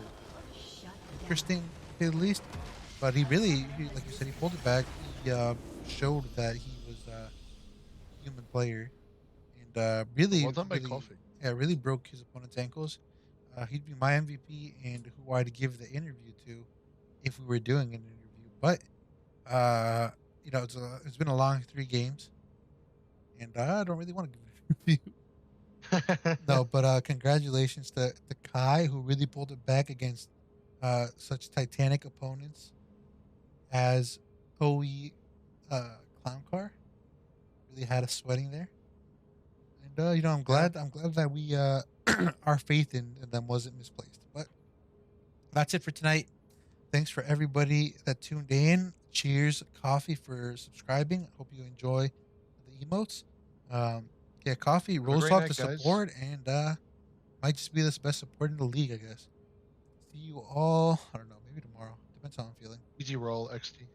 interesting, to say the least. But he really, like you said, he pulled it back. He showed that he was a human player, and really, Well done by really, Coffee. yeah, really broke his opponent's ankles. He'd be my MVP and who I'd give the interview to if we were doing an interview. But it's been a long 3 games, and I don't really want to give an interview. No, but congratulations to Kai, who really pulled it back against such titanic opponents as OE Clown Car. Really had us sweating there. And I'm glad that we our faith in them wasn't misplaced. But that's it for tonight. Thanks for everybody that tuned in. Cheers, Coffee, for subscribing. Hope you enjoy the emotes. Coffee rolls off the support, and might just be the best support in the league, I guess. See you all, I don't know, maybe tomorrow. Depends how I'm feeling. Easy roll, XT.